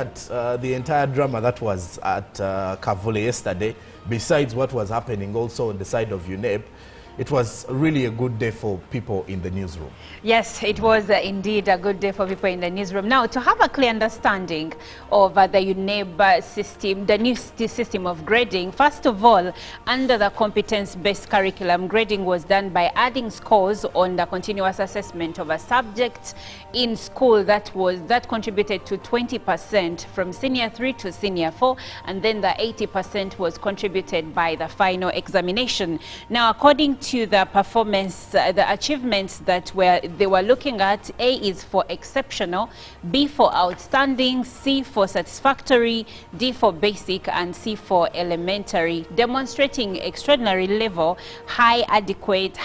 The entire drama that was at Kavule yesterday, besides what was happening also on the side of UNEP, it was really a good day for people in the newsroom. Yes, it was indeed a good day for people in the newsroom. Now, to have a clear understanding of the UNEP system, the new system of grading, first of all, under the competence-based curriculum, grading was done by adding scores on the continuous assessment of a subject in school that contributed to 20% from senior 3 to senior 4, and then the 80% was contributed by the final examination. Now, according to the performance, the achievements that they were looking at, A is for exceptional, B for outstanding, C for satisfactory, D for basic, and C for elementary, demonstrating extraordinary level, high, adequate,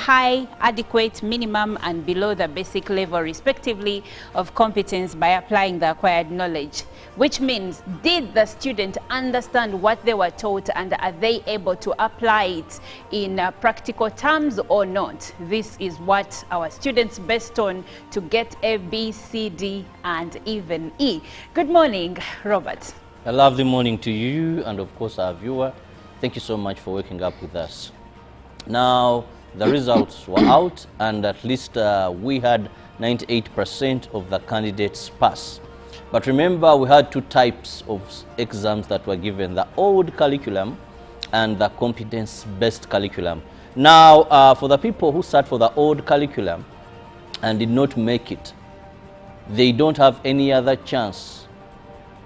minimum, and below the basic level, respectively, of competence by applying the acquired knowledge. Which means, did the student understand what they were taught, and are they able to apply it in practical terms or not? This is what our students based on to get A, B, C, D, and even E. Good morning, Robert. A lovely morning to you and of course our viewer. Thank you so much for waking up with us. Now, the results were out, and at least we had 98% of the candidates pass. But remember, we had two types of exams that were given, the old curriculum and the competence-based curriculum. Now, for the people who sat for the old curriculum and did not make it, they don't have any other chance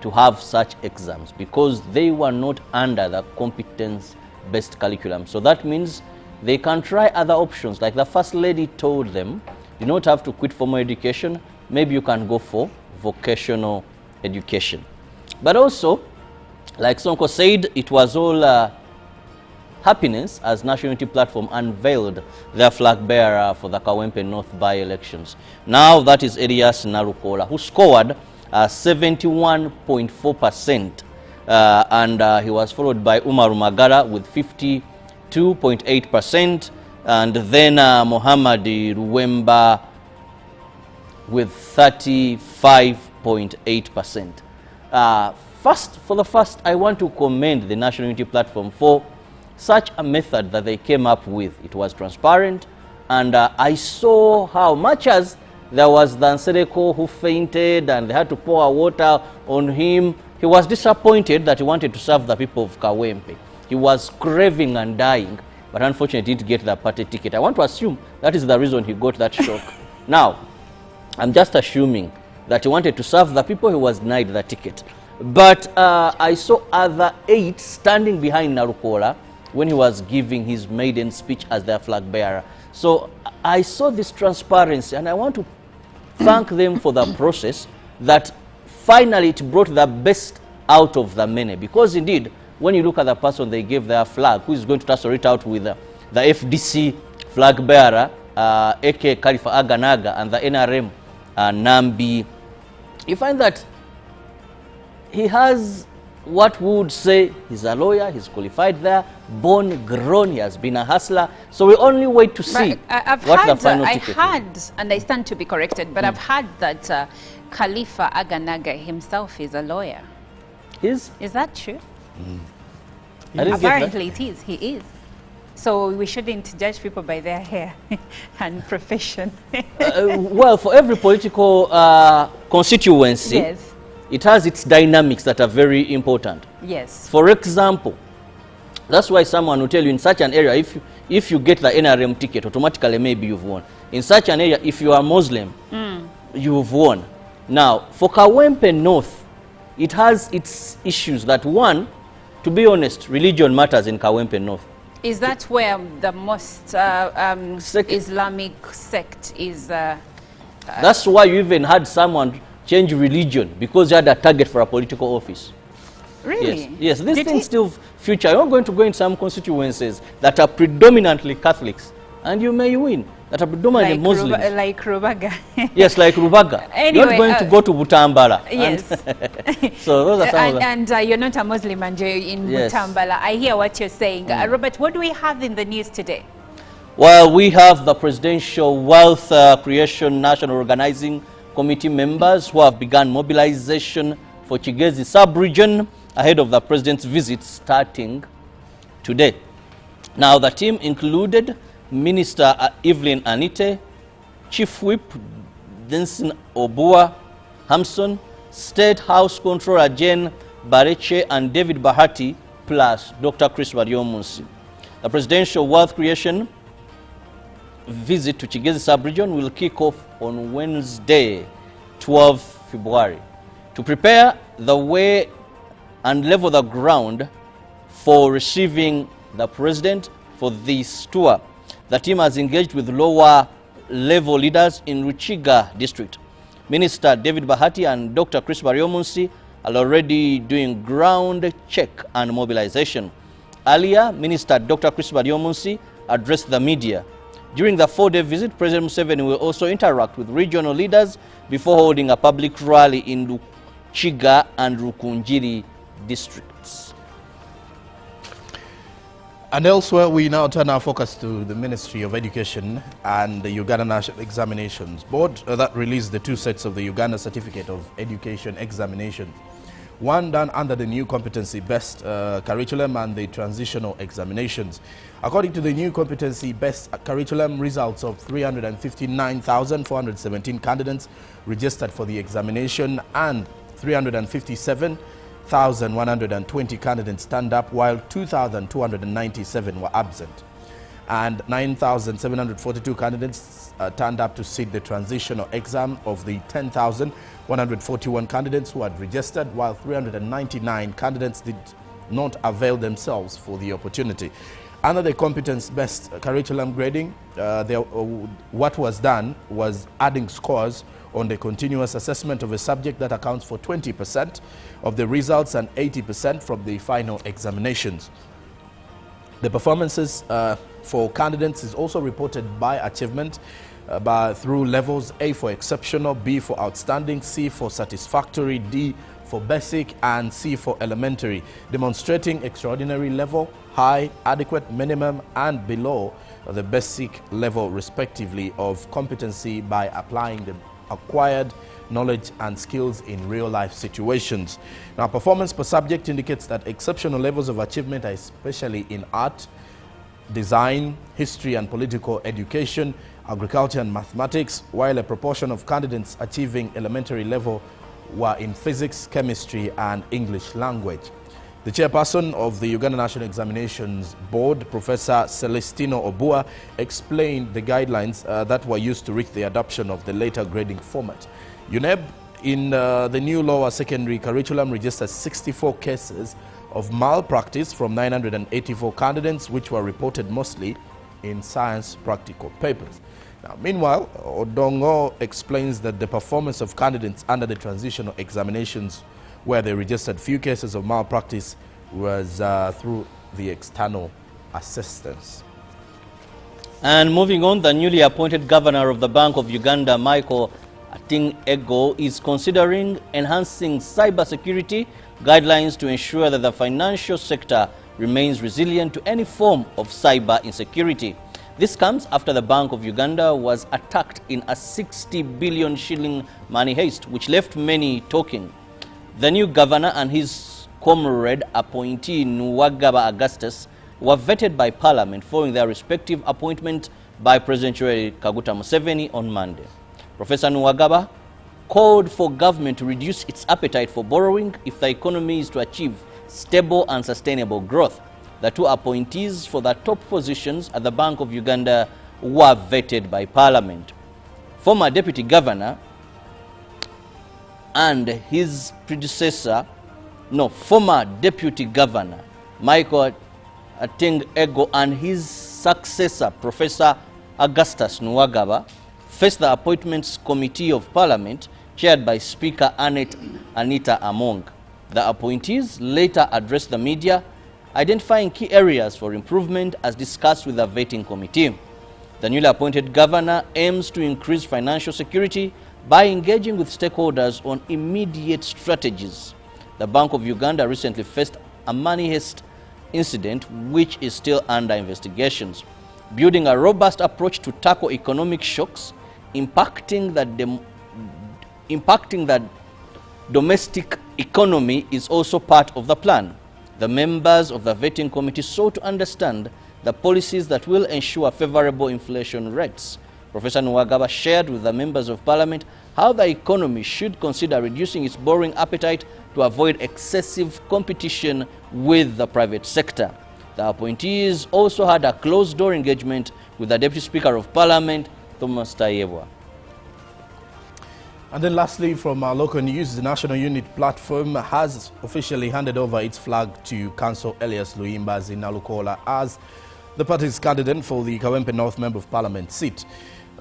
to have such exams because they were not under the competence-based curriculum. So that means they can try other options. Like the First Lady told them, you don't have to quit formal education. Maybe you can go for vocational education. But also, like Sonko said, it was all happiness as National Unity Platform unveiled their flag bearer for the Kawempe North by-elections. Now that is Elias Narukola, who scored 71.4%, and he was followed by Umar Magara with 52.8%, and then Mohamed Ruwemba with 35.8%. First, I want to commend the National Unity Platform for such a method that they came up with. It was transparent, and I saw how much as there was Dansereko who fainted and they had to pour water on him. He was disappointed that he wanted to serve the people of Kawempe. He was craving and dying, but unfortunately didn't get the party ticket. I want to assume that is the reason he got that shock. Now, I'm just assuming that he wanted to serve the people, he was denied the ticket. But I saw other 8 standing behind Narukola when he was giving his maiden speech as their flag bearer. So I saw this transparency, and I want to thank them for the process that finally it brought the best out of the many. Because indeed, when you look at the person they gave their flag, who is going to tussle it out with the FDC flag bearer, AK Khalifa Aganaga, and the NRM Nambi, you find that he has what we would say, he's a lawyer, he's qualified there, born, grown, he has been a hustler. So we only wait to see what the final ticket is. And I stand to be corrected, but I've heard that Khalifa Aganaga himself is a lawyer. Is that true? Apparently it is, he is. So we shouldn't judge people by their hair and profession. Well, for every political constituency, yes, it has its dynamics that are very important. Yes. For example, that's why someone will tell you in such an area, if you get the NRM ticket, automatically maybe you've won. In such an area, if you are Muslim, you've won. Now, for Kawempe North, it has its issues that, one, to be honest, religion matters in Kawempe North. Is that where the most Islamic sect is? That's why you even had someone change religion because you had a target for a political office. Really? Yes. This thing still future. You're going to go in some constituencies that are predominantly Catholics, and you may win. That are predominantly Muslims. Like Rubaga. Yes, like Rubaga. Anyway, you're not going to go to Butambala. Yes. So those are some and you're not a Muslim and you're in Butambala. I hear what you're saying. Robert, what do we have in the news today? Well, we have the Presidential Wealth Creation National Organizing Committee members who have begun mobilization for Kigezi sub-region ahead of the president's visit starting today. Now, the team included Minister Evelyn Anite, Chief Whip Denson Obua Hamson, State House Controller Jane Bareche and David Bahati, plus Dr. Chris Baryomunsi. The presidential wealth creation visit to Kigezi sub-region will kick off on Wednesday, 12 February. To prepare the way and level the ground for receiving the president for this tour, the team has engaged with lower level leaders in Ruchiga district. Minister David Bahati and Dr. Chris Baryomunsi are already doing ground check and mobilization. Earlier, Minister Dr. Chris Baryomunsi addressed the media. During the 4-day visit, President Museveni will also interact with regional leaders before holding a public rally in Ruchiga and Rukunjiri districts. And elsewhere, we now turn our focus to the Ministry of Education and the Uganda National Examinations Board that released the 2 sets of the Uganda Certificate of Education examination. One done under the new competency-based curriculum and the transitional examinations. According to the new competency-based curriculum, results of 359,417 candidates registered for the examination and 357,120 candidates stand up, while 2,297 were absent. And 9,742 candidates turned up to sit the transitional exam of the 10,141 candidates who had registered, while 399 candidates did not avail themselves for the opportunity. Under the competence-based curriculum grading, what was done was adding scores on the continuous assessment of a subject that accounts for 20% of the results and 80% from the final examinations. The performances for candidates is also reported by achievement through levels A for exceptional, B for outstanding, C for satisfactory, D for basic, and C for elementary, demonstrating extraordinary level, high, adequate, minimum, and below the basic level respectively of competency by applying the acquired knowledge and skills in real-life situations. Now, performance per subject indicates that exceptional levels of achievement are especially in art, design, history and political education, agriculture and mathematics, while a proportion of candidates achieving elementary level were in physics, chemistry and English language. The chairperson of the Uganda National Examinations Board, Professor Celestino Obua, explained the guidelines that were used to reach the adoption of the later grading format. UNEB, in the new lower secondary curriculum, registered 64 cases of malpractice from 984 candidates, which were reported mostly in science practical papers. Now, meanwhile, Odongo explains that the performance of candidates under the transitional examinations, where they registered few cases of malpractice, was through the external assistance. And moving on, the newly appointed governor of the Bank of Uganda, Michael Ating-Ego, is considering enhancing cybersecurity guidelines to ensure that the financial sector remains resilient to any form of cyber insecurity. This comes after the Bank of Uganda was attacked in a 60 billion shilling money heist, which left many talking. The new governor and his comrade appointee Nwagaba Augustus were vetted by Parliament following their respective appointment by President Yoweri Kaguta Museveni on Monday. Professor Nwagaba called for government to reduce its appetite for borrowing if the economy is to achieve stable and sustainable growth. The 2 appointees for the top positions at the Bank of Uganda were vetted by Parliament. Former Deputy Governor and his predecessor, former Deputy Governor Michael Ating-Ego and his successor, Professor Augustus Nwagaba, faced the Appointments Committee of Parliament, chaired by Speaker Anita Among. The appointees later addressed the media, identifying key areas for improvement as discussed with the vetting committee. The newly appointed governor aims to increase financial security by engaging with stakeholders on immediate strategies. The Bank of Uganda recently faced a money heist incident which is still under investigations. Building a robust approach to tackle economic shocks impacting the domestic economy is also part of the plan. The members of the vetting committee sought to understand the policies that will ensure favorable inflation rates. Professor Nwagaba shared with the members of parliament how the economy should consider reducing its borrowing appetite to avoid excessive competition with the private sector. The appointees also had a closed-door engagement with the Deputy Speaker of Parliament, Thomas Tayebwa. And then lastly, from our local news, the National Unit Platform has officially handed over its flag to Councillor Elias Luyimbazi Nalukola as the party's candidate for the Kawempe North Member of Parliament seat.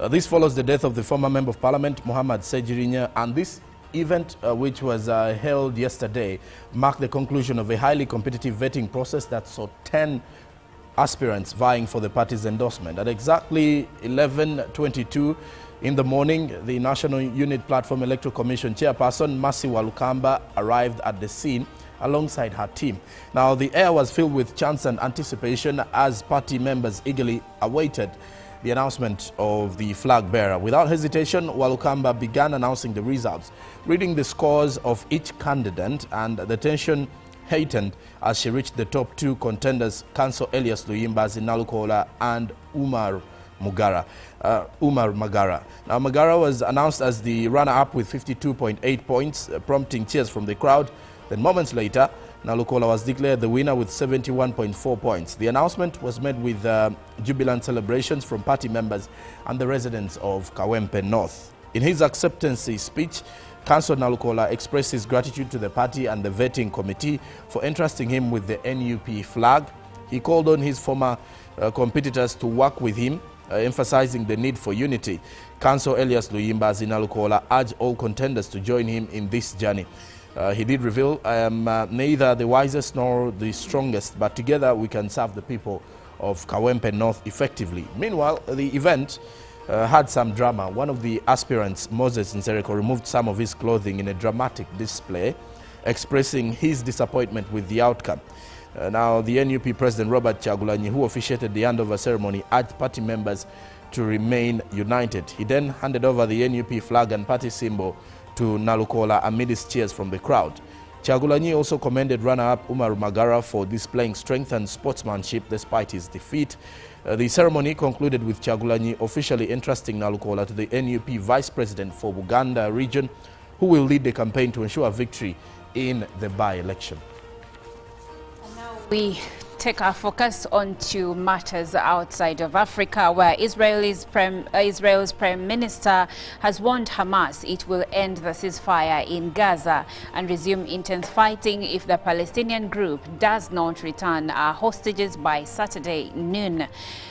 This follows the death of the former Member of Parliament, Muhammad Sejirinya, and this event, which was held yesterday, marked the conclusion of a highly competitive vetting process that saw 10 aspirants vying for the party's endorsement. At exactly 11:22 in the morning, the National Unit Platform Electoral Commission chairperson, Mercy Walukamba, arrived at the scene alongside her team. Now, the air was filled with chants and anticipation as party members eagerly awaited the announcement of the flag bearer. Without hesitation, Walukamba began announcing the results, reading the scores of each candidate, and the tension heightened as she reached the top two contenders, Councillor Elias Luyimbazi Nalukola and Umar Magara. Now, Magara was announced as the runner-up with 52.8 points, prompting cheers from the crowd. Then moments later, Nalukola was declared the winner with 71.4 points. The announcement was met with jubilant celebrations from party members and the residents of Kawempe North. In his acceptance speech, Councillor Nalukola expressed his gratitude to the party and the vetting committee for entrusting him with the NUP flag. He called on his former competitors to work with him, emphasizing the need for unity. Councillor Elias Luyimbazi Nalukola urged all contenders to join him in this journey. He did reveal, I am neither the wisest nor the strongest, but together we can serve the people of Kawempe North effectively. Meanwhile, the event had some drama. One of the aspirants, Moses Nsereko, removed some of his clothing in a dramatic display, expressing his disappointment with the outcome. Now, the NUP President Robert Kyagulanyi, who officiated the handover ceremony, urged party members to remain united. He then handed over the NUP flag and party symbol to Nalukola amidst cheers from the crowd. Kyagulanyi also commended runner-up Umar Magara for displaying strength and sportsmanship despite his defeat. The ceremony concluded with Kyagulanyi officially entrusting Nalukola to the NUP Vice President for Uganda region, who will lead the campaign to ensure victory in the by-election. We take our focus onto matters outside of Africa, where Israel's Prime Minister has warned Hamas it will end the ceasefire in Gaza and resume intense fighting if the Palestinian group does not return hostages by Saturday noon.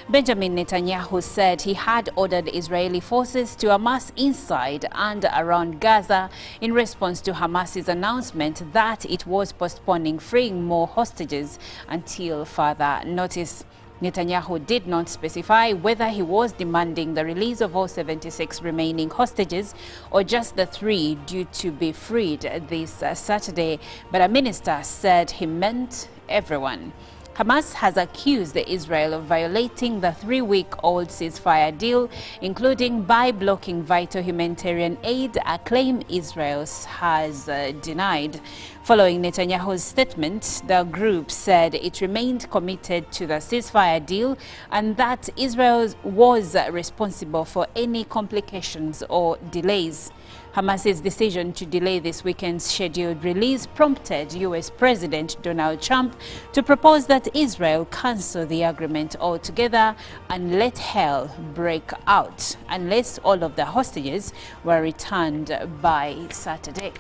Benjamin Netanyahu said he had ordered Israeli forces to amass inside and around Gaza in response to Hamas's announcement that it was postponing freeing more hostages until further notice. Netanyahu did not specify whether he was demanding the release of all 76 remaining hostages or just the 3 due to be freed this Saturday, but a minister said he meant everyone. Hamas has accused Israel of violating the 3-week-old ceasefire deal, including by blocking vital humanitarian aid, a claim Israel has denied. Following Netanyahu's statement, the group said it remained committed to the ceasefire deal and that Israel was responsible for any complications or delays. Hamas's decision to delay this weekend's scheduled release prompted U.S. President Donald Trump to propose that Israel cancel the agreement altogether and let hell break out unless all of the hostages were returned by Saturday.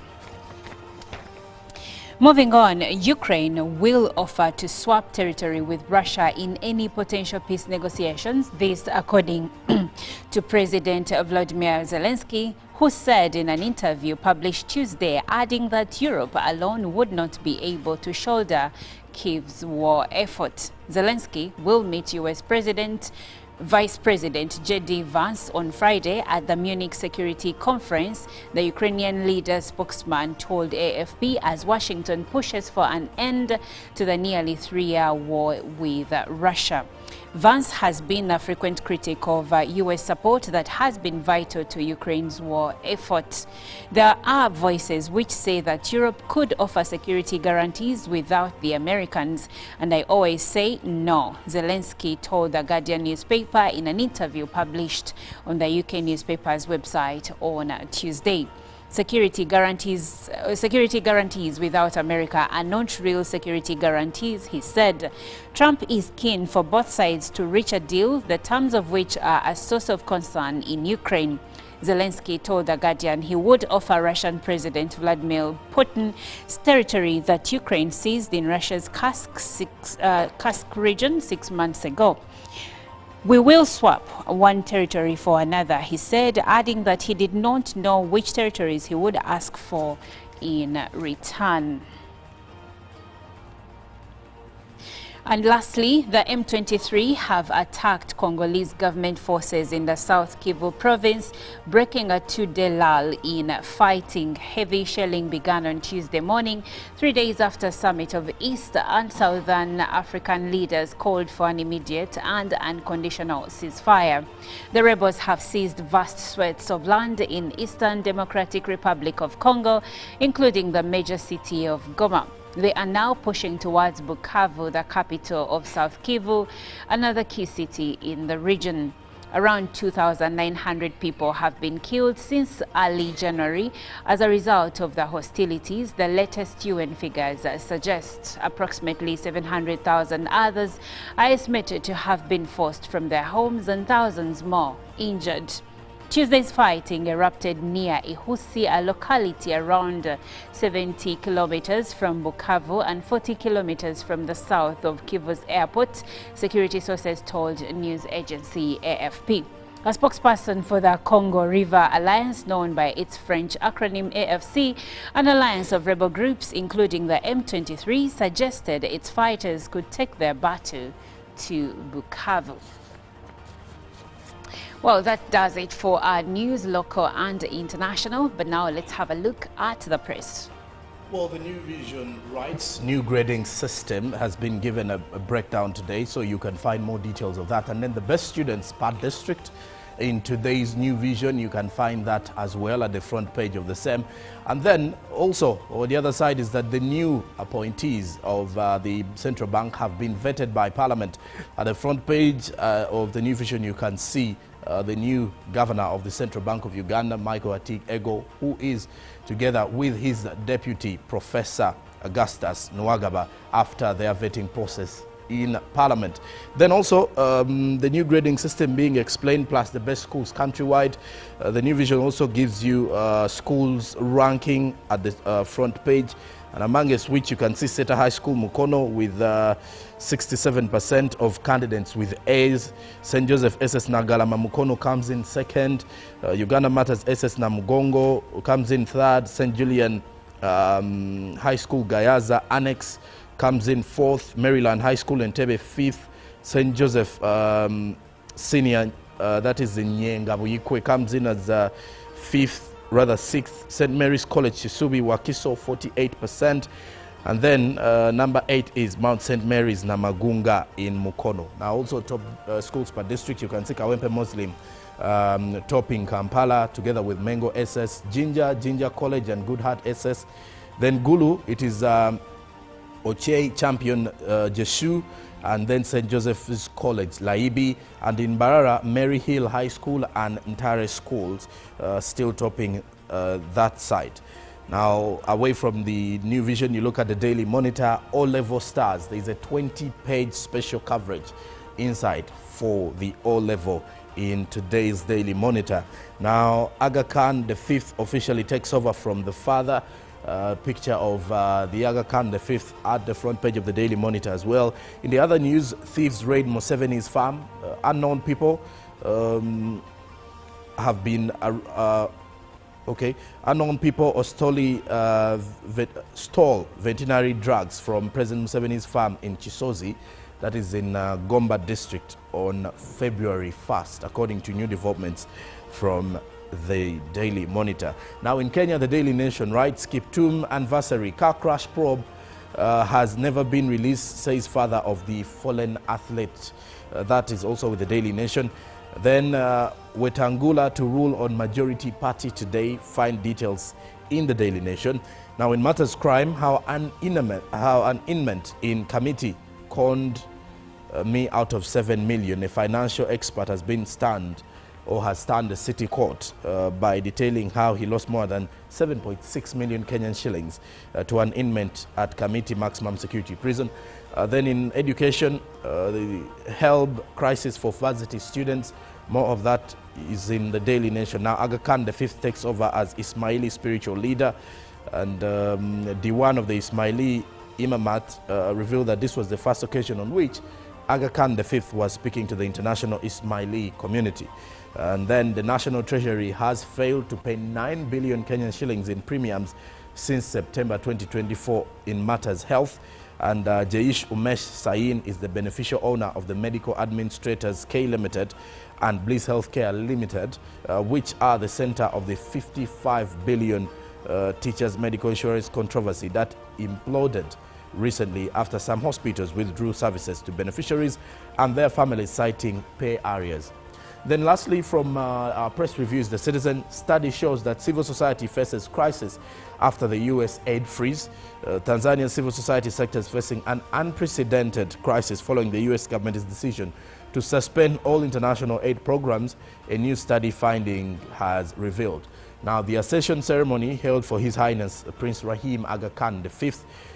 Moving on, Ukraine will offer to swap territory with Russia in any potential peace negotiations, this according to President Volodymyr Zelensky, who said in an interview published Tuesday, adding that Europe alone would not be able to shoulder Kyiv's war effort. Zelensky will meet U.S. Vice President J.D. Vance on Friday at the Munich Security Conference, the Ukrainian leader's spokesman told AFP, as Washington pushes for an end to the nearly 3-year war with Russia. Vance has been a frequent critic of U.S. support that has been vital to Ukraine's war effort. There are voices which say that Europe could offer security guarantees without the Americans, and I always say no, Zelensky told the Guardian newspaper in an interview published on the UK newspaper's website on Tuesday. Security guarantees without America are not real security guarantees, he said. Trump is keen for both sides to reach a deal, the terms of which are a source of concern in Ukraine. Zelensky told The Guardian he would offer Russian President Vladimir Putin territory that Ukraine seized in Russia's Kursk region 6 months ago. We will swap one territory for another, he said, adding that he did not know which territories he would ask for in return. And lastly, the M23 have attacked Congolese government forces in the South Kivu province, breaking a 2-day lull in fighting. Heavy shelling began on Tuesday morning, 3 days after a summit of East and Southern African leaders called for an immediate and unconditional ceasefire. The rebels have seized vast swathes of land in Eastern Democratic Republic of Congo, including the major city of Goma. They are now pushing towards Bukavu, the capital of South Kivu, another key city in the region. Around 2,900 people have been killed since early January as a result of the hostilities, the latest UN figures suggest. Approximately 700,000 others are estimated to have been forced from their homes and thousands more injured. Tuesday's fighting erupted near Ihusi, a locality around 70 kilometers from Bukavu and 40 kilometers from the south of Kivu's airport, security sources told news agency AFP. A spokesperson for the Congo River Alliance, known by its French acronym AFC, an alliance of rebel groups including the M23, suggested its fighters could take their battle to Bukavu. Well, that does it for our news, local and international. But now let's have a look at the press. Well, the New Vision writes, new grading system has been given a breakdown today, so you can find more details of that. And then the best students per district in today's New Vision, you can find that as well at the front page of the same. And then also on the other side is that the new appointees of the central bank have been vetted by Parliament. At the front page of the New Vision, you can see the new governor of the Central Bank of Uganda, Michael Atik Ego, who is together with his deputy, Professor Augustus Nwagaba, after their vetting process in Parliament. Then also the new grading system being explained, plus the best schools countrywide. The New Vision also gives you schools ranking at the front page, and amongst which you can see Seta High School Mukono with 67% of candidates with A's. St. Joseph SS Nagalama Mukono comes in second. Uganda Matters SS Namugongo comes in third. St. Julian High School Gayaza Annex comes in fourth. Maryland High School Entebbe fifth. St. Joseph Senior, that is in Nyengabuyikwe, comes in as fifth, rather sixth. St. Mary's College Chisubi Wakiso 48%. And then number 8 is Mount St. Mary's Namagunga in Mukono. Now also top schools per district, you can see Kawempe Muslim topping Kampala together with Mengo SS, Jinja College and Goodheart SS. Then Gulu, it is Ochei Champion Jeshu, and then St. Joseph's College Laibi, and in Barara, Mary Hill High School and Ntare Schools still topping that side. Now, away from the New Vision, you look at the Daily Monitor, O-Level Stars. There's a 20-page special coverage inside for the O-Level in today's Daily Monitor. Now, Aga Khan the Fifth officially takes over from the father. Picture of the Aga Khan the Fifth at the front page of the Daily Monitor as well. In the other news, thieves raid Museveni's farm. Unknown people have been unknown people stole veterinary drugs from President Museveni's farm in Chisozi, that is in Gomba district, on February 1st, according to new developments from the Daily Monitor. Now in Kenya, the Daily Nation writes, Kiptum anniversary, car crash probe has never been released, says father of the fallen athlete. That is also with the Daily Nation. Then Wetangula to rule on majority party today. Find details in the Daily Nation. Now in matters crime, how an inmate in committee conned me out of 7 million. A financial expert has been stunned the city court by detailing how he lost more than 7.6 million Kenyan shillings to an inmate at Committee Maximum Security Prison. Then in education, the HELB crisis for varsity students. More of that is in the Daily Nation. Now Aga Khan V takes over as Ismaili spiritual leader, and Diwan of the Ismaili Imamat revealed that this was the first occasion on which Aga Khan V was speaking to the international Ismaili community. And then the National Treasury has failed to pay 9 billion Kenyan shillings in premiums since September 2024 in matters health. And Jaish Umesh Sain is the beneficial owner of the Medical Administrators K Limited and Bliss Healthcare Limited, which are the center of the 55 billion teachers' medical insurance controversy that imploded recently after some hospitals withdrew services to beneficiaries and their families, citing pay arrears. Then lastly, from our press reviews, the Citizen study shows that civil society faces crisis after the U.S. aid freeze. Tanzania's civil society sector is facing an unprecedented crisis following the U.S. government's decision to suspend all international aid programs, a new study finding has revealed. Now, the accession ceremony held for His Highness Prince Rahim Aga Khan V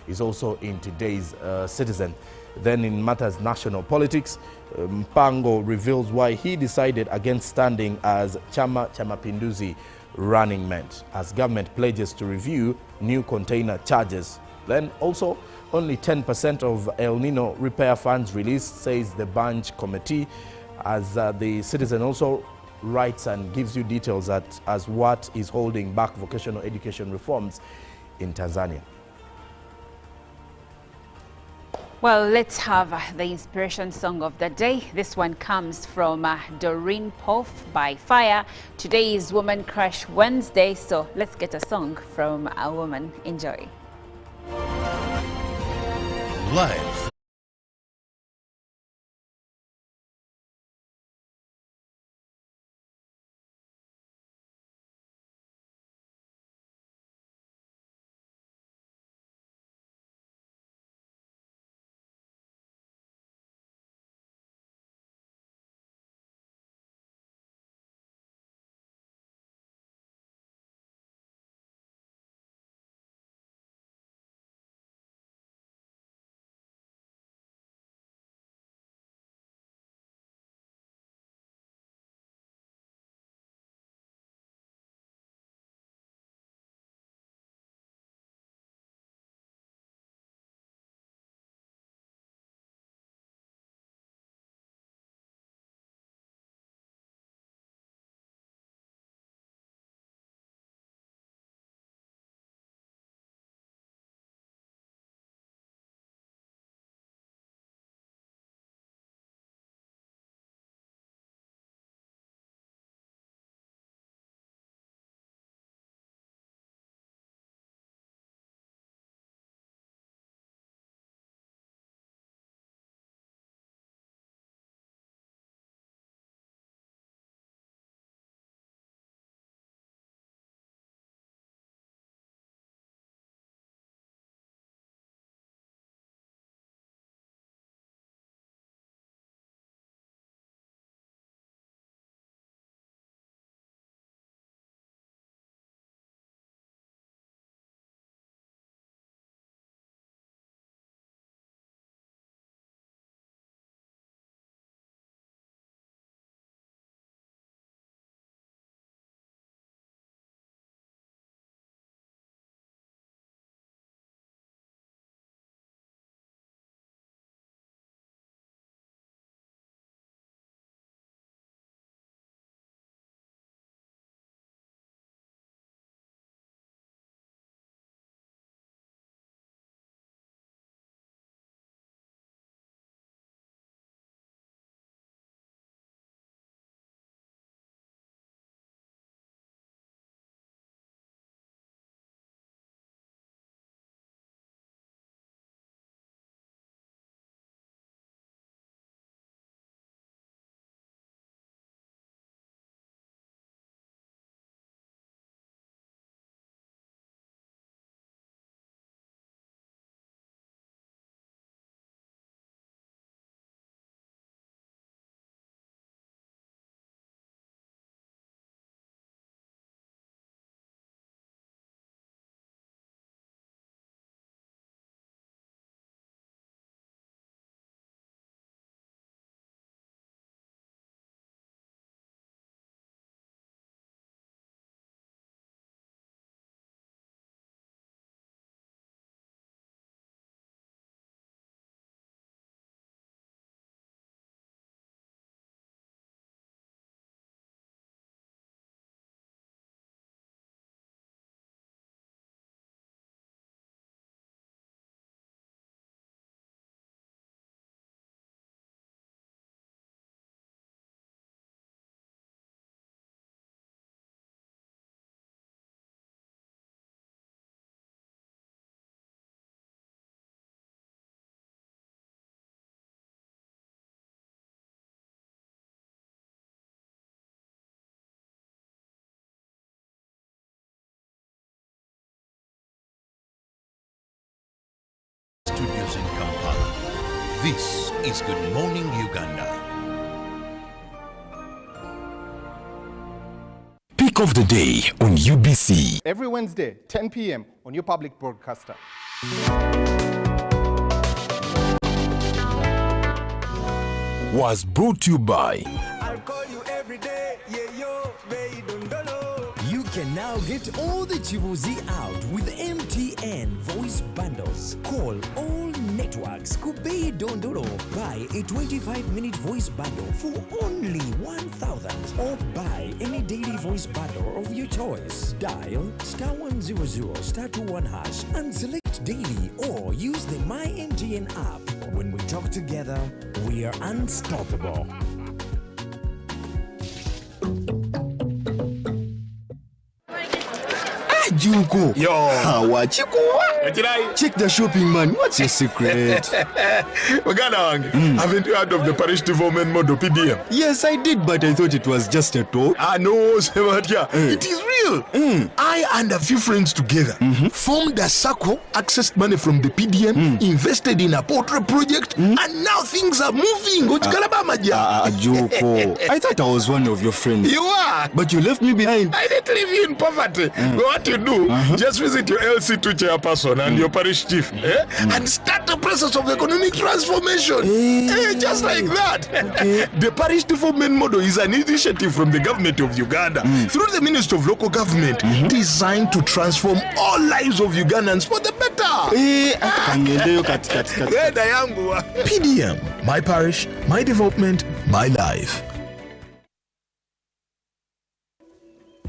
is also in today's Citizen. Then in matters national politics, Mpango reveals why he decided against standing as Chama cha Mapinduzi running mate, as government pledges to review new container charges. Then also, only 10% of El Nino repair funds released, says the Bunch Committee, as the Citizen also writes and gives you details as what is holding back vocational education reforms in Tanzania. Well, let's have the inspiration song of the day. This one comes from Doreen Poff by Fire. Today is Woman Crush Wednesday, so let's get a song from a woman. Enjoy. Live studios in Kampala. This is Good Morning Uganda. Pick of the day on UBC. Every Wednesday, 10 p.m. on your public broadcaster. Was brought to you by I'll call you every day, yeah, yo, baby, don't know. You can now get all the Chibuzi out with MTN voice bundles. Call all networks. Kubei Dondoro. Buy a 25-minute voice bundle for only 1,000. Or buy any daily voice bundle of your choice. Dial *100 *21 hash and select daily or use the My MTN app. When we talk together, we are unstoppable. Junko. Yo. What you check the shopping, man. What's your secret? Haven't you heard of the parish development model PDM? Yes, I did, but I thought it was just a talk. No, Sematia. It is real. I and a few friends together formed a circle, accessed money from the PDM, invested in a portrait project, and now things are moving. Junko. I thought I was one of your friends. You are. But you left me behind. I didn't leave you in poverty. What you do, just visit your LC2 chairperson and your parish chief and start the process of economic transformation. Just like that. The parish development model is an initiative from the government of Uganda through the Ministry of Local Government designed to transform all lives of Ugandans for the better. PDM, my parish, my development, my life.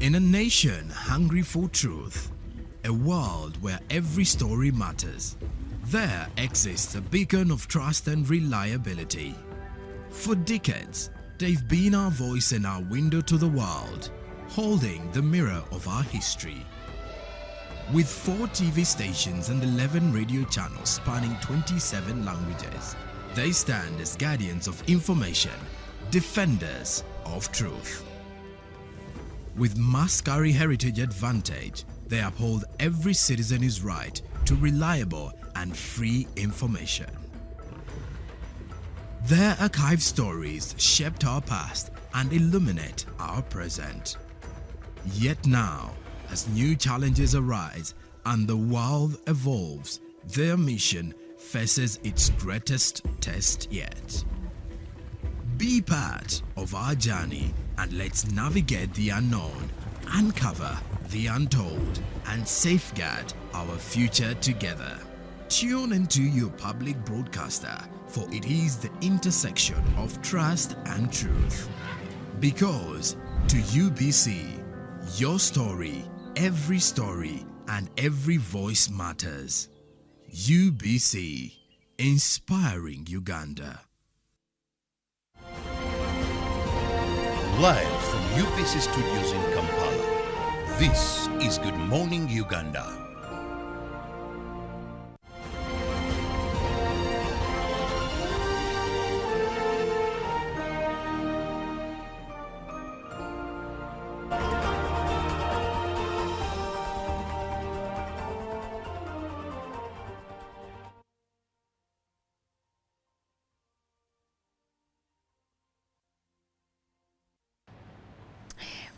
In a nation hungry for truth, a world where every story matters, there exists a beacon of trust and reliability. For decades, they've been our voice and our window to the world, holding the mirror of our history. With 4 TV stations and 11 radio channels spanning 27 languages, they stand as guardians of information, defenders of truth. With Mascari Heritage Advantage, they uphold every citizen's right to reliable and free information. Their archived stories shaped our past and illuminate our present. Yet now, as new challenges arise and the world evolves, their mission faces its greatest test yet. Be part of our journey and let's navigate the unknown, uncover the untold, and safeguard our future together. Tune into your public broadcaster, for it is the intersection of trust and truth. Because to UBC, your story, and every voice matters. UBC, inspiring Uganda. Live from UBC Studios in Kampala, this is Good Morning Uganda.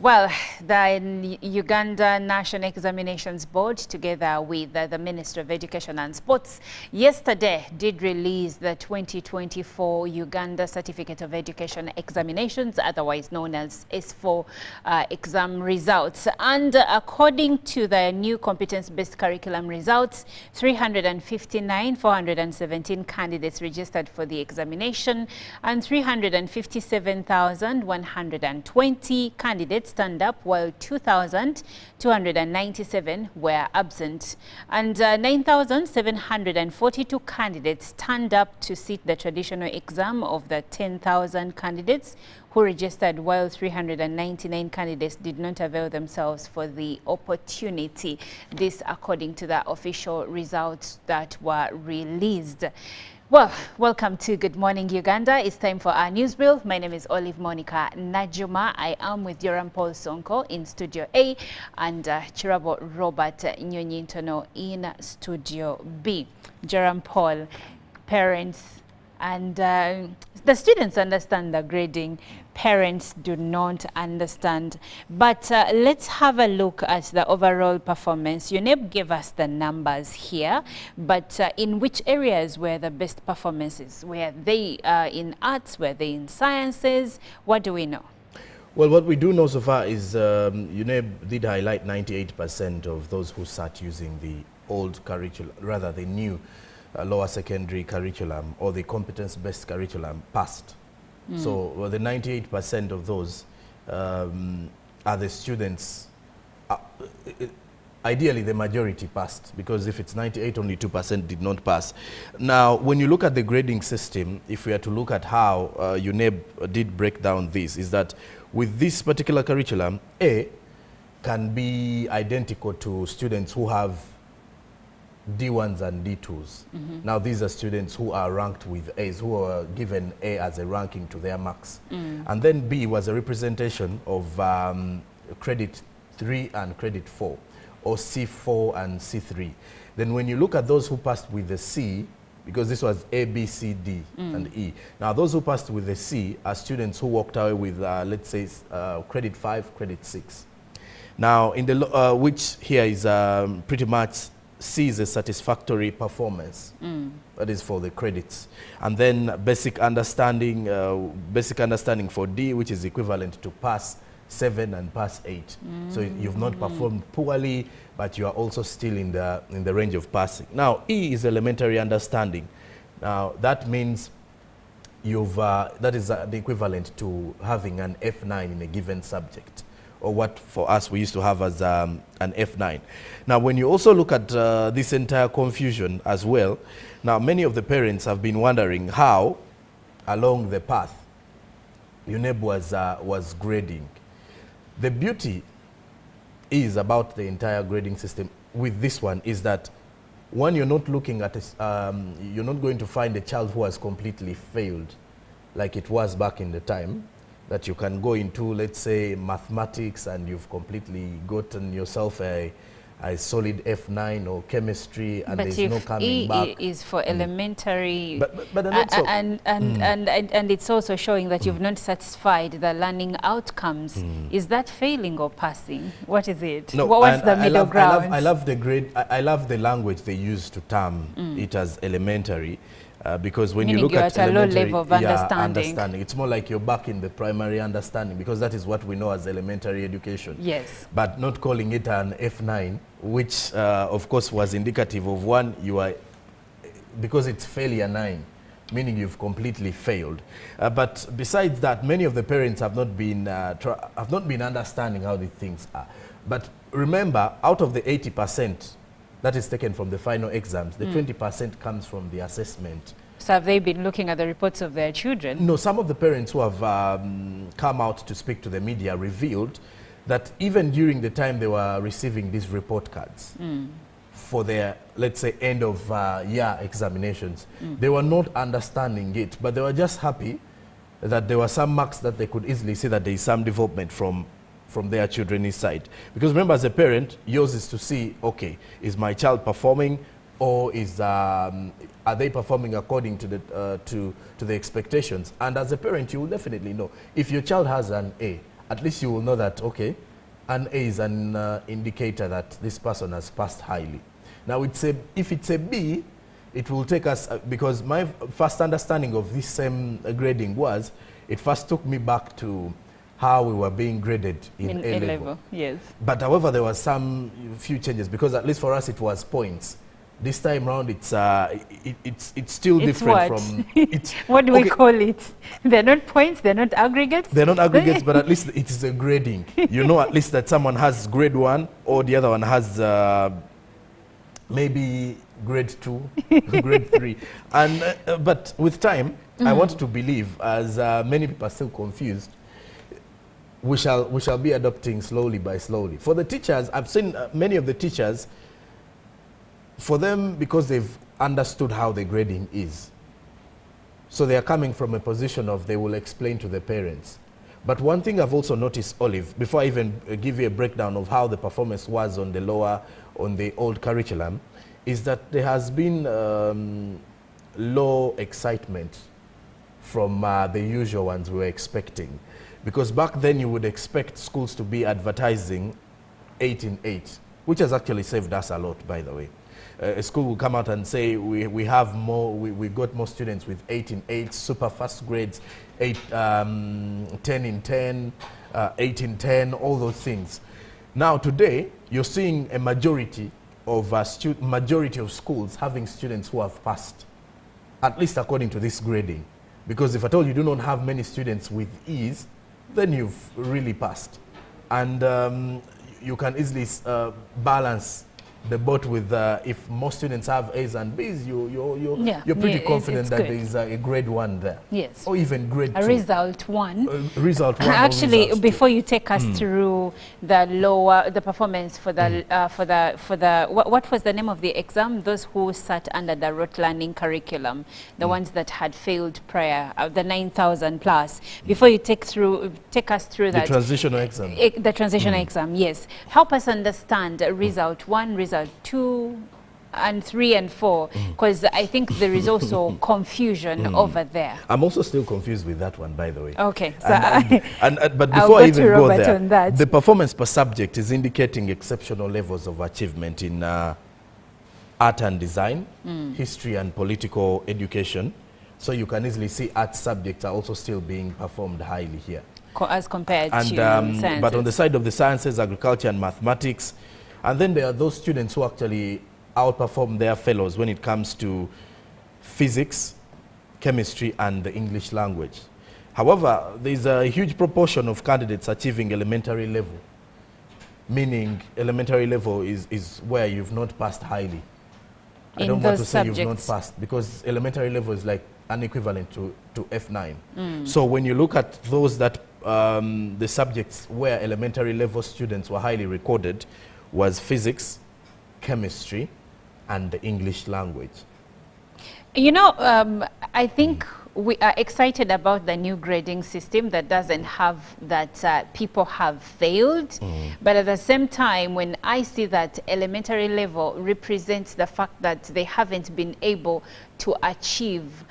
Well, the Uganda National Examinations Board, together with the Ministry of Education and Sports, yesterday did release the 2024 Uganda Certificate of Education Examinations, otherwise known as S4 exam results. And according to the new competence-based curriculum results, 359,417 candidates registered for the examination, and 357,120 candidates stand up, while 2,297 were absent, and 9,742 candidates stand up to sit the traditional exam of the 10,000 candidates who registered, while 399 candidates did not avail themselves for the opportunity. This according to the official results that were released. Well, welcome to Good Morning Uganda. It's time for our news brief. My name is Olive Monica Najuma. I am with Joram Paul Sonko in Studio A and Chirabo Robert Nyonyintono in Studio B. Joram Paul, parents and the students understand the grading. Parents do not understand. But let's have a look at the overall performance. UNEB gave us the numbers here, but in which areas were the best performances? Were they in arts? Were they in sciences? What do we know? Well, what we do know so far is UNEB did highlight 98% of those who sat using the old curriculum, rather the new lower secondary curriculum or the competence-based curriculum passed. So the 98% of those are the students, ideally the majority passed, because if it's 98, only 2% did not pass. Now, when you look at the grading system, if we are to look at how UNEB did break down this, is that with this particular curriculum, A can be identical to students who have D1s and D2s. Now these are students who are ranked with A's, who are given A as a ranking to their marks. And then B was a representation of credit 3 and credit 4, or C4 and C3. Then when you look at those who passed with the C, because this was A, B, C, D, and E. Now those who passed with the C are students who walked away with, let's say, credit 5, credit 6. Now, in the which here is pretty much C is a satisfactory performance. That is for the credits. And then basic understanding for D, which is equivalent to pass 7 and pass 8. So you've not performed poorly, but you are also still in the range of passing. Now E is elementary understanding. Now that means you've that is the equivalent to having an F9 in a given subject, or what for us we used to have as an F9. Now when you also look at this entire confusion as well, now many of the parents have been wondering how along the path UNEB was grading. The beauty is about the entire grading system with this one is that one, you're not looking at you're not going to find a child who has completely failed like it was back in the time, that you can go into, let's say, mathematics and you've completely gotten yourself a solid F9, or chemistry, and but there's if no coming back. E is for elementary, but also, and it's also showing that you've not satisfied the learning outcomes. Is that failing or passing? What is it? No, What's the middle ground? I love the grade. I love the language they use to term it as elementary. Because when you look at a low elementary, level of understanding, it's more like you're back in the primary understanding, because that is what we know as elementary education. Yes. But not calling it an F9, which of course was indicative of one, you are, because it's failure 9, meaning you've completely failed. But besides that, many of the parents have not been understanding how these things are. But remember, out of the 80%, that is taken from the final exams, the 20% comes from the assessment. So have they been looking at the reports of their children? No, some of the parents who have come out to speak to the media revealed that even during the time they were receiving these report cards for their, let's say, end of year examinations, they were not understanding it, but they were just happy that there were some marks that they could easily see that there is some development from their children's side. Because remember, as a parent, yours is to see, okay, is my child performing, or is are they performing according to the expectations? And as a parent, you will definitely know. If your child has an A, at least you will know that, okay, an A is an indicator that this person has passed highly. Now, if it's a B, it will take us, because my first understanding of this same grading was, it first took me back to how we were being graded in A level. Yes. But however, there was some few changes, because at least for us it was points. This time round, it's still different from. What do we call it? They're not points. They're not aggregates. They're not aggregates, but at least it is a grading. You know, at least that someone has grade 1, or the other one has maybe grade 2, grade 3, and but with time, I want to believe, as many people are still confused, we shall be adopting slowly by slowly. For the teachers, I've seen many of the teachers, for them, because they've understood how the grading is, so they are coming from a position of they will explain to the parents. But one thing I've also noticed, Olive, before I even give you a breakdown of how the performance was on the old curriculum, is that there has been low excitement from the usual ones we were expecting. Because back then you would expect schools to be advertising 8 in 8, which has actually saved us a lot, by the way. A school will come out and say we have more, we got more students with 8 in 8, super fast grades, 10 in 10, 8 in 10, all those things. Now today, you're seeing a majority of schools having students who have passed, at least according to this grading. Because if at all you do not have many students with E's, then you've really passed. And you can easily balance the boat with if most students have A's and B's, you're pretty confident that there is a grade 1 there. Yes. Or even grade 2. A result 1. Result 1. Actually, before you take us through the performance for the what was the name of the exam? Those who sat under the rote learning curriculum, the ones that had failed prior, the 9,000 plus. Before you take us through that. The transitional exam. The transitional exam, yes. Help us understand result 1, result 2 and 3 and 4, because I think there is also confusion over there. I'm also still confused with that one, by the way. Okay, so but before I even go there, the performance per subject is indicating exceptional levels of achievement in art and design, history and political education. So you can easily see art subjects are also still being performed highly here. As compared to sciences. But on the side of the sciences, agriculture and mathematics, and then there are those students who actually outperform their fellows when it comes to physics, chemistry, and the English language. However, there's a huge proportion of candidates achieving elementary level, meaning elementary level is where you've not passed highly. I don't want to say you've not passed, because elementary level is like an equivalent to F9. So when you look at those that the subjects where elementary level students were highly recorded was physics, chemistry, and the English language. You know, I think we are excited about the new grading system that doesn't have that people have failed. But at the same time, when I see that elementary level represents the fact that they haven't been able to achieve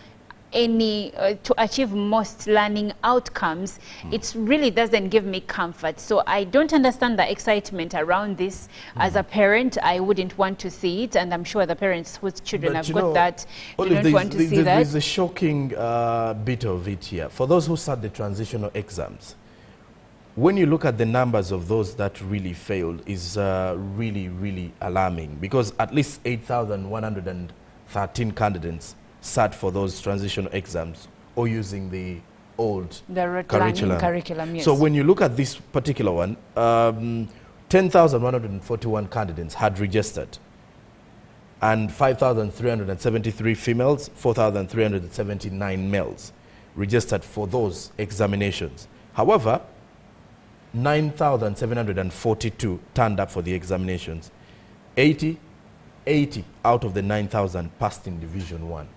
most learning outcomes, it really doesn't give me comfort. So I don't understand the excitement around this. As a parent, I wouldn't want to see it, and I'm sure the parents whose children have got that don't want to see that. There's a shocking bit of it here. For those who sat the transitional exams, when you look at the numbers of those that really failed, is really, really alarming, because at least 8,113 candidates sat for those transitional exams or using the old curriculum. Yes. So when you look at this particular one, 10,141 candidates had registered, and 5,373 females, 4,379 males registered for those examinations. However, 9,742 turned up for the examinations. 80 out of the 9,000 passed in Division 1.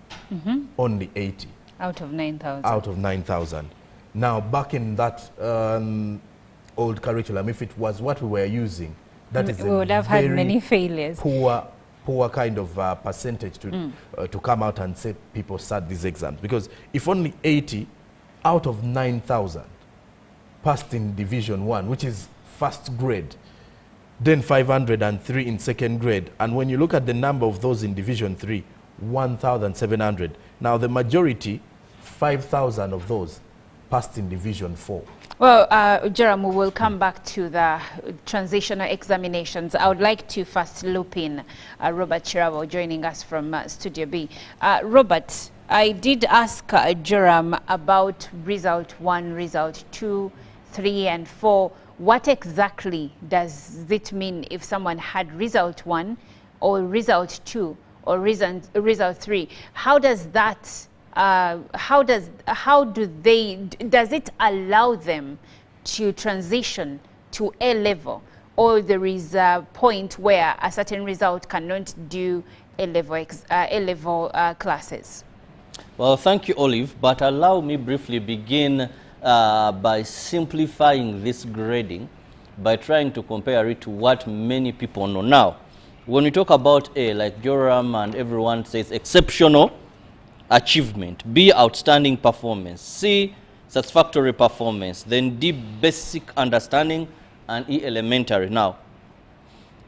Only 80. Out of 9,000. Out of 9,000. Now, back in that old curriculum, if it was what we were using, that is we would have had many failures. Poor kind of percentage to come out and say people sat these exams. Because if only 80 out of 9,000 passed in Division 1, which is first grade, then 503 in second grade. And when you look at the number of those in Division 3, 1,700. Now the majority, 5,000 of those, passed in Division 4. Well, Jerome, we will come back to the transitional examinations. I would like to first loop in Robert Chirabo joining us from Studio B. Robert, I did ask Jerome about result 1, result 2, 3, and 4. What exactly does it mean if someone had result 1 or result 2 or result 3? How does that, does it allow them to transition to A level, or there is a point where a certain result cannot do A level classes? Well, thank you, Olive, but allow me briefly begin by simplifying this grading by trying to compare it to what many people know. Now, when we talk about A, like Joram and everyone says, exceptional achievement, B, outstanding performance, C, satisfactory performance, then D, basic understanding, and E, elementary. Now,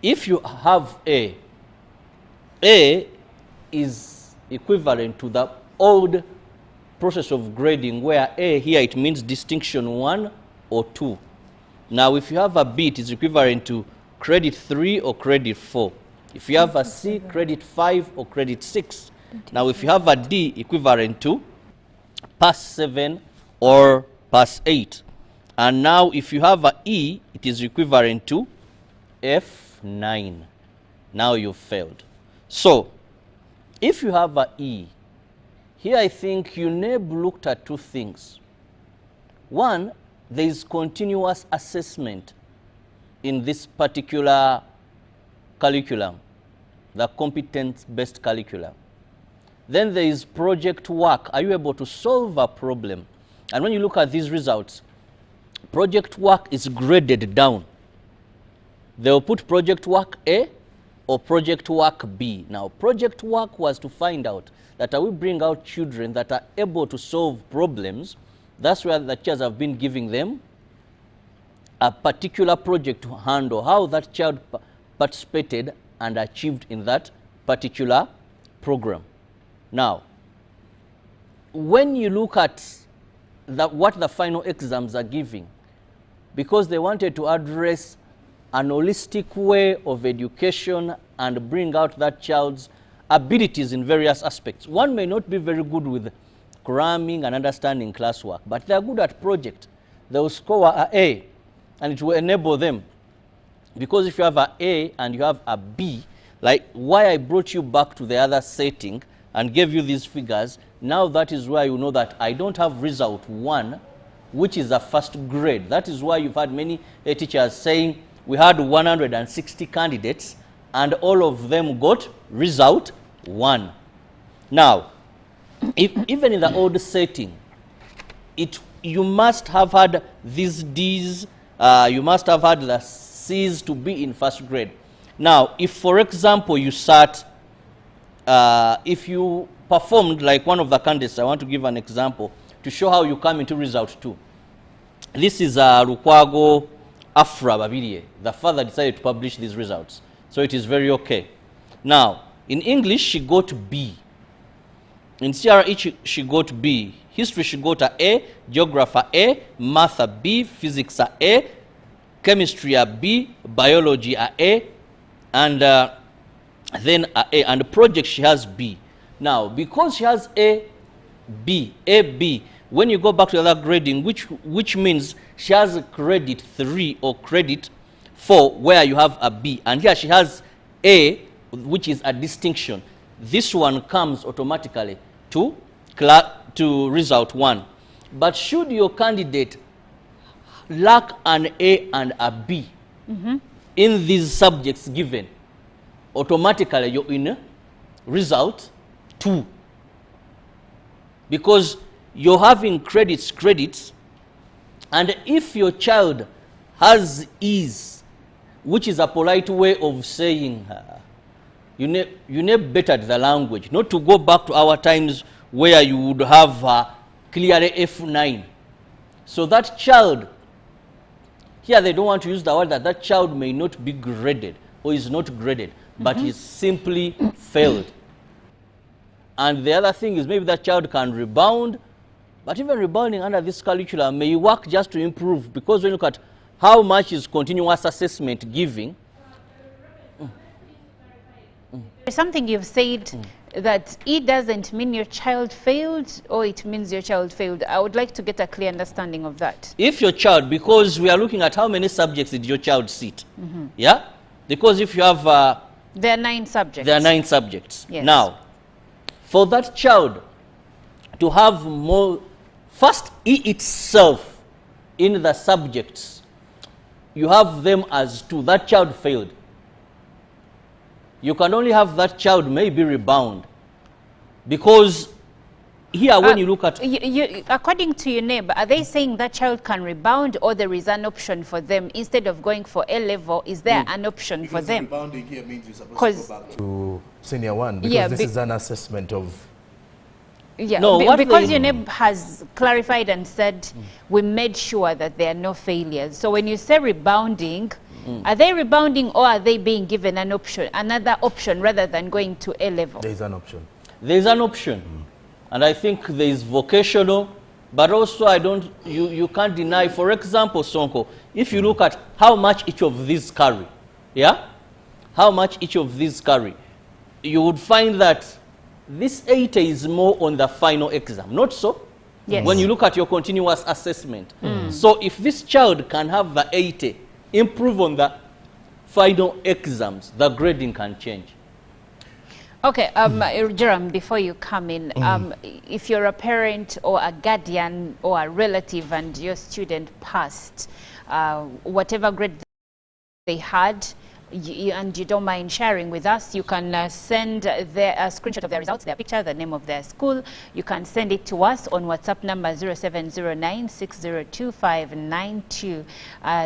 if you have A is equivalent to the old process of grading, where A here it means distinction 1 or 2. Now, if you have a B, it is equivalent to credit 3 or credit 4. If you have a C, credit 5 or credit 6. Now, if you have a D, equivalent to pass 7 or pass 8. And now, if you have a E, it is equivalent to F9. Now you've failed. So, if you have a E, here I think UNEB looked at two things. One, there is continuous assessment in this particular curriculum, the competence-based curriculum. Then there is project work. Are you able to solve a problem? And when you look at these results, project work is graded down. They will put project work A or project work B. Now, project work was to find out that we bring out children that are able to solve problems. That's where the teachers have been giving them a particular project to handle, how that child participated and achieved in that particular program. Now, when you look at what the final exams are giving, because they wanted to address an holistic way of education and bring out that child's abilities in various aspects. One may not be very good with cramming and understanding classwork, but they are good at project. They will score an A, and it will enable them. Because if you have an A and you have a B, like why I brought you back to the other setting and gave you these figures, now that is why you know that I don't have result 1, which is a first grade. That is why you've had many teachers saying we had 160 candidates and all of them got result 1. Now, even in the old setting, you must have had these D's, you must have had the C's to be in first grade. Now, if for example you sat, if you performed like one of the candidates, I want to give an example to show how you come into result 2. This is Lukwago Afra Babirie. The father decided to publish these results. So it is very okay. Now, in English, she got B. In CRE, she got B. History, she got A. Geography, A. Math, B. Physics, A. Chemistry, B. Biology, A. And then A. And project, she has B. Now, because she has A, B, when you go back to the other grading, which means she has a credit 3 or credit 4 where you have a B. And here she has A, which is a distinction. This one comes automatically to result 1. But should your candidate lack an A and a B in these subjects given, automatically you're in result 2. Because you're having credits, and if your child has ease, which is a polite way of saying you know better the language, not to go back to our times where you would have clearly F9. So that child, here they don't want to use the word that child may not be graded or is not graded, but is simply failed. And the other thing is maybe that child can rebound, but even rebounding under this curriculum may work just to improve, because when you look at how much is continuous assessment giving. There's something you've said that it doesn't mean your child failed, or it means your child failed. I would like to get a clear understanding of that. If your child, because we are looking at how many subjects did your child sit, yeah? Because if you have... there are 9 subjects. There are 9 subjects. Yes. Now, for that child to have more, first, E itself in the subjects, you have them as 2. That child failed. You can only have that child maybe rebound. Because here when you look at... according to your neighbor, are they saying that child can rebound, or there is an option for them? Instead of going for A-level, is there an option for them? Rebounding here means you're supposed to go back to senior 1, because this is an assessment of... Yeah, no, because your neighbor has clarified and said we made sure that there are no failures. So when you say rebounding, are they rebounding, or are they being given an option, another option, rather than going to A-level? There is an option. There is an option. And I think there is vocational, but also you can't deny, for example, Sonko, if you look at how much each of these carry, how much each of these carry, you would find that this 80 is more on the final exam, not so? Yes. When you look at your continuous assessment. So if this child can have the 80, improve on the final exams, the grading can change. Okay, Jerome, before you come in, if you're a parent or a guardian or a relative and your student passed, whatever grade they had, and you don't mind sharing with us, you can send a screenshot of their results, their picture, the name of their school. You can send it to us on WhatsApp number 0709602592.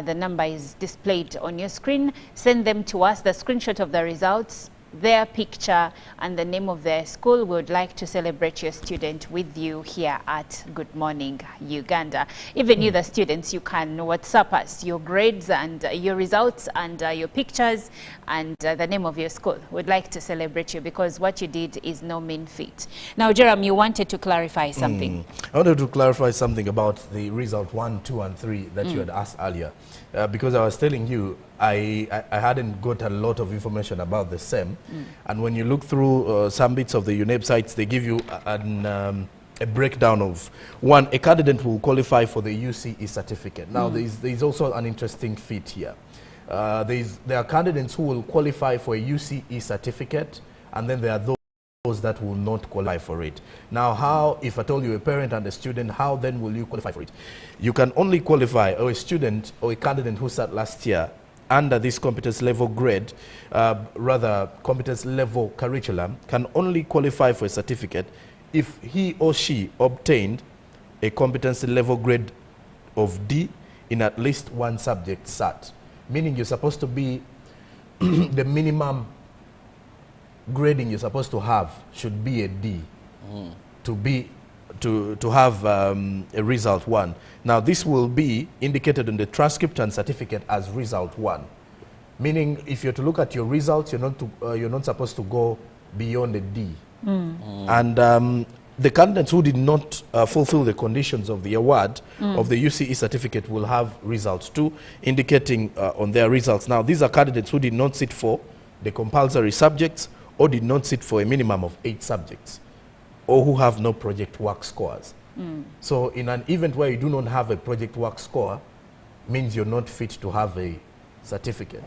The number is displayed on your screen. Send them to us, the screenshot of the results, their picture, and the name of their school. We would like to celebrate your student with you here at Good Morning Uganda. Even you, the students, you can WhatsApp us your grades and your results and your pictures and the name of your school. We'd like to celebrate you, because what you did is no mean feat. Now, Jerome, you wanted to clarify something. I wanted to clarify something about the result 1, 2, and 3 that you had asked earlier. Because I was telling you, I hadn't got a lot of information about the SEM. And when you look through some bits of the UNEB sites, they give you a breakdown of, one, a candidate will qualify for the UCE certificate. Now, there's also an interesting feat here. There are candidates who will qualify for a UCE certificate, and then there are those that will not qualify for it. Now, how, if I told you a parent and a student, how then will you qualify for it? You can only qualify, or a student or a candidate who sat last year under this competence level grade, rather competence level curriculum, can only qualify for a certificate if he or she obtained a competency level grade of D in at least one subject sat. Meaning you're supposed to be, the minimum grading you're supposed to have should be a D to have a result 1. Now this will be indicated in the transcript and certificate as result 1. Meaning if you're to look at your results, you're not supposed to go beyond a D. And the candidates who did not fulfill the conditions of the award of the UCE certificate will have results 2, indicating on their results. Now these are candidates who did not sit for the compulsory subjects, or did not sit for a minimum of 8 subjects, or who have no project work scores. So in an event where you do not have a project work score, means you're not fit to have a certificate.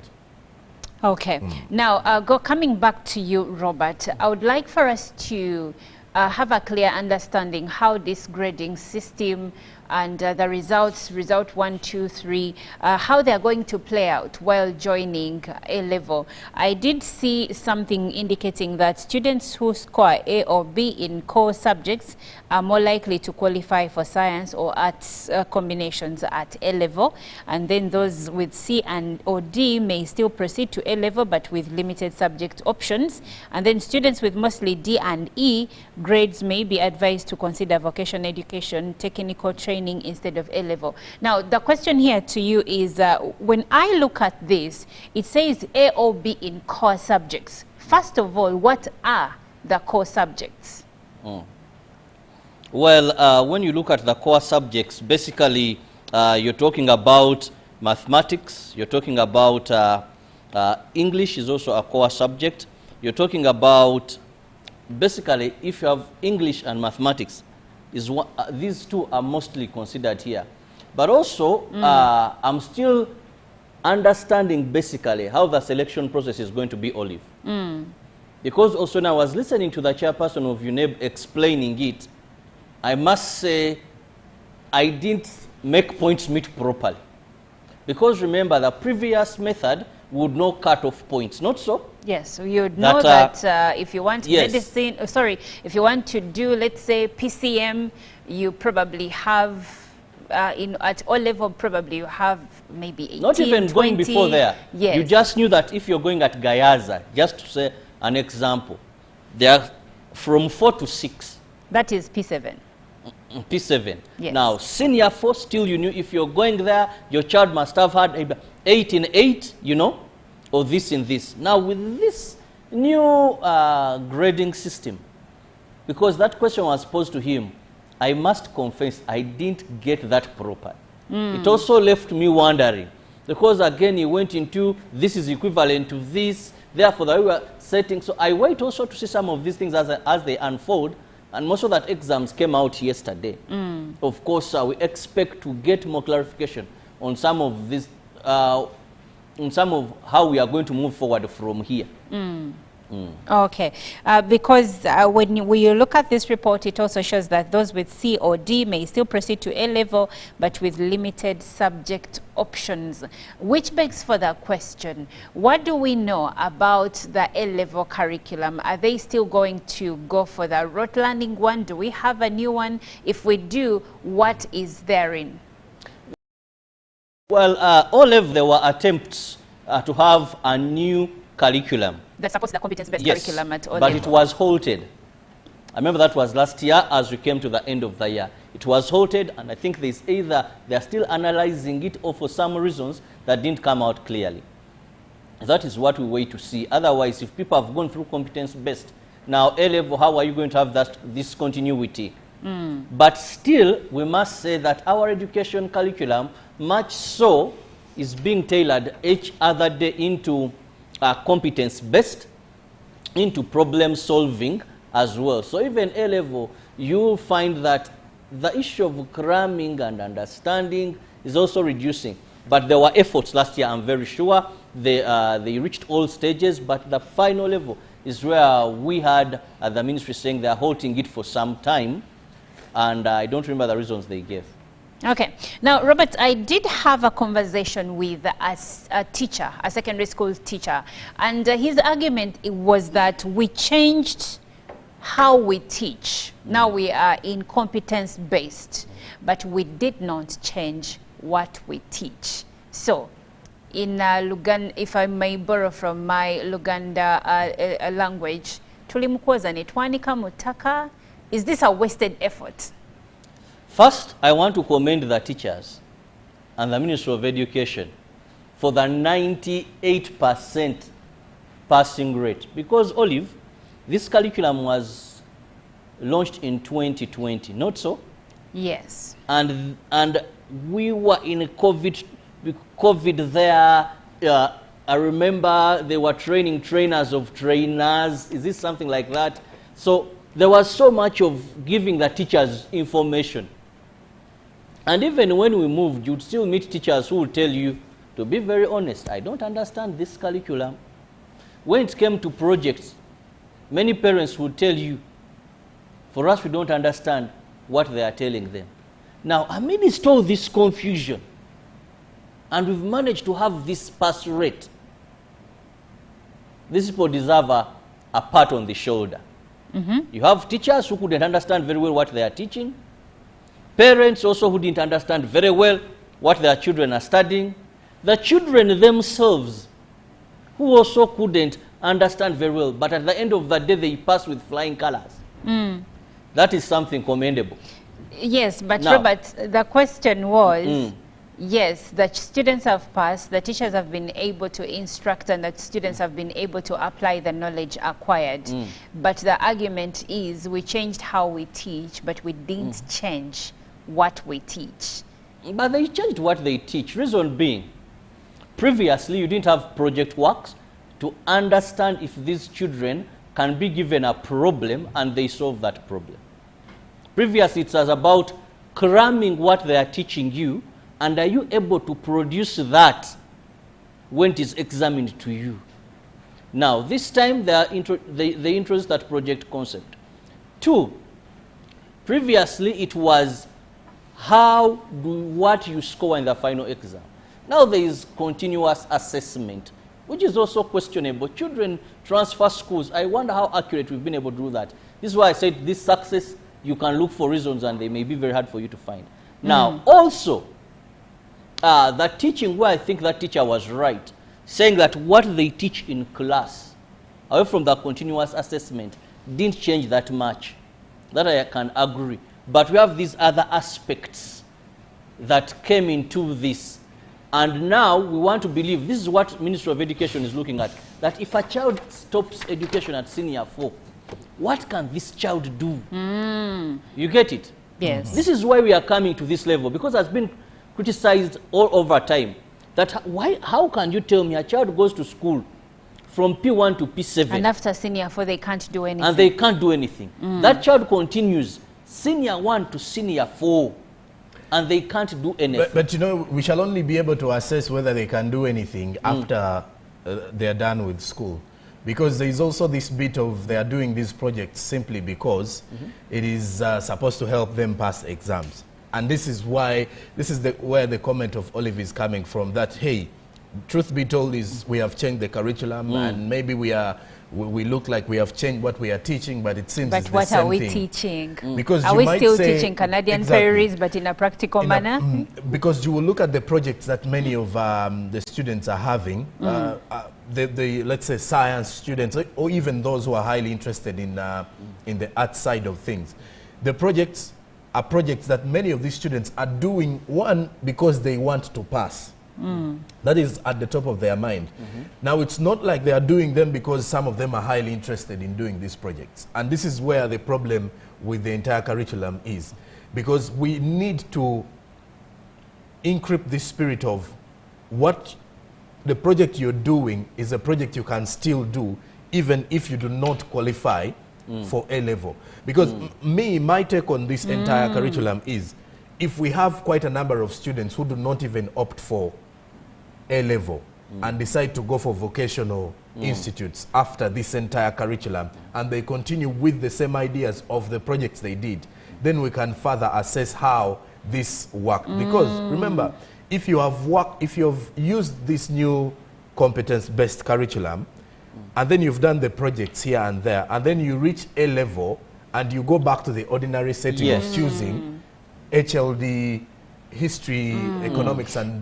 Okay. Now, coming back to you, Robert, I would like for us to have a clear understanding how this grading system and the results, result 1, 2, 3, how they're going to play out while joining A-level. I did see something indicating that students who score A or B in core subjects are more likely to qualify for science or arts combinations at A-level, and then those with C and or D may still proceed to A-level but with limited subject options, and then students with mostly D and E grades may be advised to consider vocational education, technical training instead of A-level. Now, the question here to you is, when I look at this, it says A or B in core subjects. First of all, what are the core subjects? Well, when you look at the core subjects, basically, you're talking about mathematics, you're talking about English is also a core subject. You're talking about, basically, if you have English and mathematics, these two are mostly considered here. But also, I'm still understanding basically how the selection process is going to be, Olive. Because also when I was listening to the chairperson of UNEB explaining it, I must say I didn't make points meet properly. Because remember, the previous method would not cut off points, not so? Yes, you'd know that if you want medicine, if you want to do, let's say, PCM, you probably have, at O level, probably you have maybe 18, not even 20. Going before there. Yes. You just knew that if you're going at Gayaza, just to say an example, they are from 4 to 6. That is P7. P7. Yes. Now, senior 4, still you knew if you're going there, your child must have had 8 in 8, you know, or this in this. Now, with this new grading system, because that question was posed to him, I must confess I didn't get that proper. It also left me wondering, because again he went into this is equivalent to this, therefore we were setting. So I wait also to see some of these things as they unfold. And most of that exams came out yesterday. Of course, we expect to get more clarification on some of this, on some of how we are going to move forward from here. Okay, because when we look at this report, it also shows that those with C or D may still proceed to A level, but with limited subject options, which begs for the question, what do we know about the A level curriculum? Are they still going to go for the rote learning one? Do we have a new one? If we do, what is therein? Well, O level, there were attempts to have a new curriculum that supports the competence-based curriculum at O but level. it was halted. I remember that was last year as we came to the end of the year. It was halted, and I think there's either they're still analyzing it or for some reasons that didn't come out clearly. That is what we wait to see. Otherwise, if people have gone through competence-based, now A level, how are you going to have this continuity? But still, we must say that our education curriculum, much so, is being tailored each other day into competence-based, into problem-solving as well. So even A level, you'll find that the issue of cramming and understanding is also reducing. But there were efforts last year, I'm very sure. They reached all stages, but the final level is where we had the ministry saying they are halting it for some time, and I don't remember the reasons they gave. Okay. Now, Robert, I did have a conversation with a teacher, a secondary school teacher, and his argument was that we changed how we teach. Now we are in competence-based, but we did not change what we teach. So, in Luganda, if I may borrow from my Luganda language, tulimukoza netwanika mutaka. Is this a wasted effort? First, I want to commend the teachers and the Ministry of Education for the 98% passing rate. Because, Olive, this curriculum was launched in 2020, not so? Yes. And we were in COVID there. I remember they were training trainers of trainers. Is this something like that? So there was so much of giving the teachers information. And even when we moved, you'd still meet teachers who would tell you, to be very honest, I don't understand this curriculum. When it came to projects, many parents would tell you, for us, we don't understand what they are telling them. Now, amidst all this confusion, and we've managed to have this pass rate, these people deserve a pat on the shoulder. You have teachers who couldn't understand very well what they are teaching, parents also who didn't understand very well what their children are studying, the children themselves who also couldn't understand very well, but at the end of the day they pass with flying colors. That is something commendable. Yes, but Now, Robert, the question was, yes, the students have passed, the teachers have been able to instruct, and the students have been able to apply the knowledge acquired. But the argument is we changed how we teach, but we didn't change what we teach. But they changed what they teach. Reason being, previously you didn't have project works to understand if these children can be given a problem and they solve that problem. Previously it was about cramming what they are teaching you, and are you able to produce that when it is examined to you? Now, this time they introduced that project concept. 2, previously it was what you score in the final exam. Now there is continuous assessment, which is also questionable. Children transfer schools. I wonder how accurate we've been able to do that. This is why I said this success, you can look for reasons and they may be very hard for you to find. Now, also, the teaching, where I think that teacher was right, saying that what they teach in class, away from the continuous assessment, didn't change that much. That I can agree. But we have these other aspects that came into this. And now we want to believe, this is what Ministry of Education is looking at, that if a child stops education at senior 4, what can this child do? You get it? Yes. This is why we are coming to this level, because it has been criticized all over time. That how can you tell me a child goes to school from P1 to P7 and after senior 4 they can't do anything? And they can't do anything. That child continues senior 1 to senior 4 and they can't do anything. But you know, we shall only be able to assess whether they can do anything after they're done with school. Because there is also this bit of they are doing these projects simply because it is supposed to help them pass exams. And this is why, where the comment of Olive is coming from, that, hey, truth be told is we have changed the curriculum and maybe we look like we have changed what we are teaching, but it seems it's the same thing. But what are we teaching? Because are you we might still say, teaching Canadian prairies, but in a practical manner? Because you will look at the projects that many of the students are having, the let's say science students, or even those who are highly interested in the art side of things. The projects are projects that many of these students are doing, one, because they want to pass. That is at the top of their mind. Now, it's not like they are doing them because some of them are highly interested in doing these projects. And this is where the problem with the entire curriculum is. Because we need to encrypt this spirit of what the project you're doing is a project you can still do even if you do not qualify for A-level. Because my take on this entire curriculum is, if we have quite a number of students who do not even opt for A-level and decide to go for vocational institutes after this entire curriculum, and they continue with the same ideas of the projects they did, then we can further assess how this worked. Because remember, if you have used this new competence-based curriculum, and then you've done the projects here and there, and then you reach A-level, and you go back to the ordinary setting of choosing HLD, history, economics, and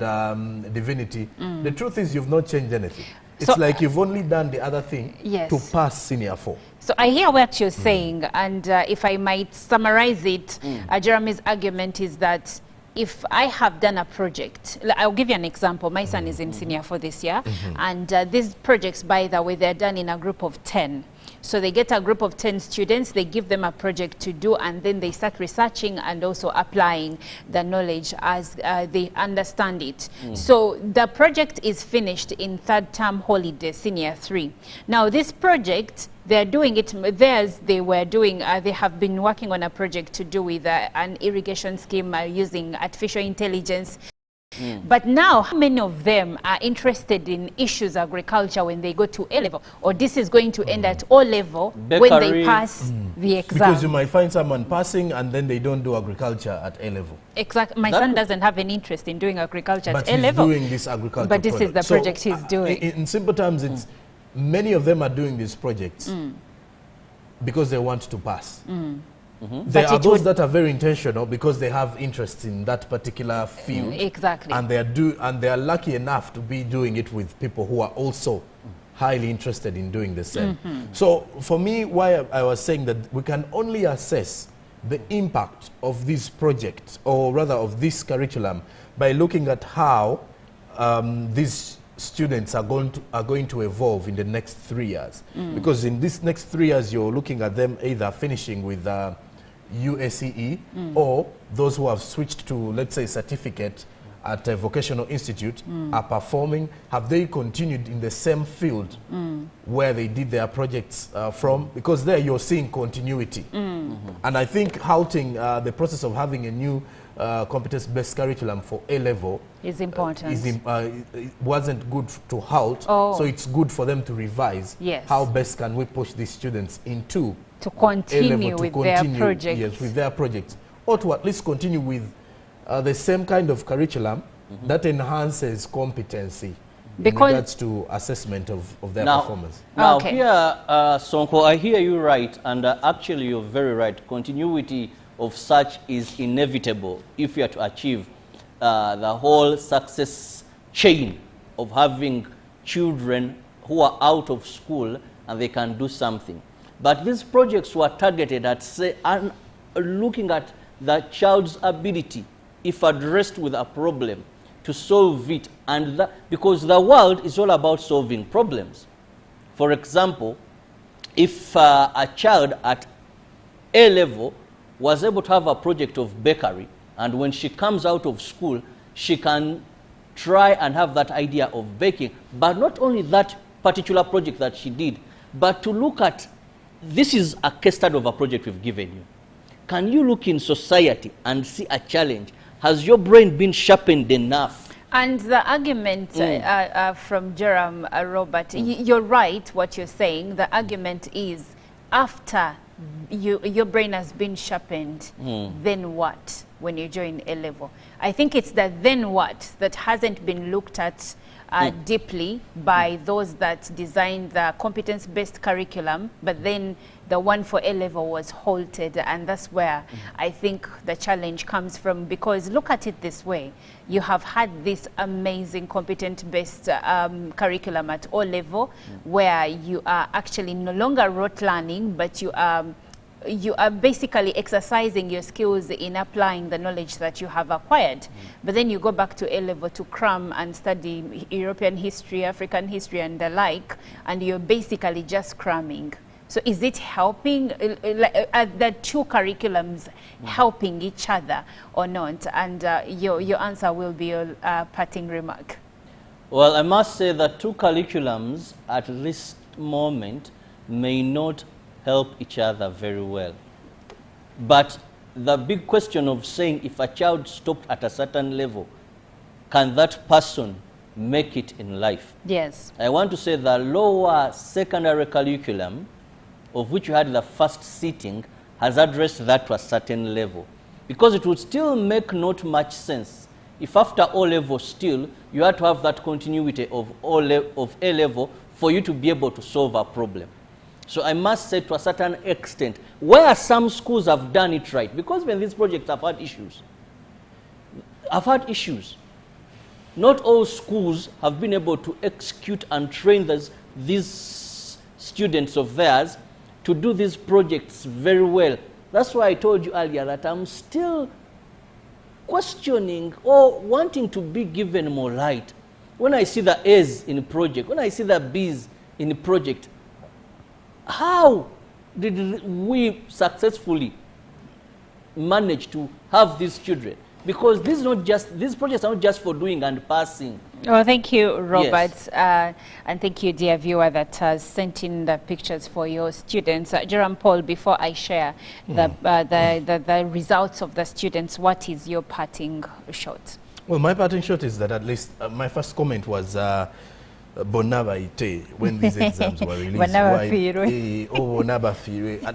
divinity, the truth is you've not changed anything. It's like you've only done the other thing to pass senior 4. So I hear what you're saying, and if I might summarize it, Jeremy's argument is that if I have done a project, I'll give you an example. My son is in senior 4 this year, and these projects, by the way, they're done in a group of 10. So they get a group of 10 students, they give them a project to do, and then they start researching and also applying the knowledge as they understand it. So the project is finished in third term holiday, senior 3. Now this project, they're doing it, theirs they were doing, they have been working on a project to do with an irrigation scheme using artificial intelligence. But now, how many of them are interested in issues agriculture when they go to A-level? Or this is going to end at O-level when they pass the exam? Because you might find someone passing and then they don't do agriculture at A-level. Exactly. My son doesn't have any interest in doing agriculture at A-level. But he's doing this agriculture But this is the project he's doing. In simple terms, it's many of them are doing these projects because they want to pass. There are those that are very intentional because they have interest in that particular field. Exactly. And they are lucky enough to be doing it with people who are also highly interested in doing the same. So for me, why I was saying that we can only assess the impact of this project, or rather of this curriculum, by looking at how these students are going to evolve in the next 3 years. Because in this next 3 years, you're looking at them either finishing with USCE or those who have switched to, let's say, certificate at a vocational institute are performing. Have they continued in the same field where they did their projects from? Because there you're seeing continuity. And I think halting the process of having a new competence-based curriculum for A-level is important. It wasn't good to halt, so it's good for them to revise. How best can we push these students into to continue A-level, with their projects? Yes, with their projects, or to at least continue with the same kind of curriculum that enhances competency in Because regards to assessment of their performance. Now Okay. here, Sonko, I hear you right, and actually you're very right. Continuity of such is inevitable if you are to achieve the whole success chain of having children who are out of school and they can do something. But these projects were targeted at, say, looking at the child's ability, if addressed with a problem, to solve it. And because the world is all about solving problems. For example, if a child at A level was able to have a project of bakery, and when she comes out of school, she can try and have that idea of baking, but not only that particular project that she did, but to look at, this is a case study of a project we've given you. Can you look in society and see a challenge? Has your brain been sharpened enough? And the argument from Jerome, Robert, you're right what you're saying. The argument is after your brain has been sharpened, then what when you join A level? I think it's the then what that hasn't been looked at deeply by those that designed the competence-based curriculum, but then the one for A level was halted, and that's where I think the challenge comes from. Because look at it this way: you have had this amazing competent-based curriculum at O level, where you are actually no longer rote learning, but you are basically exercising your skills in applying the knowledge that you have acquired. But then you go back to A level to cram and study European history, African history, and the like, and you're basically just cramming. So is it helping, the two curriculums helping each other or not? And your answer will be your parting remark. Well, I must say that two curriculums at this moment may not help each other very well. But the big question of saying if a child stopped at a certain level, can that person make it in life? Yes. I want to say the lower secondary curriculum, of which you had the first sitting, has addressed that to a certain level. Because it would still make not much sense if after O level still you had to have that continuity of A level for you to be able to solve a problem. So I must say, to a certain extent, where some schools have done it right, because when these projects have had issues, not all schools have been able to execute and train these students of theirs to do these projects very well. That's why I told you earlier that I'm still questioning or wanting to be given more light. When I see the A's in a project, when I see the B's in a project, how did we successfully manage to have these children? Because these projects are not just for doing and passing. Well, thank you, Robert. Yes. And thank you, dear viewer, that has sent in the pictures for your students. Jerome Paul, before I share the results of the students, what is your parting shot? Well, my parting shot is that at least my first comment was Bonaba ite when these exams were released. At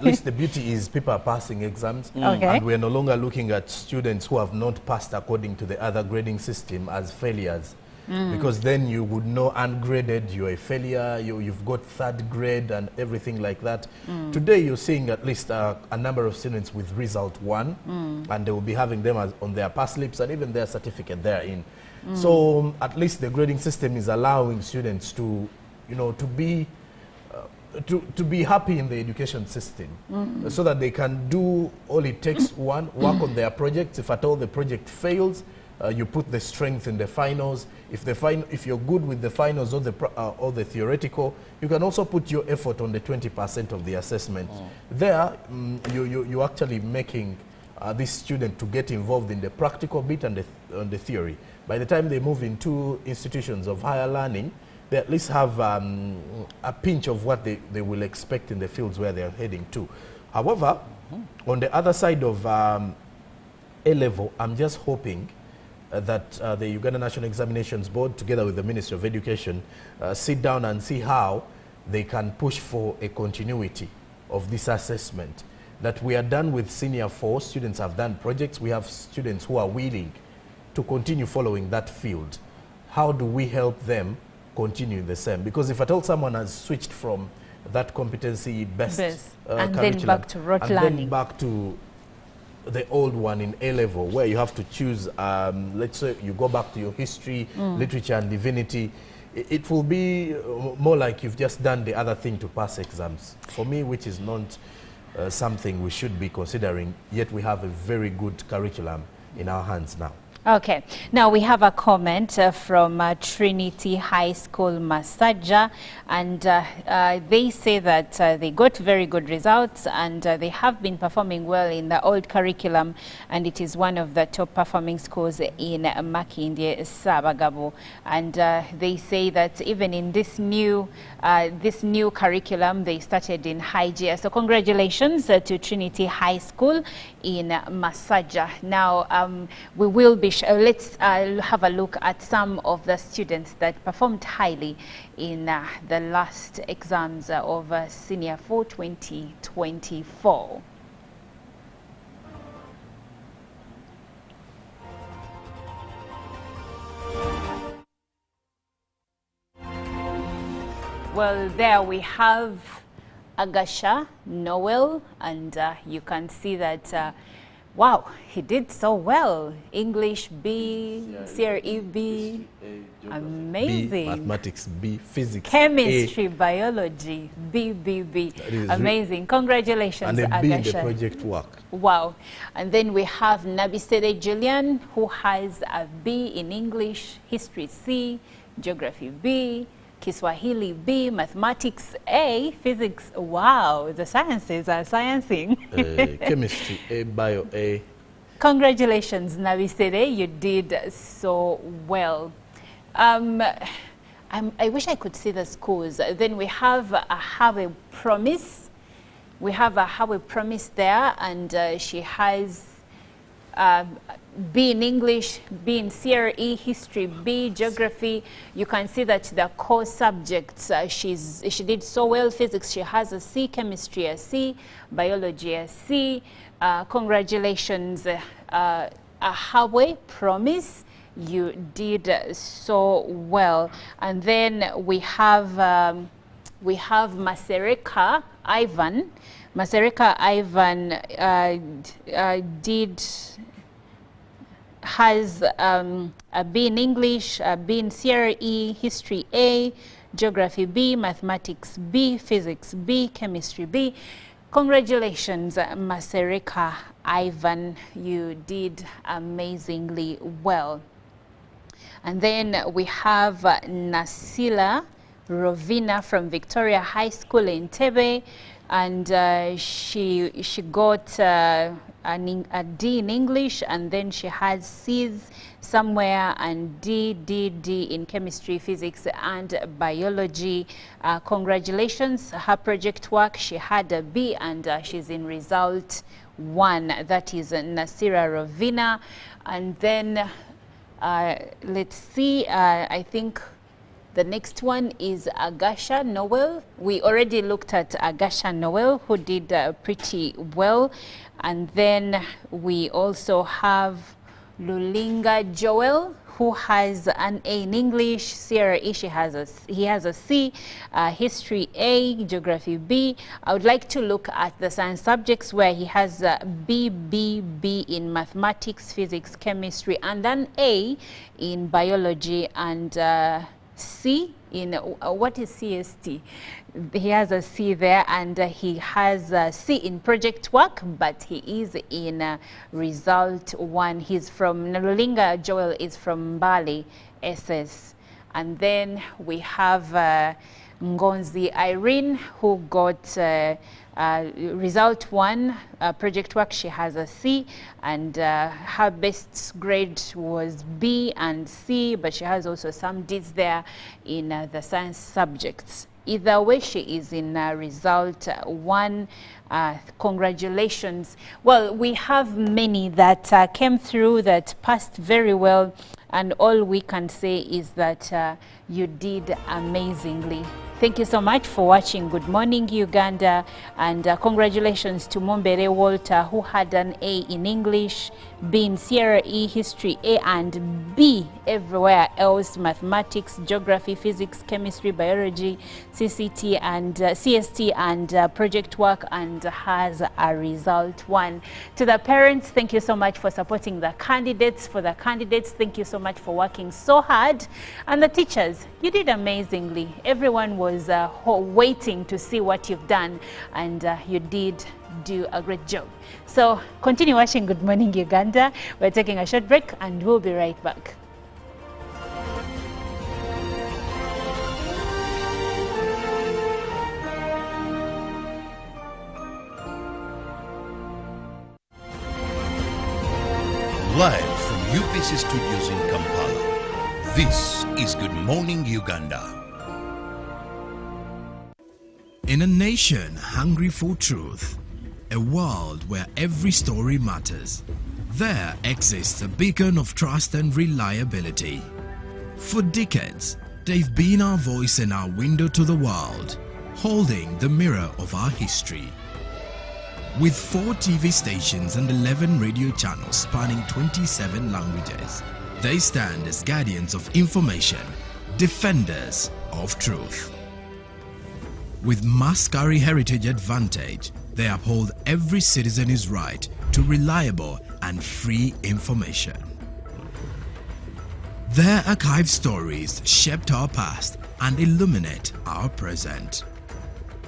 least the beauty is people are passing exams, and we're no longer looking at students who have not passed according to the other grading system as failures. Because then you would know ungraded, you're a failure, you've got third grade and everything like that. Today you're seeing at least a number of students with result 1, and they will be having them on their pass slips and even their certificate therein. So at least the grading system is allowing students to, to be happy in the education system, so that they can do all it takes. One, work on their projects. If at all the project fails, you put the strength in the finals. If you're good with the finals or the theoretical, you can also put your effort on the 20% of the assessment. There, you're actually making this student to get involved in the practical bit and the theory. By the time they move into institutions of higher learning, they at least have a pinch of what they will expect in the fields where they're heading to. However, on the other side of A level, I'm just hoping that the Uganda National Examinations Board, together with the Ministry of Education, sit down and see how they can push for a continuity of this assessment. that we are done with senior 4. Students have done projects. We have students who are willing to continue following that field. How do we help them continue the same? Because if at all someone has switched from that competency-based and curriculum then back to rote and learning, then back to the old one in A-level, where you have to choose, let's say you go back to your history, literature and divinity, it will be more like you've just done the other thing to pass exams. For me, which is not something we should be considering, yet we have a very good curriculum in our hands now. Okay, now we have a comment from Trinity High School Masaja, and they say that they got very good results and they have been performing well in the old curriculum, and it is one of the top performing schools in Makindye Sabagabo. And they say that even in this new curriculum, they started in high gear. So congratulations to Trinity High School in Masaja. Now we will be let's have a look at some of the students that performed highly in the last exams of Senior 4 2024. Well, there we have Agasha Noel, and you can see that wow, he did so well. English B, CRE B, amazing. B, mathematics B, physics Chemistry, A. Biology B. Amazing. Congratulations, and a Agasha. B in the project work. Wow. And then we have Nabisede Julian, who has a B in English, History C, Geography B, Kiswahili B, Mathematics A, Physics, wow, the sciences are sciencing. Chemistry A, Bio A. Congratulations, Nabisede, you did so well. I wish I could see the schools. Then we have a Promise. We have a Promise there, and she has B in English, B in CRE, History B, Geography. You can see that the core subjects, she did so well. Physics, she has a C, Chemistry a C, Biology a C. Congratulations, Ahawe Promise, you did so well. And then we have Masereka Ivan. Masereka Ivan has a B in English, a B in CRE, History A, Geography B, Mathematics B, Physics B, Chemistry B. Congratulations, Masereka Ivan, you did amazingly well. And then we have Nasila Rovina from Victoria High School in Tebe, and she got a D in English, and then she has C's somewhere, and D in Chemistry, Physics and Biology. Congratulations, her project work, she had a B, and she's in result 1. That is Nasira Rovina. And then let's see, I think the next one is Agasha Noel. We already looked at Agasha Noel, who did pretty well. And then we also have Lulinga Joel, who has an A in English, CRE, he has a C, History A, Geography B. I would like to look at the science subjects where he has B in Mathematics, Physics, Chemistry, and an A in Biology, and C in, what is CST? He has a C there, and he has a C in project work, but he is in result 1. He's from Nalulinga. Joel is from Bali, SS. And then we have Ngonzi Irene, who got result 1, project work. She has a C, and her best grade was B and C, but she has also some D's there in the science subjects. Either way, she is in result 1. Congratulations. Well, we have many that came through that passed very well, and all we can say is that you did amazingly. Thank you so much for watching Good Morning Uganda, and congratulations to Mombere Walter, who had an A in English, B in Sierra E History, A and B everywhere else, mathematics, geography, physics, chemistry, biology, CCT and CST and project work, and has a result 1. To the parents, thank you so much for supporting the candidates. For the candidates, thank you so much for working so hard. And the teachers, you did amazingly. Everyone was waiting to see what you've done, and you did do a great job. So continue watching Good Morning Uganda. We're taking a short break and we'll be right back. Live from UBC Studios in Kampala, this is Good Morning Uganda. In a nation hungry for truth, a world where every story matters, there exists a beacon of trust and reliability. For decades, they've been our voice and our window to the world, holding the mirror of our history. With 4 TV stations and 11 radio channels spanning 27 languages, they stand as guardians of information, defenders of truth. With Mascari Heritage Advantage, they uphold every citizen's right to reliable and free information. Their archived stories shaped our past and illuminate our present.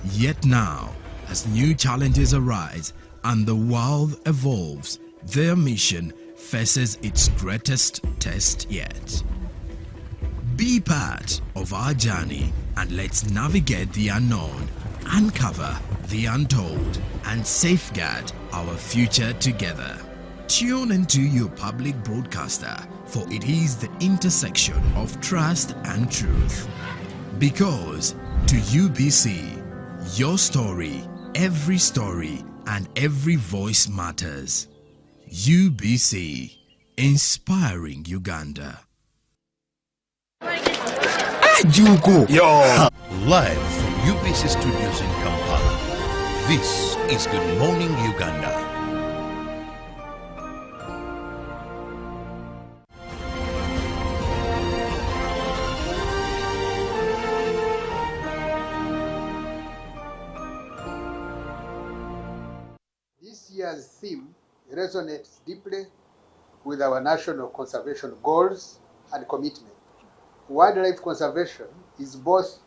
Yet now, as new challenges arise and the world evolves, their mission faces its greatest test yet. Be part of our journey and let's navigate the unknown, uncover the untold, and safeguard our future together. Tune into your public broadcaster, for it is the intersection of trust and truth. Because to UBC, your story, every story, and every voice matters. UBC, inspiring Uganda. Jugo. Yo! Live from UBC Studios in Kampala, this is Good Morning Uganda. This year's theme resonates deeply with our national conservation goals and commitment. Wildlife conservation is both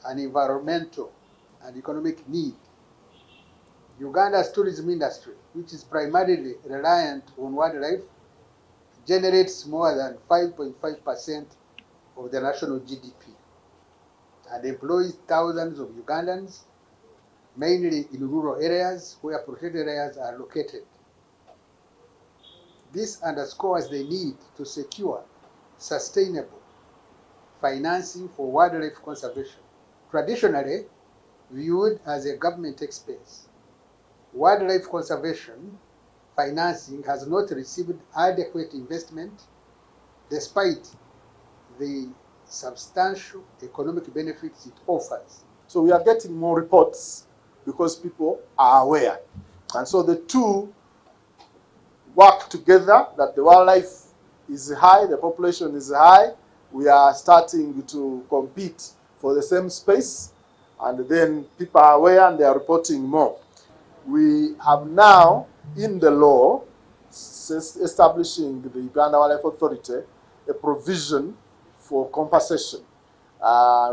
an environmental and economic need. Uganda's tourism industry, which is primarily reliant on wildlife, generates more than 5.5% of the national GDP and employs thousands of Ugandans, mainly in rural areas where protected areas are located. This underscores the need to secure sustainable financing for wildlife conservation. Traditionally viewed as a government expense, wildlife conservation financing has not received adequate investment despite the substantial economic benefits it offers. So we are getting more reports because people are aware. And so the two work together, that the wildlife is high, the population is high, we are starting to compete for the same space, and then people are aware and they are reporting more. We have now, in the law, establishing the Uganda Wildlife Authority, a provision for compensation.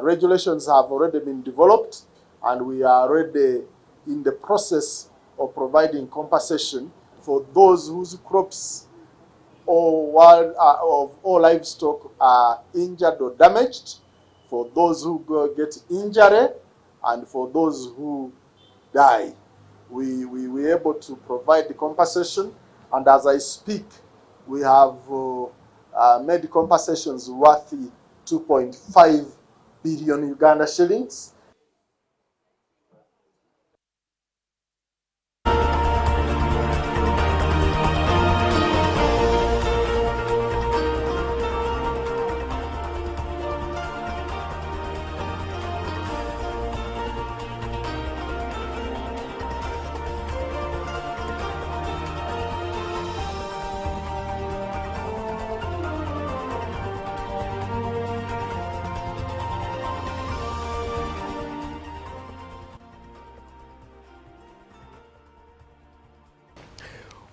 Regulations have already been developed, and we are already in the process of providing compensation for those whose crops or livestock are injured or damaged, for those who get injury, and for those who die. We were able to provide the compensation, and as I speak, we have made compensations worth 2.5 billion Uganda shillings.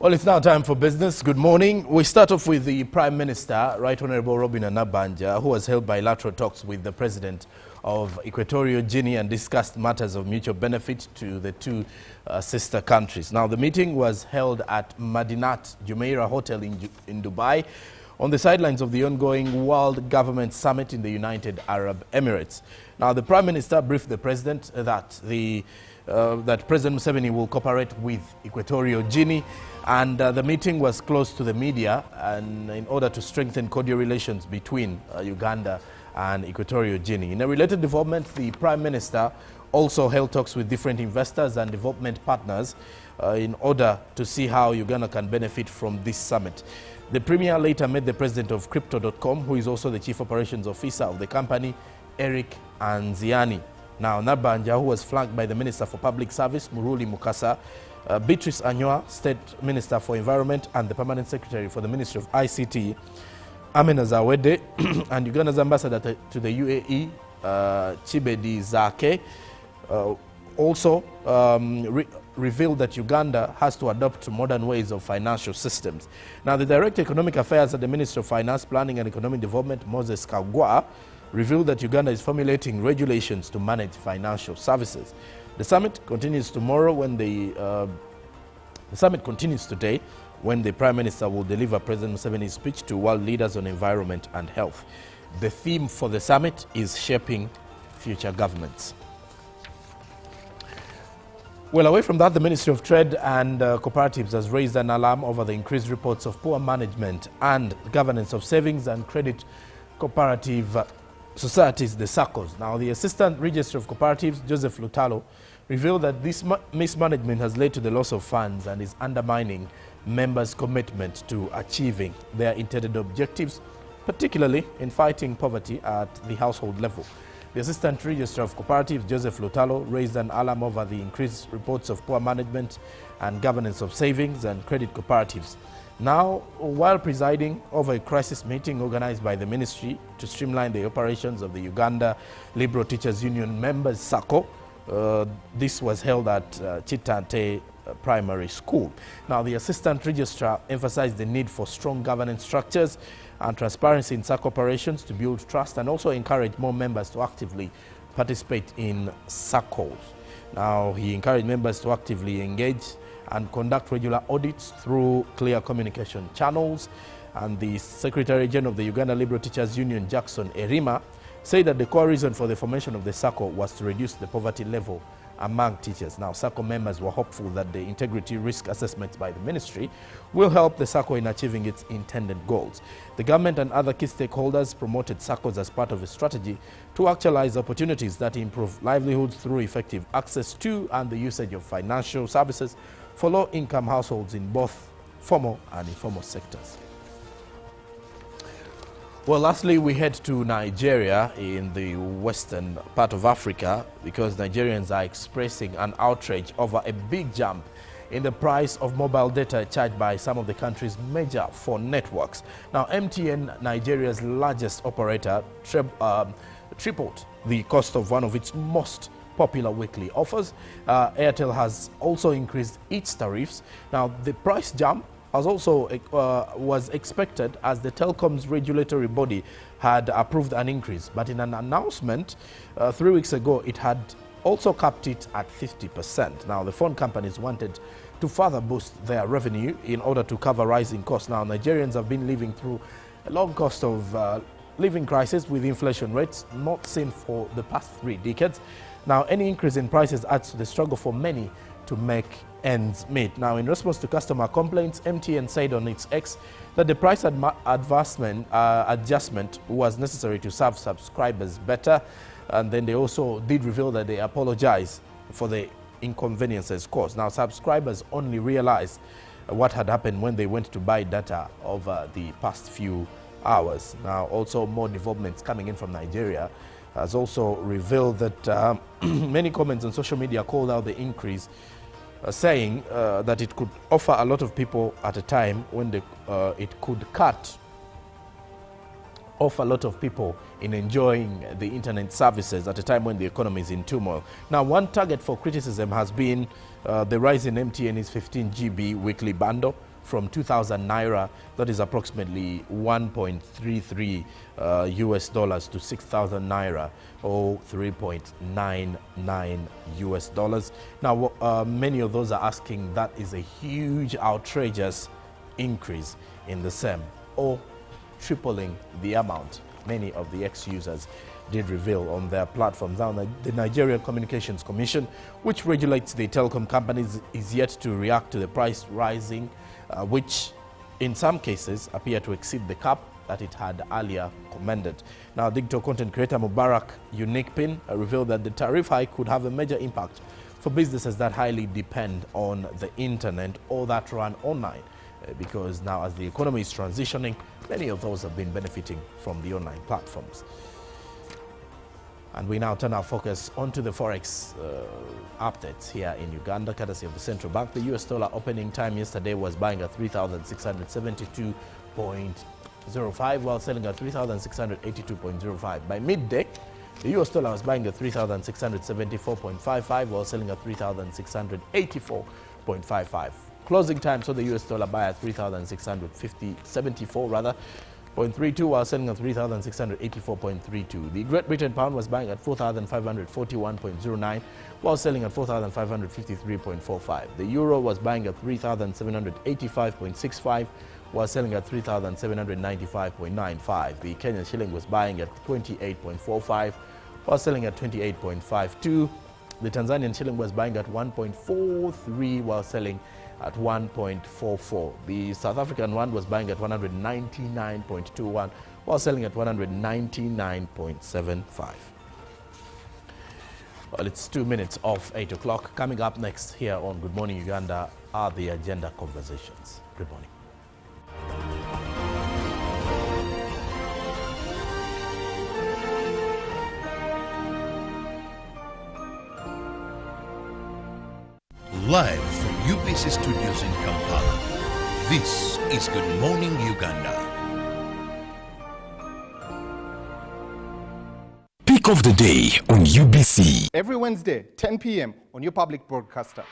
Well, it's now time for business. Good morning. We start off with the Prime Minister, Right Honorable Robin Anabanja, who has held bilateral talks with the President of Equatorial Guinea and discussed matters of mutual benefit to the two sister countries. Now, the meeting was held at Madinat Jumeirah Hotel in Dubai on the sidelines of the ongoing World Government Summit in the United Arab Emirates. Now, the Prime Minister briefed the President that President Museveni will cooperate with Equatorial Guinea, and the meeting was closed to the media and in order to strengthen cordial relations between Uganda and Equatorial Guinea. In a related development, the Prime Minister also held talks with different investors and development partners in order to see how Uganda can benefit from this summit. The Premier later met the President of Crypto.com, who is also the Chief Operations Officer of the company, Eric Anziani. Now, Nabanja, who was flanked by the Minister for Public Service, Muruli Mukasa, Beatrice Anyoa, State Minister for Environment, and the Permanent Secretary for the Ministry of ICT, Amina Zawede, and Uganda's ambassador to the UAE, Chibedi Zake, also revealed that Uganda has to adopt modern ways of financial systems. Now, the Director of Economic Affairs at the Ministry of Finance, Planning and Economic Development, Moses Kagwa, revealed that Uganda is formulating regulations to manage financial services. The summit continues tomorrow when the summit continues today when the Prime Minister will deliver President Museveni's speech to world leaders on environment and health. The theme for the summit is shaping future governments. Well, away from that, the Ministry of Trade and Cooperatives has raised an alarm over the increased reports of poor management and governance of savings and credit cooperative societies, the SACCOs. Now, the Assistant Registrar of Cooperatives, Joseph Lutalo, revealed that this mismanagement has led to the loss of funds and is undermining members' commitment to achieving their intended objectives, particularly in fighting poverty at the household level. The Assistant Registrar of Cooperatives, Joseph Lutalo, raised an alarm over the increased reports of poor management and governance of savings and credit cooperatives. Now, while presiding over a crisis meeting organized by the ministry to streamline the operations of the Uganda Liberal Teachers Union members SACCO, this was held at Chitante Primary School. Now, the Assistant Registrar emphasized the need for strong governance structures and transparency in SACCO operations to build trust and also encourage more members to actively participate in SACCOs. Now, he encouraged members to actively engage and conduct regular audits through clear communication channels. And the Secretary General of the Uganda Liberal Teachers Union, Jackson Erima, said that the core reason for the formation of the SACCO was to reduce the poverty level among teachers. Now, SACCO members were hopeful that the integrity risk assessments by the ministry will help the SACCO in achieving its intended goals. The government and other key stakeholders promoted SACCOs as part of a strategy to actualize opportunities that improve livelihoods through effective access to and the usage of financial services for low-income households in both formal and informal sectors. Well, lastly, we head to Nigeria in the western part of Africa because Nigerians are expressing an outrage over a big jump in the price of mobile data charged by some of the country's major phone networks. Now, MTN, Nigeria's largest operator, tripled the cost of one of its most popular weekly offers. Airtel has also increased its tariffs. Now, the price jump has also was expected as the telecom's regulatory body had approved an increase. But in an announcement 3 weeks ago, it had also capped it at 50%. Now, the phone companies wanted to further boost their revenue in order to cover rising costs. Now, Nigerians have been living through a long cost of living crisis with inflation rates not seen for the past 3 decades. Now, any increase in prices adds to the struggle for many to make ends meet. Now, in response to customer complaints, MTN said on its X that the price adjustment was necessary to serve subscribers better. And then they also did reveal that they apologize for the inconveniences caused. Now, subscribers only realized what had happened when they went to buy data over the past few hours. Now, also more developments coming in from Nigeria has also revealed that many comments on social media called out the increase, saying that it could offer a lot of people at a time when it could cut off a lot of people in enjoying the internet services at a time when the economy is in turmoil. Now, one target for criticism has been the rise in MTN's 15 GB weekly bundle, from 2,000 naira, that is approximately 1.33 US dollars, to 6,000 naira, or 3.99 US dollars. Now, many of those are asking, that is a huge, outrageous increase in the SEM, or tripling the amount. Many of the ex-users did reveal on their platforms. Now, the Nigerian Communications Commission, which regulates the telecom companies, is yet to react to the price rising, which in some cases appear to exceed the cap that it had earlier commended. Now, digital content creator Mubarak Unique Pin revealed that the tariff hike could have a major impact for businesses that highly depend on the internet or that run online, because now, as the economy is transitioning, many of those have been benefiting from the online platforms. And we now turn our focus onto the forex updates here in Uganda, courtesy of the central bank. The US dollar opening time yesterday was buying at 3,672.05, while selling at 3,682.05. By midday, the US dollar was buying at 3,674.55, while selling at 3,684.55. Closing time saw the US dollar buy at 3,674 rather, 0.32, while selling at 3,684.32. The Great Britain pound was buying at 4,541.09, while selling at 4,553.45. The euro was buying at 3,785.65, while selling at 3,795.95. The Kenyan shilling was buying at 28.45, while selling at 28.52. The Tanzanian shilling was buying at 1.43, while selling at 1.44. The South African one was buying at 199.21, while selling at 199.75. Well, it's 2 minutes of 8 o'clock. Coming up next here on Good Morning Uganda are the agenda conversations. Good morning. Live from UBC Studios in Kampala, this is Good Morning Uganda. Pick of the day on UBC. Every Wednesday, 10 p.m. on your public broadcaster.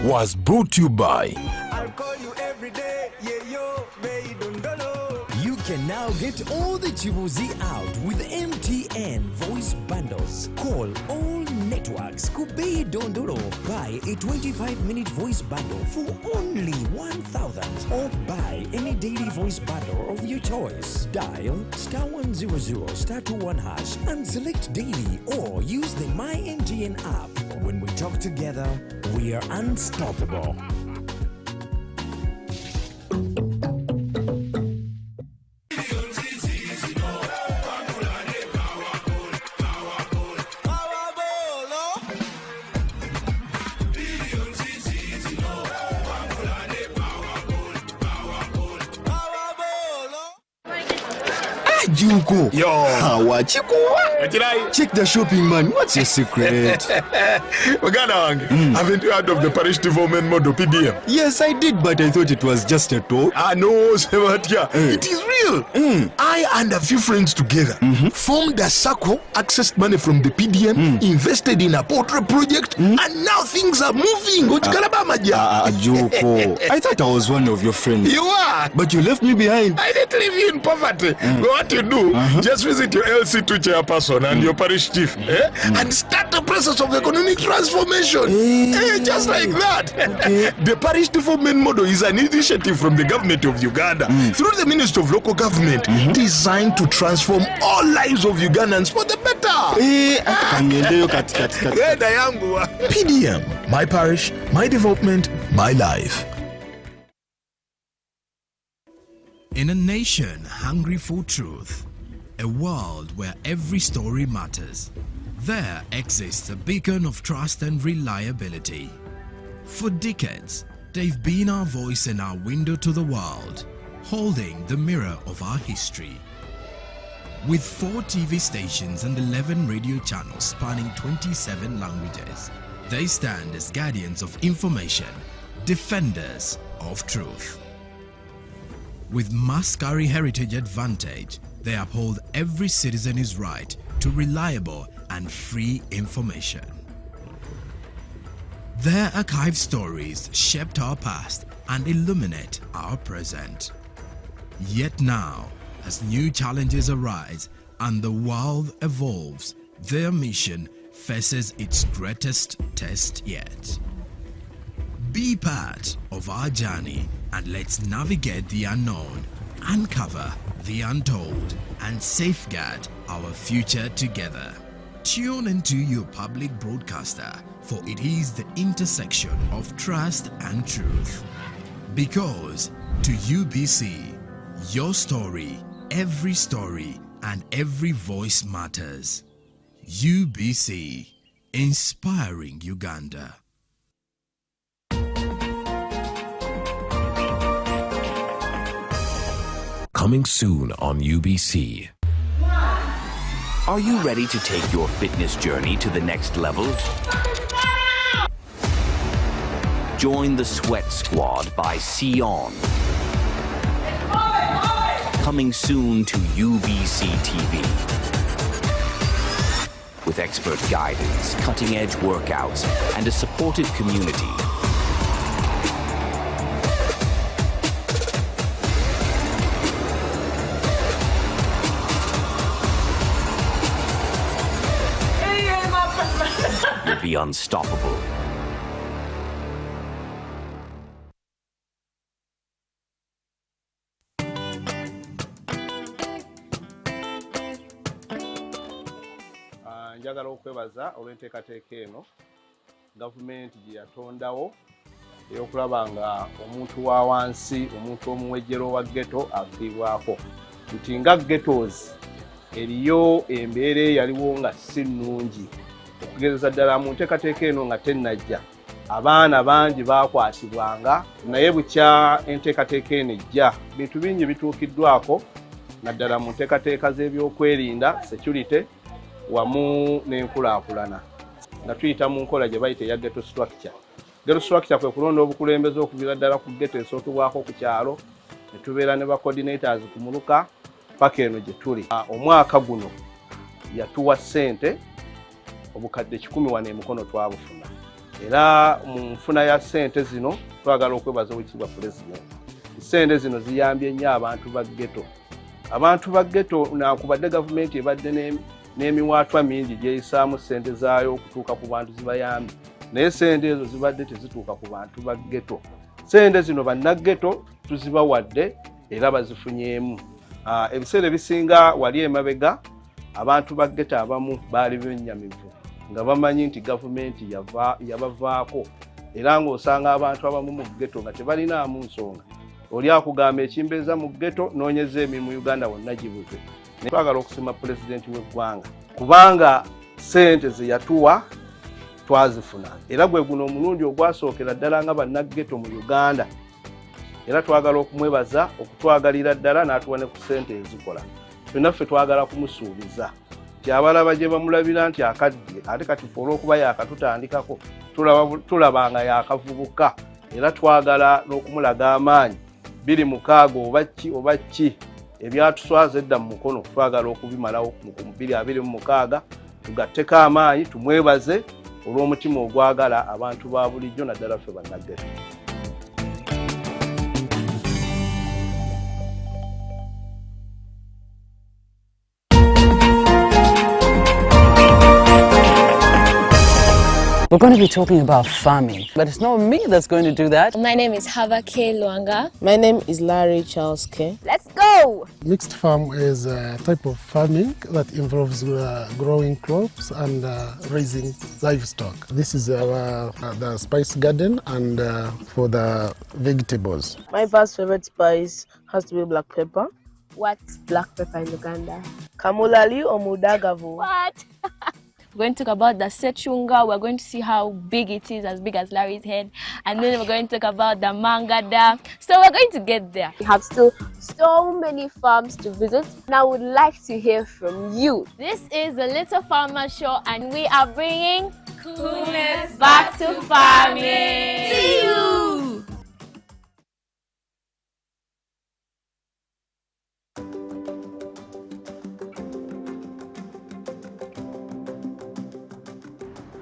Was brought to you by I'll call you every day, yeah, yo, baby, dondolo. You can now get all the Chibuzi out with MTN voice bundles. Call all networks. Kubei Dondoro. Buy a 25-minute voice bundle for only 1,000, or buy any daily voice bundle of your choice. Dial *100 *21# and select daily, or use the My MTN app. When we talk together, we are unstoppable. Junko. Yo. Check the shopping, man. What's your secret? Haven't you heard of the parish development model, PDM? Yes, I did, but I thought it was just a talk. No, Sebatia. It is real. I and a few friends together formed a circle, accessed money from the PDM, invested in a portrait project, and now things are moving. Junko. I thought I was one of your friends. You are. But you left me behind. I didn't leave you in poverty. What you do, just visit your LC2 chairperson and your parish chief, and start the process of economic transformation. Just like that. The parish development model is an initiative from the government of Uganda through the Ministry of Local Government, designed to transform all lives of Ugandans for the better. PDM, my parish, my development, my life. In a nation hungry for truth, a world where every story matters, there exists a beacon of trust and reliability. For decades, they've been our voice and our window to the world, holding the mirror of our history. With 4 TV stations and 11 radio channels spanning 27 languages, they stand as guardians of information, defenders of truth. With Mascari Heritage Advantage, they uphold every citizen's right to reliable and free information. Their archive stories shaped our past and illuminate our present. Yet now, as new challenges arise and the world evolves, their mission faces its greatest test yet. Be part of our journey and let's navigate the unknown, uncover the untold, and safeguard our future together. Tune into your public broadcaster, for it is the intersection of trust and truth. Because to UBC, your story, and every voice matters. UBC, inspiring Uganda. Coming soon on UBC. Are you ready to take your fitness journey to the next level? Join the Sweat Squad by Sion. Coming soon to UBC TV. With expert guidance, cutting-edge workouts, and a supportive community. You'll be unstoppable. Njagala okwebaza olw'enteekateeka eno gavumenti gye yatondawo ey'okulaba nga omuntu wa wansi, omuntu omuwejjero wa ghetto afiibwako. Nti nga ghettos eriyo embeera eyaliwo nga si nnungi. Okugereza ddala mu nteekateeka eno nga tennajja, abaana bangi baakwatibwanga, naye bukya enteekateeka eno ejja, bintu bingi bituukiddwako, naddala mu nteekateeka z'ebyokwerinda, security, wamu n'enkulaakulana. Nga tuyita mu nkola gye bayita eya ghetto structure. Ghetto structure kwe kulonda obukulembeze okuviira ddala ku ghetto esootebwako ku kyalo, ne tubeera ne ba coordinators ku muluka, paka eno gye tuli. Omwaka guno yatuwa ssente obukadde 100 wano emikono twabufuna. Era mu nfuna ya ssente zino twagala okwebaza Oweekitiibwa Pulezidenti. Ssente zino ziyambye nnyo abantu ba ghetto. Abantu ba ghetto nakubadde gavumenti ebadde n'emiwaatwa mingi gyeyisaamu ssente zaayo okutuuka ku bantu zibayambye. Naye ssente ezo zibadde tezituuka ku bantu ba ghetto. Ssente zino bannaghetto tuzibawadde era bazifunyeemu. Ebiseera ebisinga wali emabega abantu ba ghetto abamu baali bennyamivu nga bamanyi nti gavumenti yabavaako, era ng'osanga abantu abamu mu ghetto nga tebalinaamu nsonga. Oli akugamba ekimbeeza mu ghetto noonyeza emirimu Uganda wonna gibuze. Twagala okusiima Pulezidenti w'eggwanga kubanga ssente ze yatuwa twazifuna, era gwe guno omulundi ogwasookera ddala nga bannaghetto mu Uganda. Era twagala okumwebaza okutwagalira ddala n'atuwa ne ku ssente ezikola. Ffenna ffe twagala kumusuubiza nti abalaba gye bamulabira nti akadde, ate kati ffe olw'okuba yaakatutandikako tulaba nga yaakavubuka, era twagala n'okumulaga amaanyi 26 oba ki ebyatuswaza edda mu mukono, twagala okubimalawo mu 2026, tugatteko amaanyi tumwebaze olw'omutima ogwagala abantu ba bulijjo naddala ffe bannaghetto. We're going to be talking about farming, but it's not me that's going to do that. My name is Hava K. Luanga. My name is Larry Charles K. Let's go! Mixed farm is a type of farming that involves growing crops and raising livestock. This is the spice garden and for the vegetables. My first favorite spice has to be black pepper. What's black pepper in Uganda? Kamulali or mudagavu. What? We're going to talk about the sechunga. We're going to see how big it is, as big as Larry's head. And then we're going to talk about the mangada. So we're going to get there. We have still so many farms to visit. And I would like to hear from you. This is the Little Farmer Show, and we are bringing coolness back to farming. See you!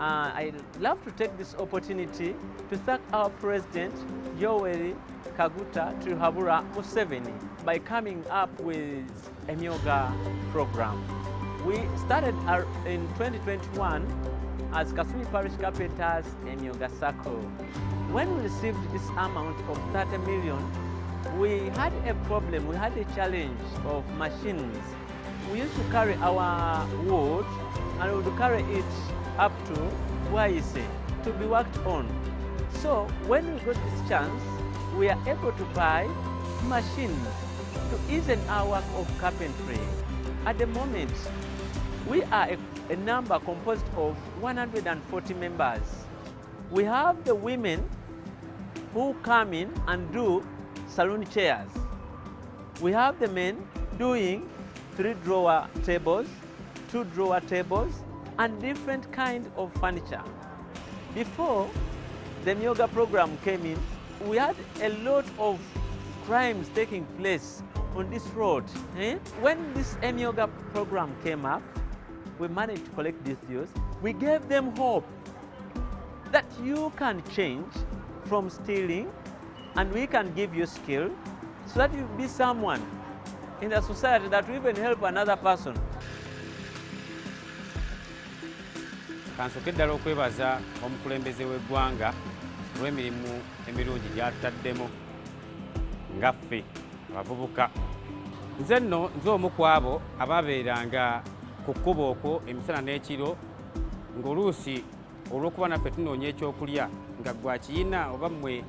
I I love to take this opportunity to thank our President, Yoweri Kaguta Trihabura Museveni, by coming up with a Myoga program. We started in 2021 as Kasumi Parish Carpenters and Myoga Circle. When we received this amount of 30 million, we had a problem, we had a challenge of machines. We used to carry our wood and we would carry it up to Waise to be worked on. So when we got this chance, we are able to buy machines to ease our work of carpentry. At the moment, we are a number composed of 140 members. We have the women who come in and do saloon chairs. We have the men doing 3-drawer tables, 2-drawer tables, and different kind of furniture. Before the Myoga program came in, we had a lot of crimes taking place on this road. When this Myoga program came up, we managed to collect these dues. We gave them hope that you can change from stealing, and we can give you skill so that you be someone in the society that will even help another person. Kansoke ddala okwebaza omukulembeze w'eggwanga olw'emirimu emirungi gy'ataddemu nga ffe abavubuka. Nze nno nze omu ku abo abaabeeranga ku kkubo okwo emisana n'ekiro ng'oluusi olw'okuba naffe tunoonya ekyokulya nga gwa kiyina oba mmwe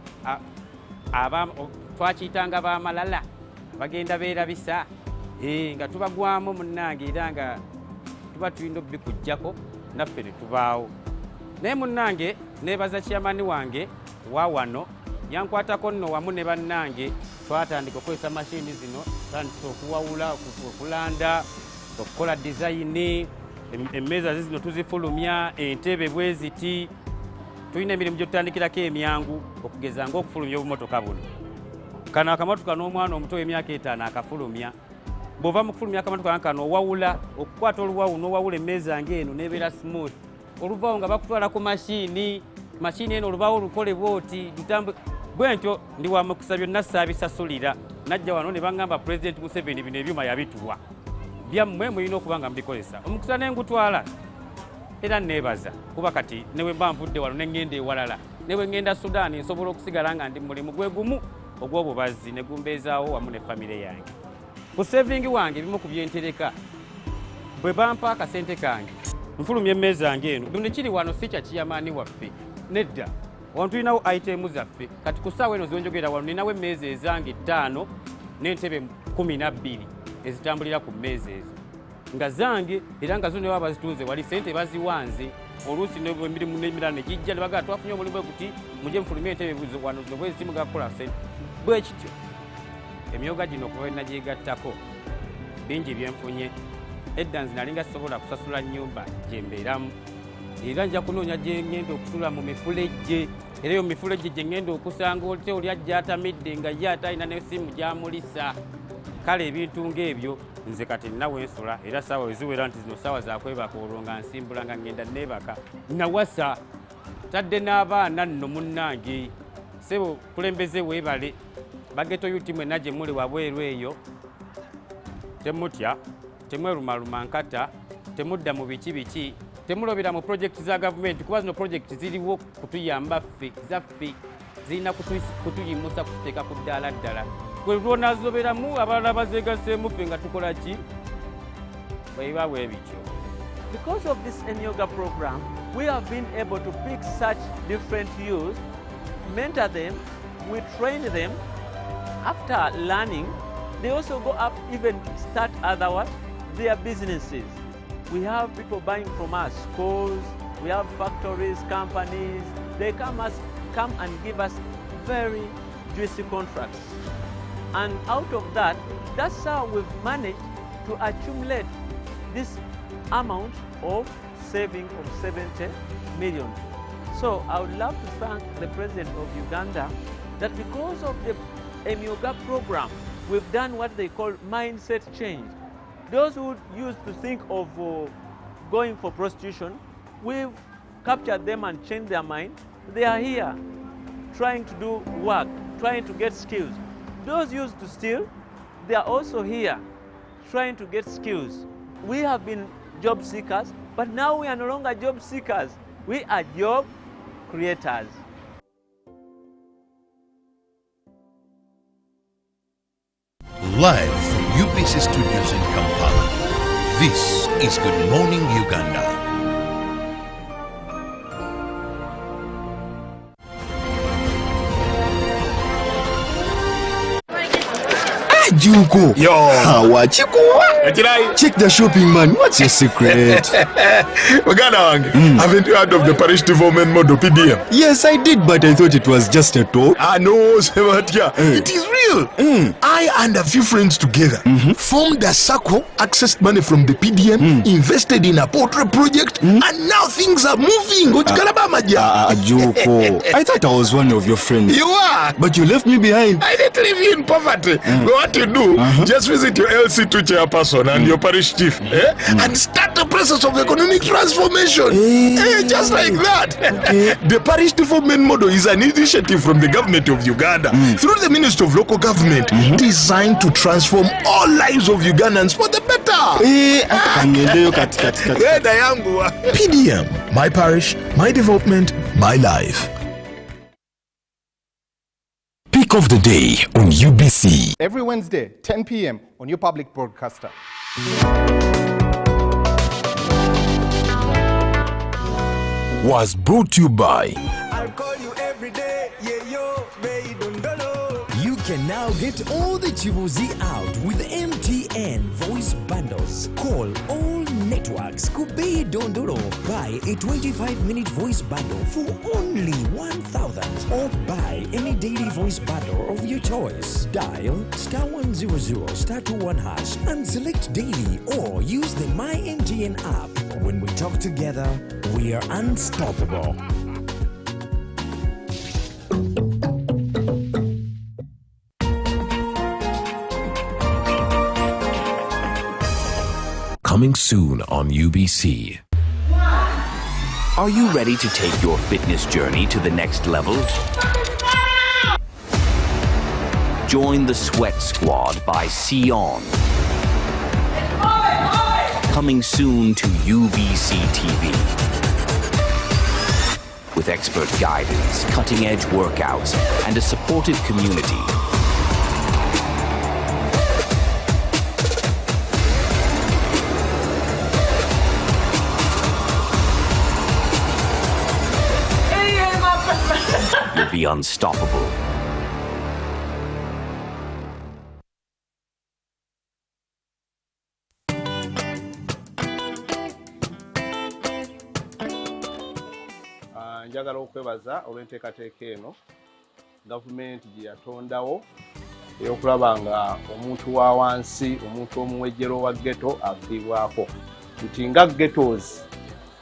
twakiyitanga b'amalala bagenda beerabisa nga tubagwamu munnange era nga tuba tulina obikuggyako naffe ne tubaawo. Naye munnange neebaza kyamani wange wa wano yankwatako nno wamu ne bannange twatandika okukozesa mashini zino, tandika okuwawula, okulanda, okukola dizayini, emmeeza zino tuzifulumya, entebe bwe ziti. Tulina emirimu gye tutandikirako emyangu okugeza ng'okufulumya obumotoka buno. Kano akamotoka n'omwana omuto w'emyaka 5 akafulumya. Bw'ova mu kufulumya akamotoka kano owawula, okukwata oluwawu n'owawula emmeeza ng'eno n'ebeera smooth. Oluvaawo nga bakutwala ku mashini eno olubaawo olukolebwa oti bwe ntyo ndi wa mukisa byonna saabisasulira. Najja wano ne baŋŋamba President Museveni bino ebyuma yabituwa. Byammwe mulina okuba nga mubikozesa. Omukisa ne ngutwala era neebaza kuba kati ne bwe mba nvudde wano ne ŋŋenda ewalala. Ne bwe ŋŋenda Sudan nsobola okusigala nga ndi mu mulimu gwe gumu ogw'obubazzi ne gumbeezaawo wamu ne famire yange. Ku savingi wange bimu ku byentereka bwe bampa akasente kange nfulumya emmeeza yange eno bino kiri wano si kya kiyamaani waffe nedda wano tulinawo itemu zaffe kati ku ssaawa eno zonjogera wano ninawo emmeeza ezange 5 n'entebe 12 ezitambulira ku mmeeza ezo nga zange era nga zo ne baba bazitunze wali sente baziwanze oluusi emirimu n'emirala ne gijja ne bagala twafunye omulimu guti mujje mufulumye entebe wano zino bwe zitimuga kukola sente bwe kityo emyoga gino okuba nagyegattako bingi byenfunye. Edda nze nalinga sisobola kusasula nnyumba gye mbeeramu era nja kunoonya gye ŋŋenda okusula mu mifulejje era eyo mifulejje gye ŋŋenda okusanga ote oli ajja atamidde nga ye ate alina n'essimu gy'amulisa. Kale ebintu ng'ebyo nze kati nnawe nsula era saawa weziwera nti zino saawa zakwebaka olwo nga nsimbula nga ŋŋenda neebaka nawasa tadde n'abaana nno munnange sebo kulembeze weebale bageto yuti mwenna gye muli wabweru eyo temutya temwerumaluma nkata temudda mu biki temulobera mu projekiti za gavumenti kuba zino projekiti ziriwo kutuyamba ffe zaffe zirina kutuyimusa kuteeka ku ddaala ddala gwe lwonazoberamu abalala bazeegaseemu ffe nga tukola ki bweba bwe bityo. Because of this Myoga program, we have been able to pick such different youths, mentor them, we train them. After learning, they also go up even start their businesses. We have people buying from us, schools, we have factories, companies. They come and give us very juicy contracts. And out of that, that's how we've managed to accumulate this amount of saving of 70 million. So I would love to thank the President of Uganda that because of the Myoga program, we've done what they call mindset change. Those who used to think of going for prostitution, we've capture them and change their mind, they are here trying to do work, trying to get skills. Those used to steal, they are also here trying to get skills. We have been job seekers, but now we are no longer job seekers. We are job creators. Live from UBC Studios in Kampala, this is Good Morning Uganda. Juko. Yo. Check the shopping, man. What's your secret? Haven't you heard of the parish development model PDM? Yes, I did, but I thought it was just a talk. No, it is real. I and a few friends together formed a circle, accessed money from the PDM, invested in a poultry project, and now things are moving. Juko. I thought I was one of your friends. You are. But you left me behind. I didn't leave you in poverty. What you do, just visit your LC2 chairperson and your parish chief and start the process of economic transformation. Just like that. The parish development model is an initiative from the government of Uganda through the Ministry of Local Government designed to transform all lives of Ugandans for the better. PDM, my parish, my development, my life. Pick of the day on UBC. Every Wednesday, 10 p.m. on your public broadcaster. Was brought to you by I'll call you every day, yeah, yo, baby, dondolo. You can now get all the chibuzi out with MTN voice bundles. Call all networks. Kubei Dondoro. Buy a 25-minute voice bundle for only 1,000 or buy any daily voice bundle of your choice. Dial *100*21# and select daily or use the My MTN app. When we talk together, we are unstoppable. Coming soon on UBC. Are you ready to take your fitness journey to the next level? Join the Sweat Squad by Sion. Coming soon to UBC TV. With expert guidance, cutting-edge workouts, and a supportive community. You'll be unstoppable. Njagala okwebaza olw'enteekateeka eno gavumenti gye yatondawo ey'okulaba nga omuntu wa wansi, omuntu omuwejjero wa ghetto aviibwako. Nti nga ghettos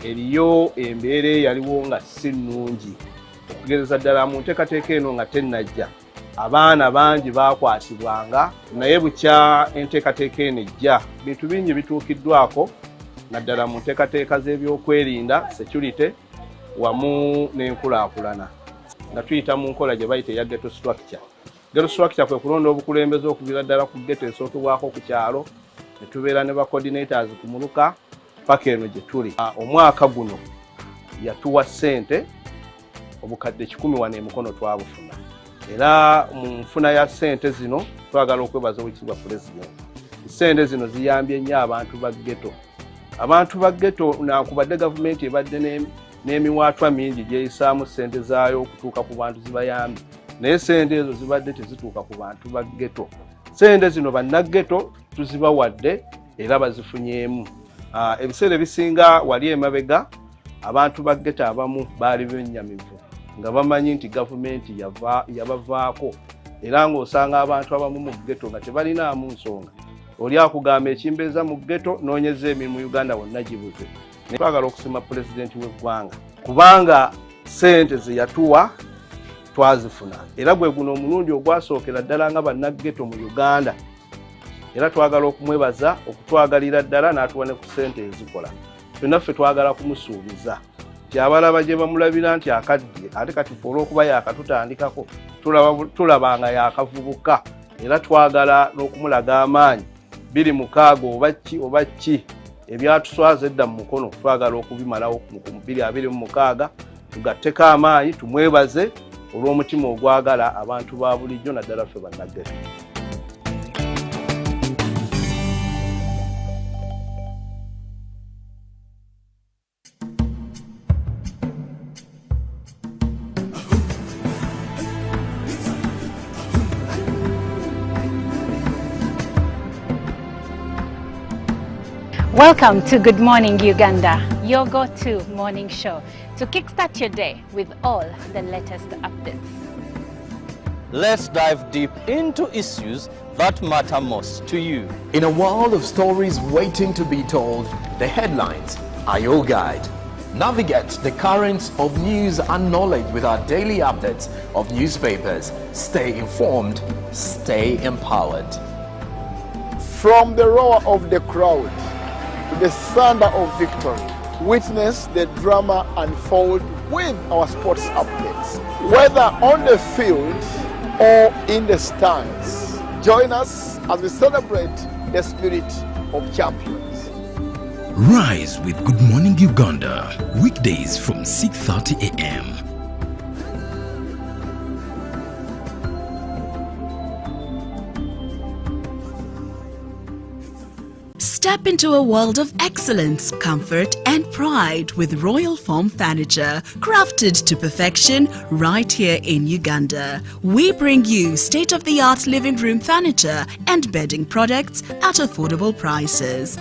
eriyo embeera eyaliwo nga si nnungi. Okugereza ddala mu nteekateeka eno nga tennajja, abaana bangi baakwatibwanga, naye bukya enteekateeka eno ejja, bintu bingi bituukiddwako, naddala mu nteekateeka z'ebyokwerinda, security, wamu n'enkulaakulana. Nga tuyita mu nkola gye bayita eya ghetto structure. Ghetto structure kwe kulonda obukulembeze okuviira ddala ku ghetto esookebwako ku kyalo, ne tubeera ne ba coordinators ku muluka, paka eno gye tuli. Omwaka guno yatuwa ssente obukadde 10 wano emikono twabufuna. Era mu nfuna ya ssente zino twagala okwebaza Oweekitiibwa Pulezidenti. Ssente zino ziyambye nnyo abantu ba ghetto. Abantu ba ghetto nakubadde gavumenti ebadde n'emiwaatwa mingi gyeyisaamu ssente zaayo okutuuka ku bantu zibayambye. Naye ssente ezo zibadde tezituuka ku bantu ba ghetto. Ssente zino bannaghetto tuzibawadde era bazifunyeemu. Ebiseera ebisinga wali emabega abantu ba ghetto abamu baali bennyamivu nga bamanyi nti gavumenti yabavaako era ng'osanga abantu abamu mu ghetto nga tebalinaamu nsonga. Oli akugamba ekimbeeza mu ghetto noonyeza emirimu Uganda wonna gibuze. Twagala okusima pulezidenti w'eggwanga kubanga ssente ze yatuwa twazifuna era gwe guno omulundi ogwasookera ddala nga bannaghetto mu Uganda. Era twagala okumwebaza okutwagalira ddala n'atuwa ne ku ssente ezikola. Ffenna ffe twagala kumusuubiza nti abalaba gye bamulabira nti akadde ate kati olw'okuba yakatutandikako tulabanga yakavubuka era twagala n'okumulaga amaanyi 26 oba ki ebyatuswaza edda mu mukono twagala okubimalawo mu 2026 tugatteko amaanyi tumwebaze olw'omutima ogwagala abantu ba bulijjo naddala ffe bannaggetu. Welcome to Good Morning Uganda, your go-to morning show to kickstart your day with all the latest updates. Let's dive deep into issues that matter most to you. In a world of stories waiting to be told, the headlines are your guide. Navigate the currents of news and knowledge with our daily updates of newspapers. Stay informed, stay empowered. From the roar of the crowd to the thunder of victory, witness the drama unfold with our sports updates. Whether on the field or in the stands, join us as we celebrate the spirit of champions. Rise with Good Morning Uganda, weekdays from 6:30 a.m. Step into a world of excellence, comfort and pride with Royal Foam Furniture, crafted to perfection right here in Uganda. We bring you state-of-the-art living room furniture and bedding products at affordable prices.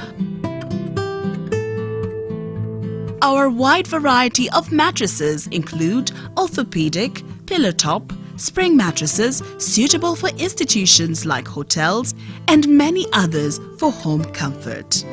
Our wide variety of mattresses include orthopedic, pillow top, spring mattresses suitable for institutions like hotels, and many others for home comfort.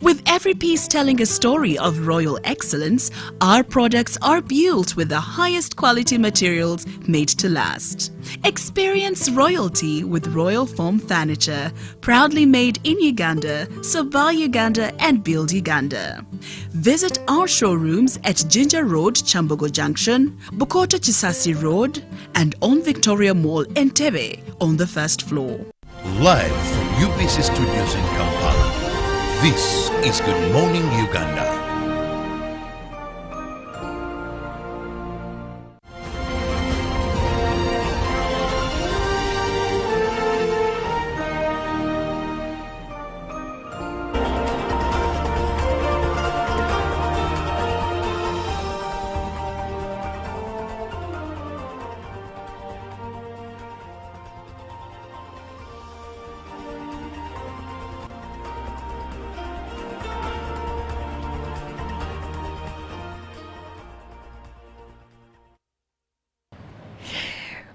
With every piece telling a story of royal excellence, our products are built with the highest quality materials made to last. Experience royalty with Royal Foam Furniture, proudly made in Uganda, so buy Uganda and build Uganda. Visit our showrooms at Ginger Road, Chambogo Junction, Bukoto Chisasi Road, and on Victoria Mall, Entebbe, on the first floor. Live from UBC Studios in Kampala, this is Good Morning Uganda.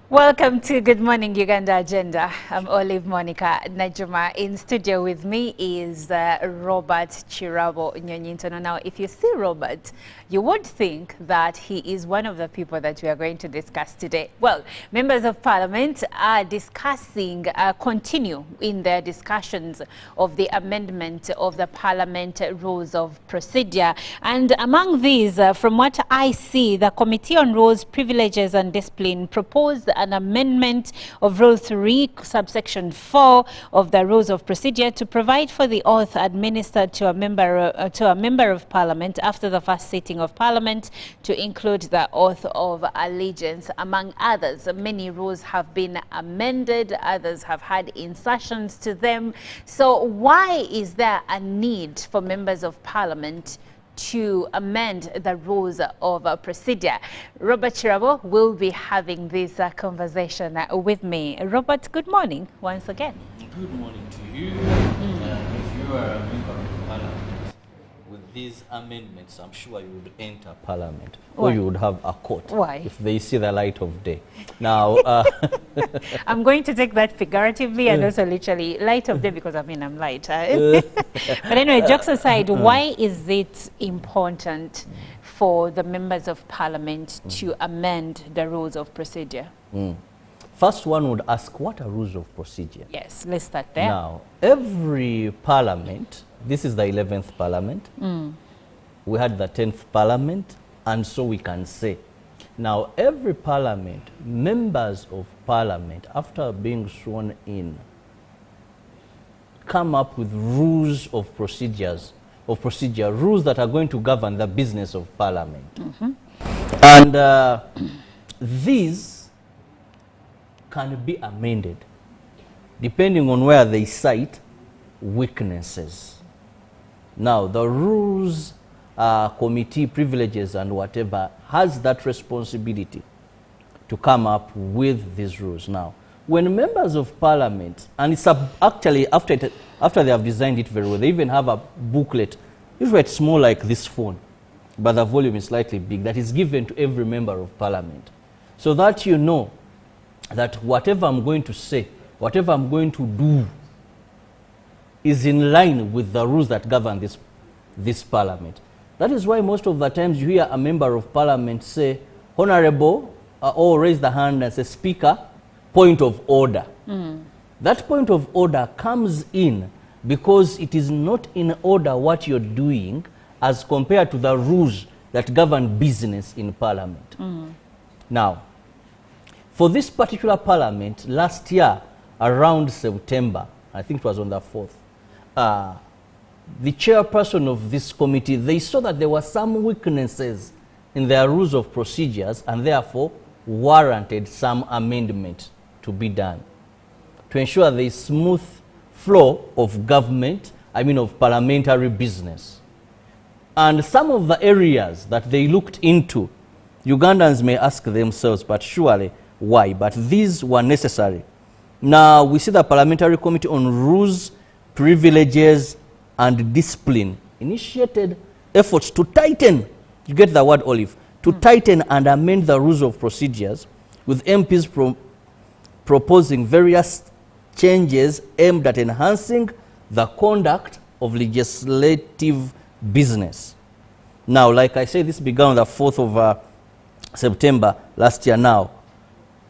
Welcome to Good Morning Uganda Agenda. I'm Olive Monica Najuma. In studio with me is Robert Chirabo Nyonyintono. Now, if you see Robert, you would think that he is one of the people that we are going to discuss today. Well, members of parliament are discussing, continue in their discussions of the amendment of the parliament rules of procedure. And among these, from what I see, the Committee on Rules, Privileges and Discipline proposed an amendment of Rule 3, subsection 4 of the Rules of Procedure to provide for the oath administered to a member of Parliament after the first sitting of Parliament, to include the oath of allegiance, among others. Many rules have been amended, others have had insertions to them. So why is there a need for members of Parliament to amend the rules of procedure? Robert Chirabo will be having this conversation with me. Robert, good morning once again. Good morning to you. If you are a member of Parliament, with these amendments, I'm sure you would enter Parliament. Why? Or you would have a court. Why? If they see the light of day. Now, I'm going to take that figuratively and also literally. Light of day, because I mean I'm light. But anyway, jokes aside, why is it important for the members of Parliament to amend the rules of procedure? First one would ask, what are rules of procedure? Yes, let's start there. Now, every parliament, this is the 11th parliament, we had the 10th parliament, and so we can say. Now, every parliament, members of parliament, after being sworn in, come up with rules of procedure, rules that are going to govern the business of parliament. And these can be amended depending on where they cite weaknesses. Now, the rules committee, privileges and whatever has that responsibility to come up with these rules. Now, when members of parliament, and it's actually after they have designed it very well, they even have a booklet. Usually it's more like this phone, but the volume is slightly big, that is given to every member of parliament, so that you know that whatever I'm going to say, whatever I'm going to do is in line with the rules that govern this parliament. That is why most of the times you hear a member of parliament say, Honorable, or raise the hand and say, Speaker, point of order. That point of order comes in because it is not in order what you're doing as compared to the rules that govern business in parliament. Now, for this particular parliament, last year, around September, I think it was on the 4th, the chairperson of this committee, they saw that there were some weaknesses in their rules of procedures and therefore warranted some amendment to be done to ensure the smooth flow of government, of parliamentary business. And some of the areas that they looked into, Ugandans may ask themselves, but surely why? But these were necessary. Now, we see the Parliamentary Committee on Rules, Privileges and Discipline initiated efforts to tighten, you get the word, Olive, to tighten and amend the rules of procedures, with MPs proposing various changes aimed at enhancing the conduct of legislative business. Now, like I said, this began on the 4th of September last year. Now,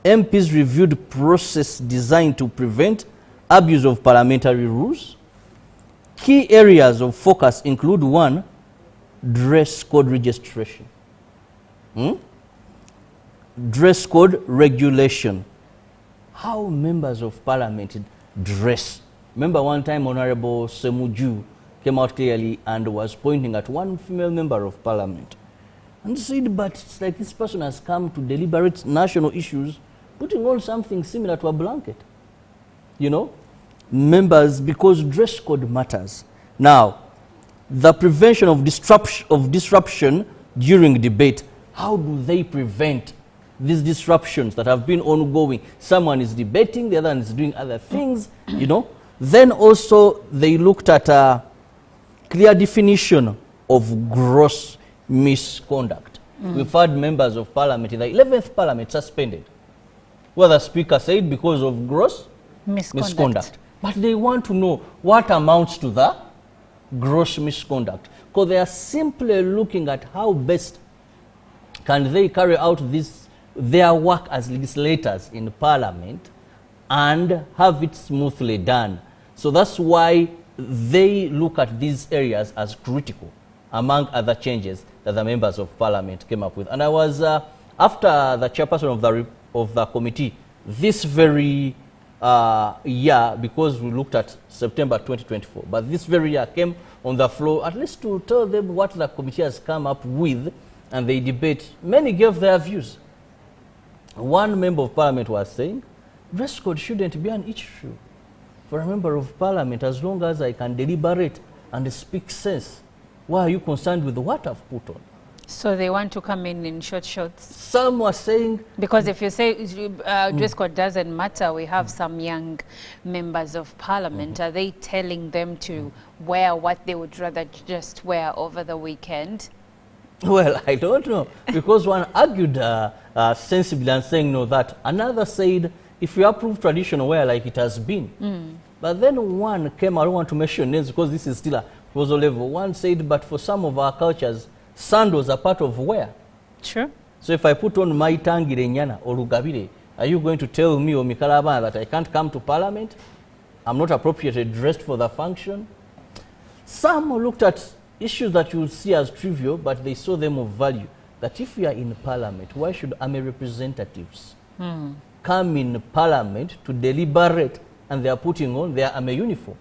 MPs reviewed process designed to prevent abuse of parliamentary rules. Key areas of focus include: 1, dress code registration. Dress code regulation. How members of parliament dress. Remember one time Honorable Semuju came out clearly and was pointing at one female member of parliament and said, but it's like this person has come to deliberate national issues, putting on something similar to a blanket. Members, because dress code matters. Now, the prevention of disruption during debate. How do they prevent these disruptions that have been ongoing? Someone is debating, the other one is doing other things, Then also they looked at a clear definition of gross misconduct. We've had members of parliament in the 11th parliament suspended, where the speaker said because of gross misconduct. But they want to know what amounts to the gross misconduct, because they are simply looking at how best can they carry out their work as legislators in parliament and have it smoothly done. So that's why they look at these areas as critical, among other changes that the members of parliament came up with. And I was, after the chairperson of the committee, this very year, because we looked at September 2024, but this very year came on the floor at least to tell them what the committee has come up with, and they debate. Many gave their views. One member of parliament was saying, dress code shouldn't be an issue for a member of parliament as long as I can deliberate and speak sense. Why are you concerned with what I've put on? So they want to come in short shorts. Some were saying... Because if you say dress code doesn't matter, we have some young members of parliament. Are they telling them to wear what they would rather just wear over the weekend? Well, I don't know. Because one argued sensibly and saying no, that. Another said, if you approve traditional wear like it has been. But then one came, I don't want to mention names because this is still a proposal level. One said, but for some of our cultures, sandals are part of wear. Sure. So if I put on my tangire nyana or rugabire, Are you going to tell me, Omikalabana, that I can't come to Parliament? I'm not appropriately dressed for the function? Some looked at issues that you would see as trivial, but they saw them of value. That if we are in Parliament, why should army representatives come in Parliament to deliberate and they are putting on their army uniform?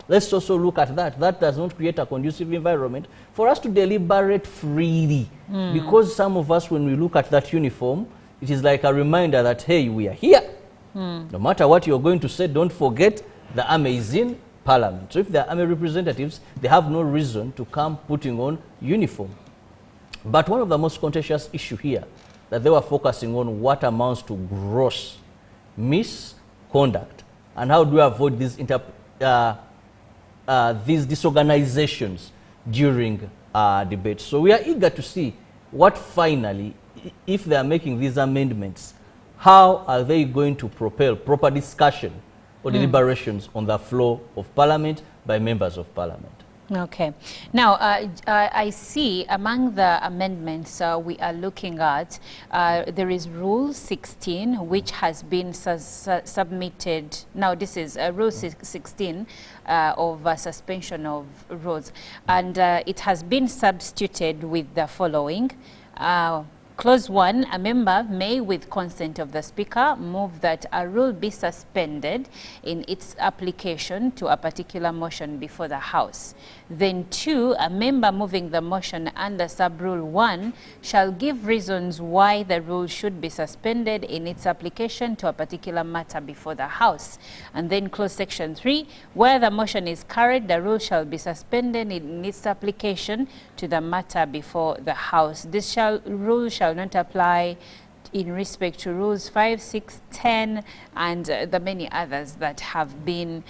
Let's also look at that. That does not create a conducive environment for us to deliberate freely. Because some of us, when we look at that uniform, it is like a reminder that, hey, we are here. No matter what you're going to say, don't forget the army is in Parliament. So if they are army representatives, they have no reason to come putting on uniform. But one of the most contentious issues here, that they were focusing on what amounts to gross misconduct, and how do we avoid these disorganizations during debates. So we are eager to see what finally, if they are making these amendments, how are they going to propel proper discussion or deliberations on the floor of Parliament by members of Parliament. Okay. Now, I see among the amendments we are looking at, there is Rule 16, which has been submitted. Now, this is Rule 16 of suspension of rules. And it has been substituted with the following. Clause 1, a member may, with consent of the Speaker, move that a rule be suspended in its application to a particular motion before the House. Then 2, a member moving the motion under sub-rule 1 shall give reasons why the rule should be suspended in its application to a particular matter before the House. And then clause section 3, where the motion is carried, the rule shall be suspended in its application to the matter before the House. This rule shall not apply in respect to rules 5, 6, 10, and the many others that have been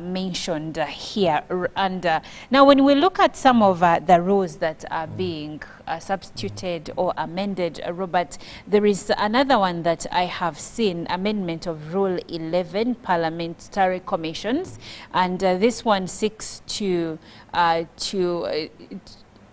mentioned here. And now when we look at some of the rules that are being substituted or amended, Robert, there is another one that I have seen, amendment of Rule 11, Parliamentary Commissions, and this one seeks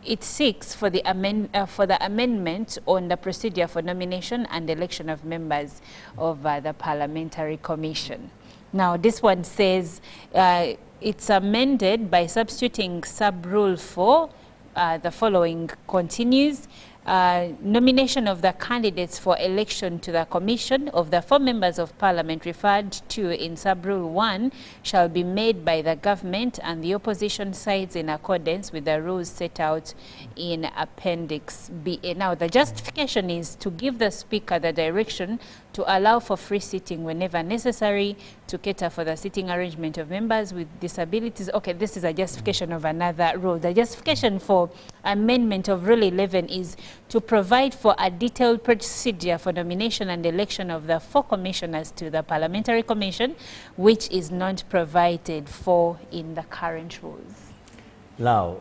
it seeks for the amendment on the procedure for nomination and election of members of the Parliamentary Commission. Now, this one says it's amended by substituting sub-rule 4. The following continues. Nomination of the candidates for election to the Commission of the 4 members of Parliament referred to in sub-rule 1 shall be made by the government and the opposition sides in accordance with the rules set out in Appendix B. Now, the justification is to give the Speaker the direction to allow for free sitting whenever necessary, to cater for the sitting arrangement of members with disabilities. Okay, this is a justification of another rule. The justification for amendment of Rule 11 is to provide for a detailed procedure for nomination and election of the 4 commissioners to the Parliamentary Commission, which is not provided for in the current rules. Now,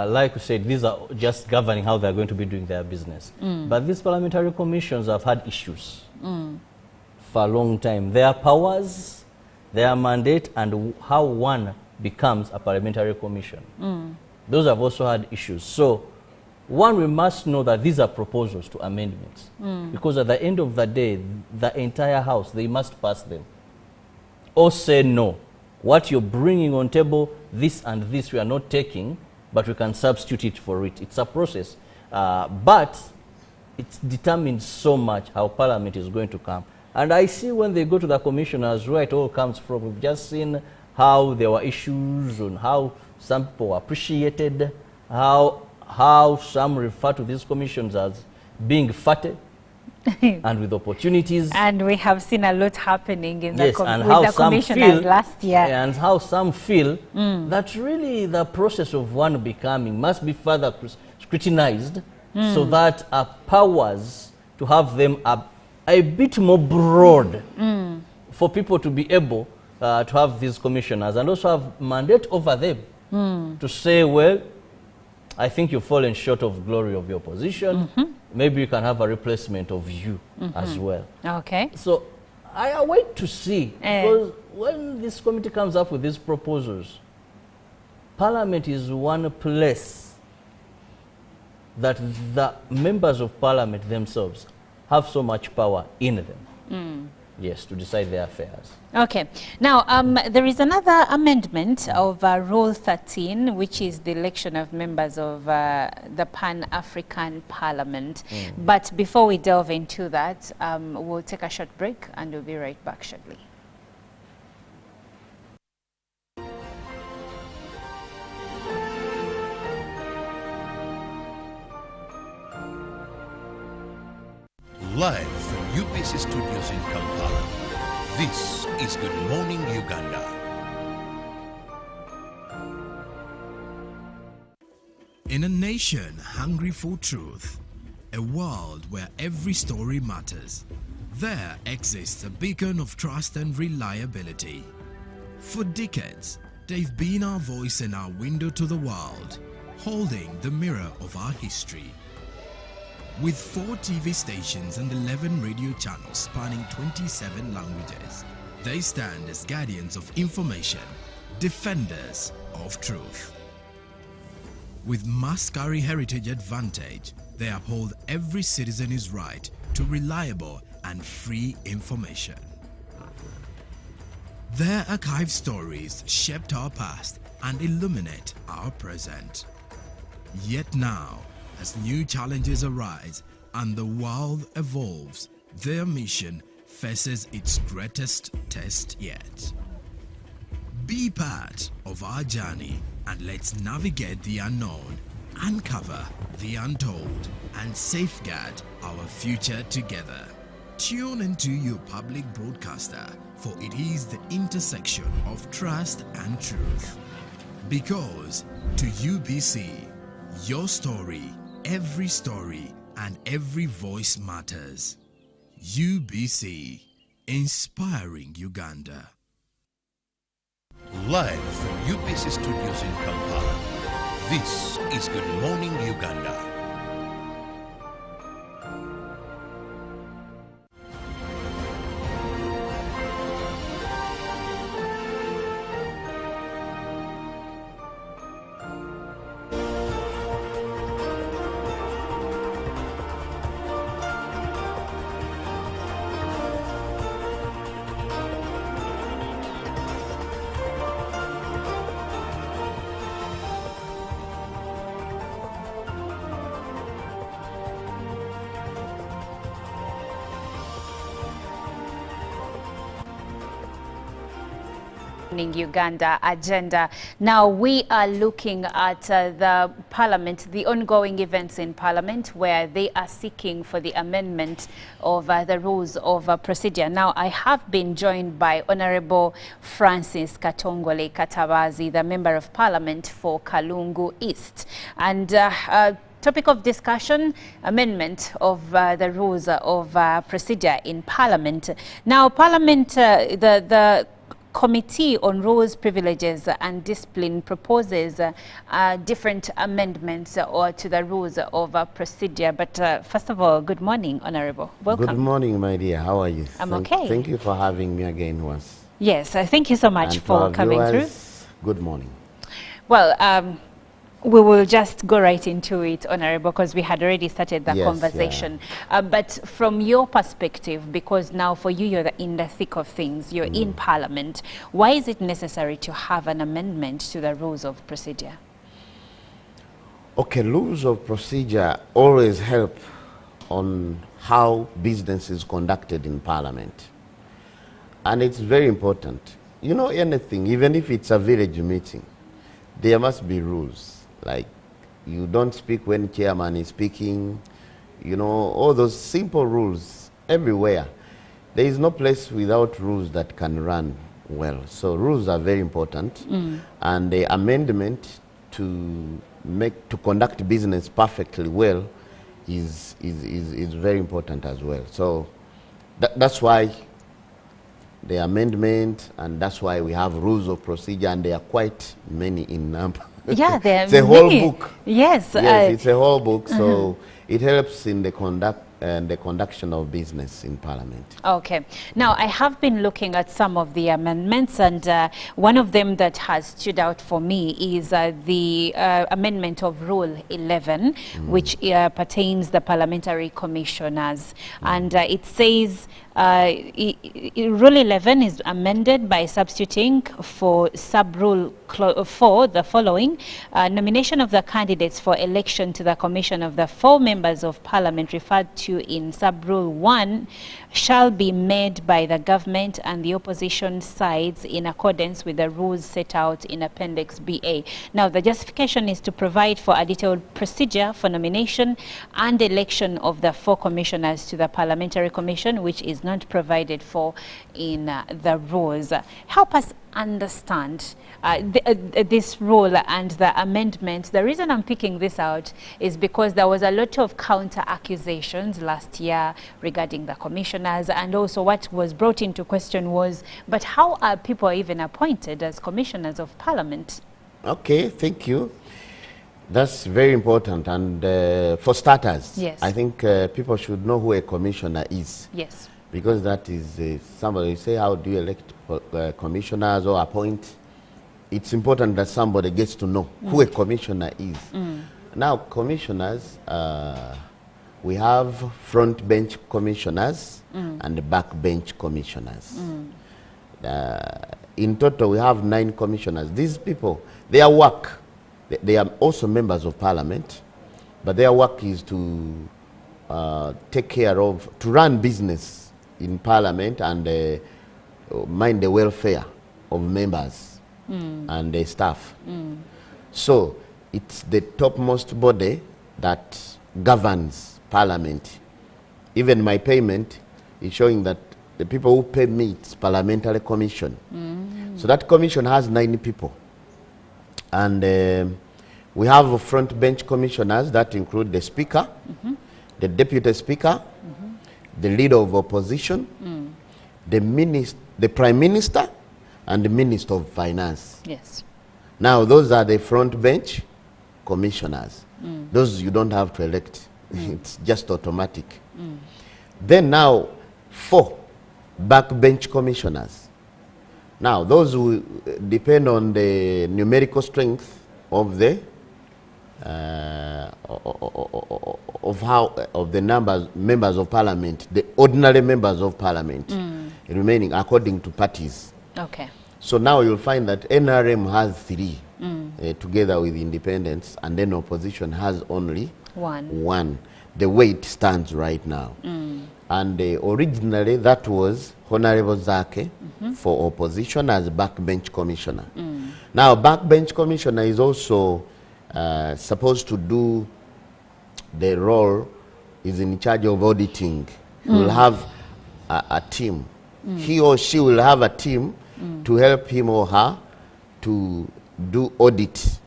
like we said, these are just governing how they're going to be doing their business. But these parliamentary commissions have had issues for a long time. Their powers, their mandate, and how one becomes a parliamentary commission. Those have also had issues. So, one, we must know that these are proposals to amendments. Because at the end of the day, the entire House, they must pass them. Or say no. What you're bringing on table, this and this we are not taking, but we can substitute it for it. It's a process. But it determines so much how Parliament is going to come. And I see when they go to the commissioners where it all comes from. We've just seen how there were issues on how some people appreciated, how some refer to these commissions as being fatted and with opportunities. And we have seen a lot happening in the, with the commissioners last year. And how some feel that really the process of one becoming must be further scrutinized so that our powers to have them are a bit more broad for people to be able to have these commissioners and also have mandate over them to say, well, I think you've fallen short of glory of your position. Maybe you can have a replacement of you as well. Okay. So I await to see, because when this committee comes up with these proposals, Parliament is one place that the members of Parliament themselves have so much power in them. Yes, to decide their affairs. Okay. Now, there is another amendment of Rule 13, which is the election of members of the Pan-African Parliament. But before we delve into that, we'll take a short break and we'll be right back shortly. Live from UBC Studios in Kampala, this is Good Morning Uganda. In a nation hungry for truth, a world where every story matters, there exists a beacon of trust and reliability. For decades, they've been our voice and our window to the world, holding the mirror of our history. With 4 TV stations and 11 radio channels spanning 27 languages, they stand as guardians of information, defenders of truth. With Mascari Heritage Advantage, they uphold every citizen's right to reliable and free information. Their archived stories shaped our past and illuminate our present. Yet now, as new challenges arise and the world evolves, their mission faces its greatest test yet. Be part of our journey and let's navigate the unknown, uncover the untold, and safeguard our future together. Tune into your public broadcaster, for it is the intersection of trust and truth. Because to UBC, your story, every story, and every voice matters. UBC, inspiring Uganda. Live from UBC Studios in Kampala, this is Good Morning Uganda. Uganda agenda. Now we are looking at the Parliament, the ongoing events in Parliament where they are seeking for the amendment of the rules of procedure. Now I have been joined by Honorable Francis Katongole Katabazi, the Member of Parliament for Kalungu East. And topic of discussion, amendment of the rules of procedure in Parliament. Now Parliament, the Committee on Rules, Privileges and Discipline proposes different amendments to the rules of procedure. But first of all, good morning, Honorable. Welcome. Good morning, my dear. How are you? I'm okay. Thank you for having me again once. Yes, thank you so much for coming through. Good morning. Well, we will just go right into it, Honorable, because we had already started the conversation. Yeah. But from your perspective, because now for you, you're in the thick of things, you're in Parliament, why is it necessary to have an amendment to the rules of procedure? Okay, rules of procedure always help on how business is conducted in Parliament. And it's very important. You know, anything, even if it's a village meeting, there must be rules. Like, you don't speak when chairman is speaking, you know, all those simple rules everywhere. There is no place without rules that can run well. So rules are very important. And the amendment to conduct business perfectly well is very important as well. So that's why the amendment, and that's why we have rules of procedure, and there are quite many in number. Yeah, it's a whole book. Yes. Yes, it's a whole book. So it helps in the conduction of business in Parliament. Okay. Now, I have been looking at some of the amendments, and one of them that has stood out for me is the amendment of Rule 11, which pertains the parliamentary commissioners. And it says Rule 11 is amended by substituting for sub-rule 4 the following: nomination of the candidates for election to the commission of the 4 members of parliament referred to in sub-rule 1 shall be made by the government and the opposition sides in accordance with the rules set out in Appendix BA. Now, the justification is to provide for a detailed procedure for nomination and election of the 4 commissioners to the Parliamentary Commission, which is not provided for in the rules. Help us understand this rule and the amendment. The reason I'm picking this out is because there was a lot of counter accusations last year regarding the commissioners, and also what was brought into question was, but how are people even appointed as commissioners of Parliament? Okay, thank you. That's very important, and for starters, yes, I think people should know who a commissioner is. Yes. Because that is somebody say, how do you elect commissioners or appoint? It's important that somebody gets to know who a commissioner is. Now, commissioners, we have front bench commissioners and back bench commissioners. In total, we have 9 commissioners. These people, their work, they are also members of Parliament, but their work is to take care of, to run business in Parliament and mind the welfare of members and the staff. So it's the topmost body that governs Parliament. Even my payment is showing that the people who pay me, it's Parliamentary Commission. So that commission has 9 people. And we have front bench commissioners that include the Speaker, the Deputy Speaker, the Leader of Opposition, the Prime Minister, and the Minister of Finance. Yes. Now, those are the front bench commissioners. Those you don't have to elect. It's just automatic. Then now, 4 backbench commissioners. Now, those will depend on the numerical strength of the of the members of Parliament, the ordinary members of Parliament, remaining according to parties. Okay. So now you'll find that NRM has 3 together with independents, and then opposition has only 1. The way it stands right now. And originally that was Honorable Zake for opposition as backbench commissioner. Now, backbench commissioner is also supposed to do the role, is in charge of auditing. He will have a team. He or she will have a team to help him or her to do audit,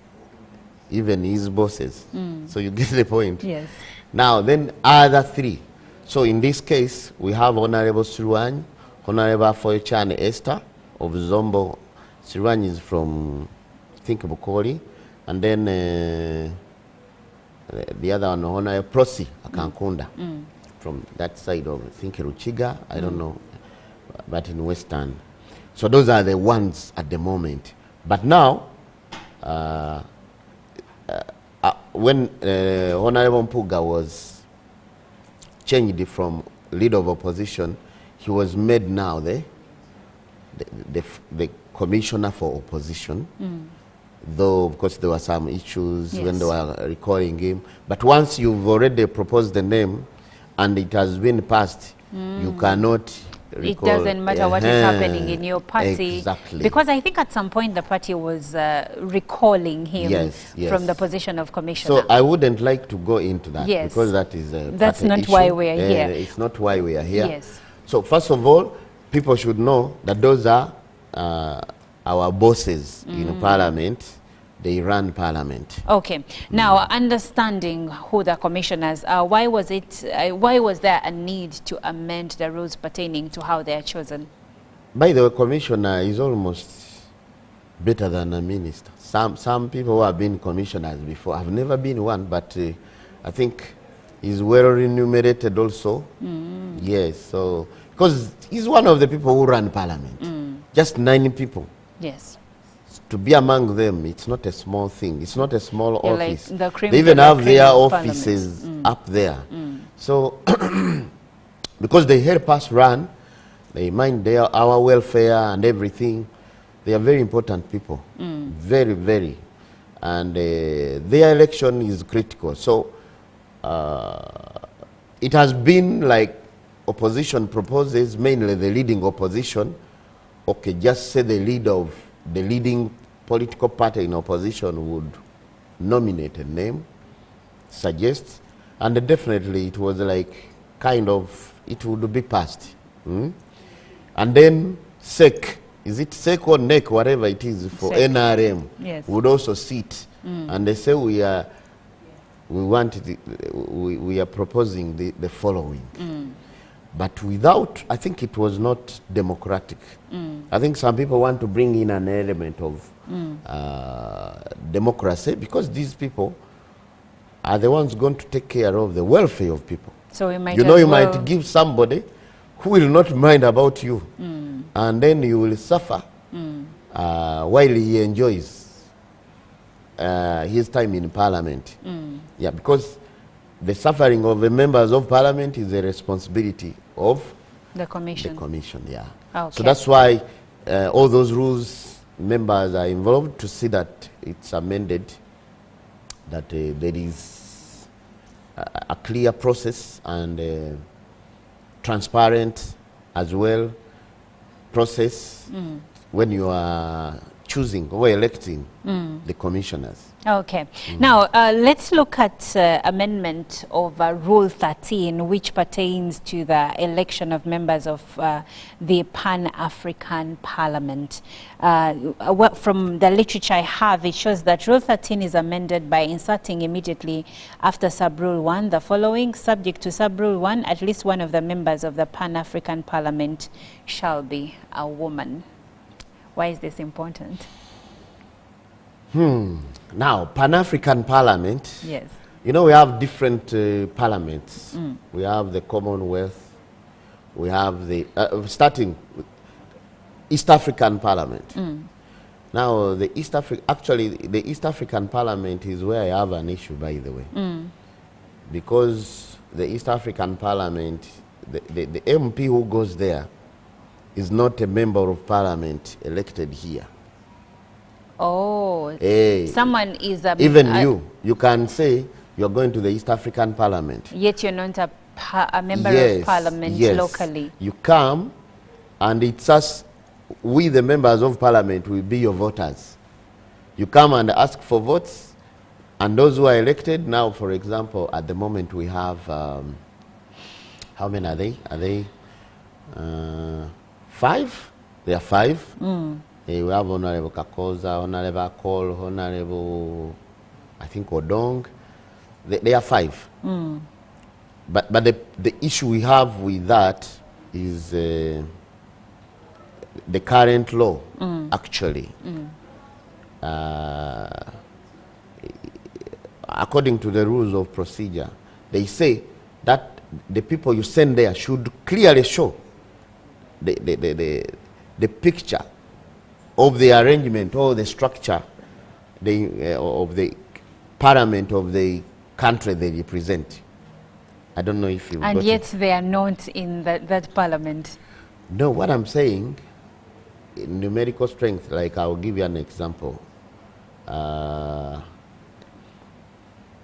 even his bosses. So you get the point. Yes. Now, then other 3. So in this case, we have Honorable Sirwany, Honorable Foyechane Esther of Zombo. Sirwany is from, I think, Bukoli. And then the other one, Honorable Prosi Akankunda, from that side of, I think, Ruchiga, I don't know, but in Western. So those are the ones at the moment. But now, when Honorable Mpuga was changed from Leader of Opposition, he was made now the Commissioner for Opposition. Though, of course, there were some issues when they were recalling him. But once you've already proposed the name and it has been passed, you cannot recall. It doesn't matter what is happening in your party. Exactly. Because I think at some point the party was recalling him from the position of commissioner. So I wouldn't like to go into that because that is a That's not issue. why we are here. It's not why we are here. Yes. So first of all, people should know that those are our bosses in Parliament. They run Parliament. Okay. Now, understanding who the commissioners are, why was there a need to amend the rules pertaining to how they are chosen? By the way, commissioner is almost better than a minister. Some people who have been commissioners before, I've never been one, but I think He's well remunerated also. Yes, so because he's one of the people who run parliament. Just 9 people. Yes. To be among them, it's not a small thing. It's not a small You're office. like the cream they even de la have cream their of offices parliament. up there. So, because they help us run, they mind our welfare and everything. They are very important people. Very, very. And their election is critical. So, it has been like opposition proposes, mainly the leading opposition. Okay, just say the leading political party in opposition would nominate a name, suggest, and definitely it was like kind of, it would be passed. And then SEC, is it SEC or NEC, whatever it is, for SEC. NRM, Yes. would also sit. And they say we are proposing the following. But without, I think it was not democratic. I think some people want to bring in an element of democracy, because these people are the ones going to take care of the welfare of people. So we might, you know, you might give somebody who will not mind about you, and then you will suffer while he enjoys his time in parliament. Yeah, because the suffering of the members of parliament is the responsibility of the commission. The commission, yeah. Okay. So that's why all those rules, members are involved to see that it's amended, that there is a clear process and transparent as well process when you are choosing or electing the commissioners. Okay. Now, let's look at amendment of Rule 13, which pertains to the election of members of the Pan-African Parliament. From the literature I have, it shows that Rule 13 is amended by inserting immediately after Sub-Rule 1 the following: subject to Sub-Rule 1, at least one of the members of the Pan-African Parliament shall be a woman. Why is this important? Now, Pan-African Parliament, yes, you know, we have different parliaments. We have the Commonwealth, we have the, starting with East African Parliament. Now, the East African Parliament is where I have an issue, by the way. Because the East African Parliament, the MP who goes there is not a member of parliament elected here. Oh, hey, someone is a... Even you can say you're going to the East African Parliament. Yet you're not a member of parliament locally. You come, and it's us, we the members of parliament will be your voters. You come and ask for votes, and those who are elected, now for example, at the moment we have, how many are they? Are they 5? There are 5. We have Honorable Kakoza, Honorable Akol, Honorable, I think, Odong. They are 5. But the issue we have with that is the current law, actually. According to the rules of procedure, they say that the people you send there should clearly show the picture of the arrangement or the structure of the parliament of the country they represent. I don't know if you... And yet they are not in that parliament. No, what I'm saying, in numerical strength, like I'll give you an example.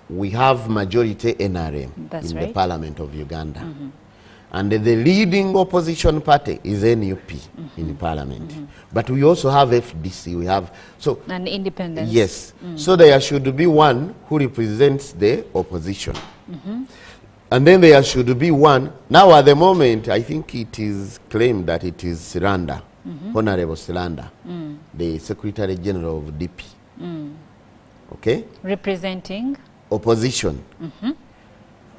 We have majority NRM in the parliament of Uganda. And the leading opposition party is NUP in parliament. But we also have FDC, we have... So, and independence. Yes. So there should be one who represents the opposition. And then there should be one... Now at the moment, I think it is claimed that it is Siranda, Honorable Siranda, the Secretary General of DP. Okay? Representing? Opposition.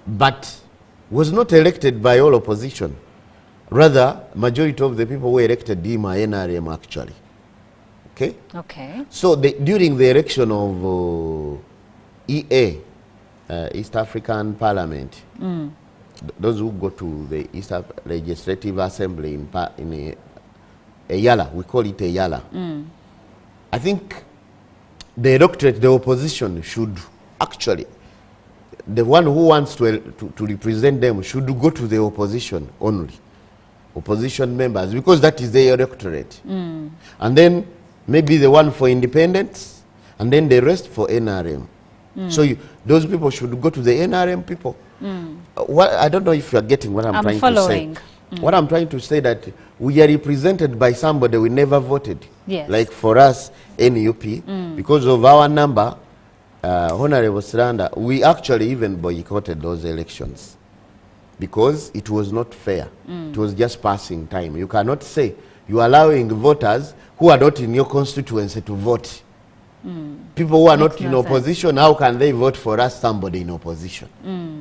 But was not elected by all opposition. Rather, majority of the people who elected him are NRM actually. Okay? Okay. So during the election of EA, East African Parliament, those who go to the East Legislative Assembly in a Yala, we call it a Yala. I think the electorate, the opposition should actually, the one who wants to represent them should go to the opposition only, opposition members, because that is the electorate. And then maybe the one for independence, and then the rest for NRM. So those people should go to the NRM people. I don't know if you are getting what I'm trying following. to say. What I'm trying to say that we are represented by somebody we never voted. Yes. Like for us, NUP, because of our number, Honorable Sranda, we actually even boycotted those elections because it was not fair. It was just passing time. You cannot say you're allowing voters who are not in your constituency to vote. People who are not in opposition, how can they vote for us, somebody in opposition?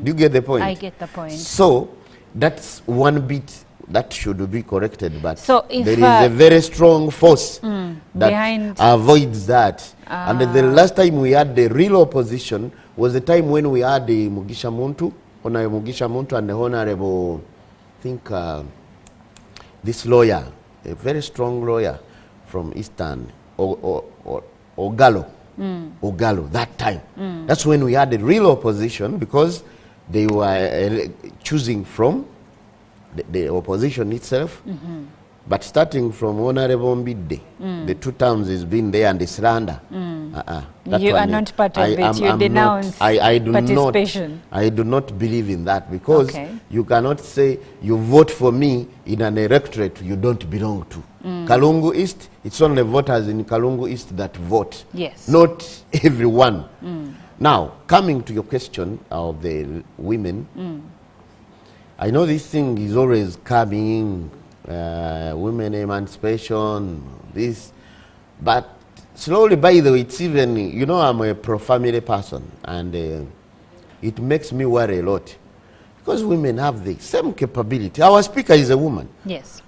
Do you get the point? I get the point. So that's one bit that should be corrected, but so if, there is a very strong force that avoids that. And the last time we had the real opposition was the time when we had the Mugisha Muntu, Honorable Mugisha Muntu, and the Honorable, I think, this lawyer, a very strong lawyer from Eastern, Ogalo, that time. That's when we had the real opposition, because they were choosing from the opposition itself. But starting from Honorable Mbide, the 2 terms has been there, and the Sranda. You are not part of it. You denounce participation. I do not believe in that, because you cannot say you vote for me in an electorate you don't belong to. Kalungu East, it's only voters in Kalungu East that vote. Yes. Not everyone. Now, coming to your question of the women, I know this thing is always coming, women emancipation, this, but slowly, by the way, it's even, you know, I'm a pro-family person, and it makes me worry a lot, because women have the same capability. Our speaker is a woman. Yes.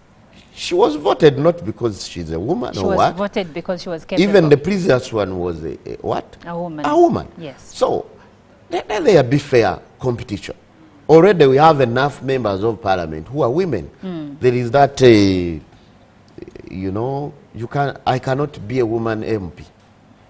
She was voted not because she's a woman she or what. She was voted because she was capable. Even the previous one was a what? A woman. A woman. Yes. So, let there be fair competition. Already we have enough members of parliament who are women. There is that, you know, I cannot be a woman MP.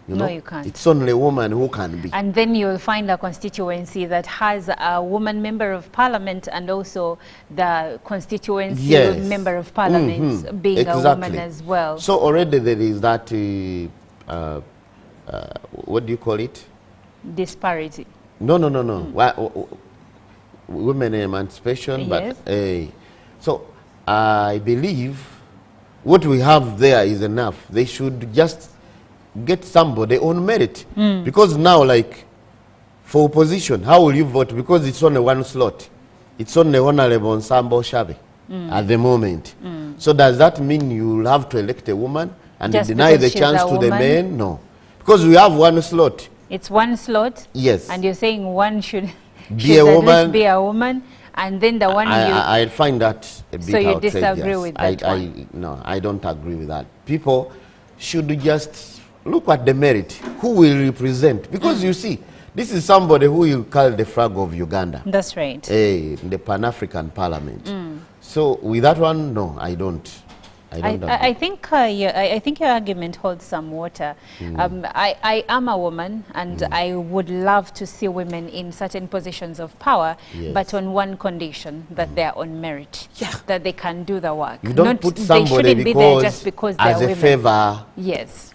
You know? No, you can't. It's only a woman who can be. And then you'll find a constituency that has a woman member of parliament, and also the constituency member of parliament being a woman as well. So already there is that, what do you call it? Disparity. No. Women emancipation, but so I believe what we have there is enough. They should just get somebody on merit, because now, like for opposition, how will you vote? Because it's only one slot. It's only Honorable Nsambo Shabe at the moment. So does that mean you'll have to elect a woman and just deny the chance to the men? No, because we have one slot. It's one slot. Yes. And you're saying one should be a woman. Be a woman, and then the one I find that a bit so you outrageous. Disagree with that one? No, I don't agree with that. People should just look at the merit. Who will represent? Because you see, this is somebody who will carry the flag of Uganda. That's right. In the Pan-African Parliament. So with that one, no, I don't. I think your argument holds some water. I am a woman, and I would love to see women in certain positions of power, but on one condition, that they are on merit, that they can do the work. You don't put somebody be there just because they are women. As a favor. Yes.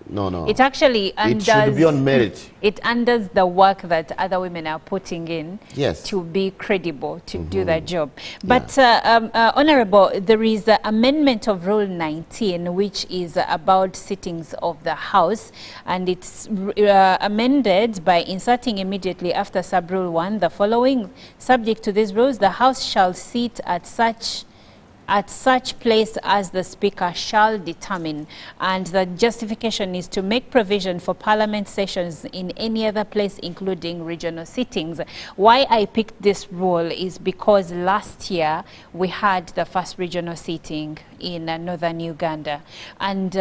No. It actually undoes, it should be on merit. It undoes the work that other women are putting in to be credible, to do their job. But, Honorable, there is the amendment of Rule 19, which is about sittings of the House, and it's amended by inserting immediately after Sub-Rule 1 the following: subject to these rules, the House shall sit at such at such place as the Speaker shall determine, and the justification is to make provision for Parliament sessions in any other place, including regional sittings. Why I picked this rule is because last year we had the first regional sitting in northern Uganda, and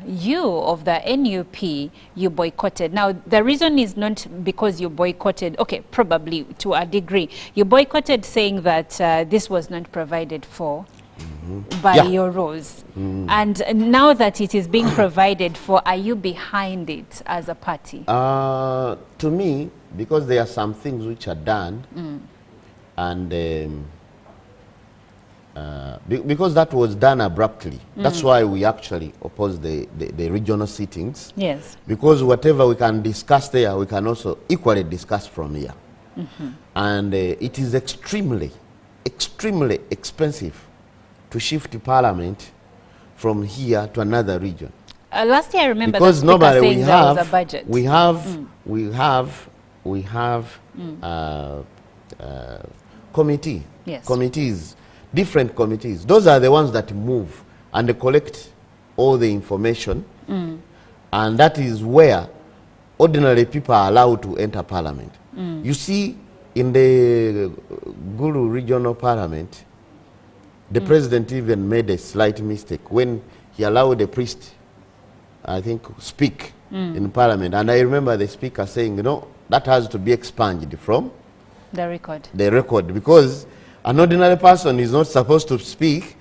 you of the NUP, you boycotted. Now the reason is not because you boycotted, okay, probably to a degree, you boycotted saying that this was not provided for by your rules. And now that it is being provided for, are you behind it as a party? To me, because there are some things which are done, and because that was done abruptly, that's why we actually oppose the regional sittings. Yes. Because whatever we can discuss there, we can also equally discuss from here. And it is extremely expensive to shift Parliament from here to another region. Last year I remember because the Speaker normally saying there was a budget. We have committees, different committees. Those are the ones that move and they collect all the information, and that is where ordinary people are allowed to enter Parliament. You see, in the Gulu Regional Parliament, the president even made a slight mistake when he allowed the priest, I think, speak in Parliament. And I remember the speaker saying, you know, that has to be expunged from the record. The record, because an ordinary person is not supposed to speak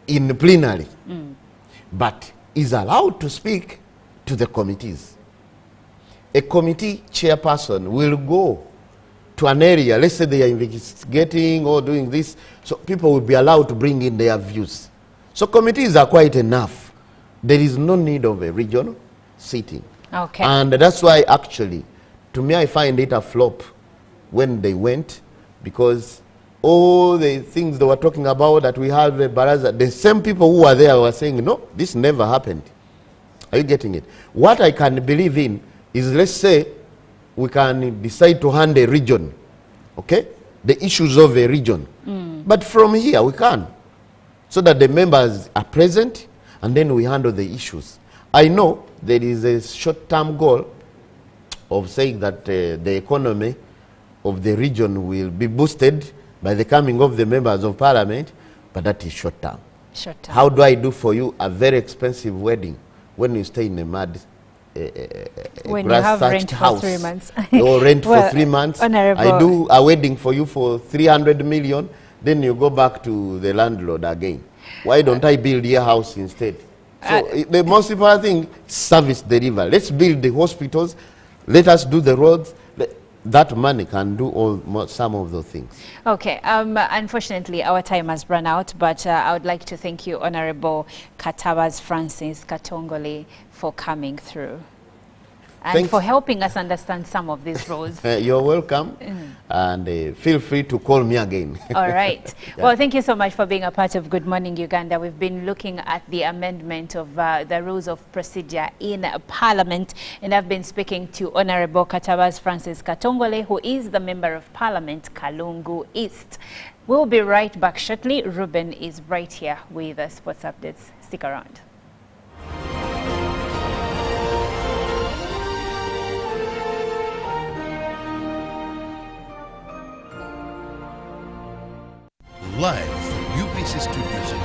in the plenary, but is allowed to speak to the committees. A committee chairperson will go to an area, let's say they are investigating or doing this, so people will be allowed to bring in their views. So committees are quite enough. There is no need of a regional sitting. Okay. And that's why actually, to me, I find it a flop when they went, because all the things they were talking about, that we have a baraza, the same people who were there were saying, no, this never happened. Are you getting it? What I can believe in is, let's say, we can decide to hand a region, okay, the issues of a region. But from here, we can, so that the members are present, and then we handle the issues. I know there is a short-term goal of saying that the economy of the region will be boosted by the coming of the members of Parliament, but that is short-term. Short-term. How do I do for you a very expensive wedding when you stay in a mud when you have rent house, for 3 months? or rent Well, for 3 months? Honorable. I do a wedding for you for 300 million, then you go back to the landlord again. Why don't I build your house instead? So the most important thing, service delivery. Let's build the hospitals, let us do the roads. That money can do some of those things. Okay, unfortunately our time has run out, but I would like to thank you, Honorable Katabas Francis Katongole, for coming through and for helping us understand some of these rules. You're welcome, and feel free to call me again. All right. Yeah. Well, thank you so much for being a part of Good Morning Uganda. We've been looking at the amendment of the rules of procedure in Parliament, and I've been speaking to Honorable Katabas Francis Katongole, who is the Member of Parliament, Kalungu East. We'll be right back shortly. Ruben is right here with the sports updates. Stick around. Live from UBC Studios in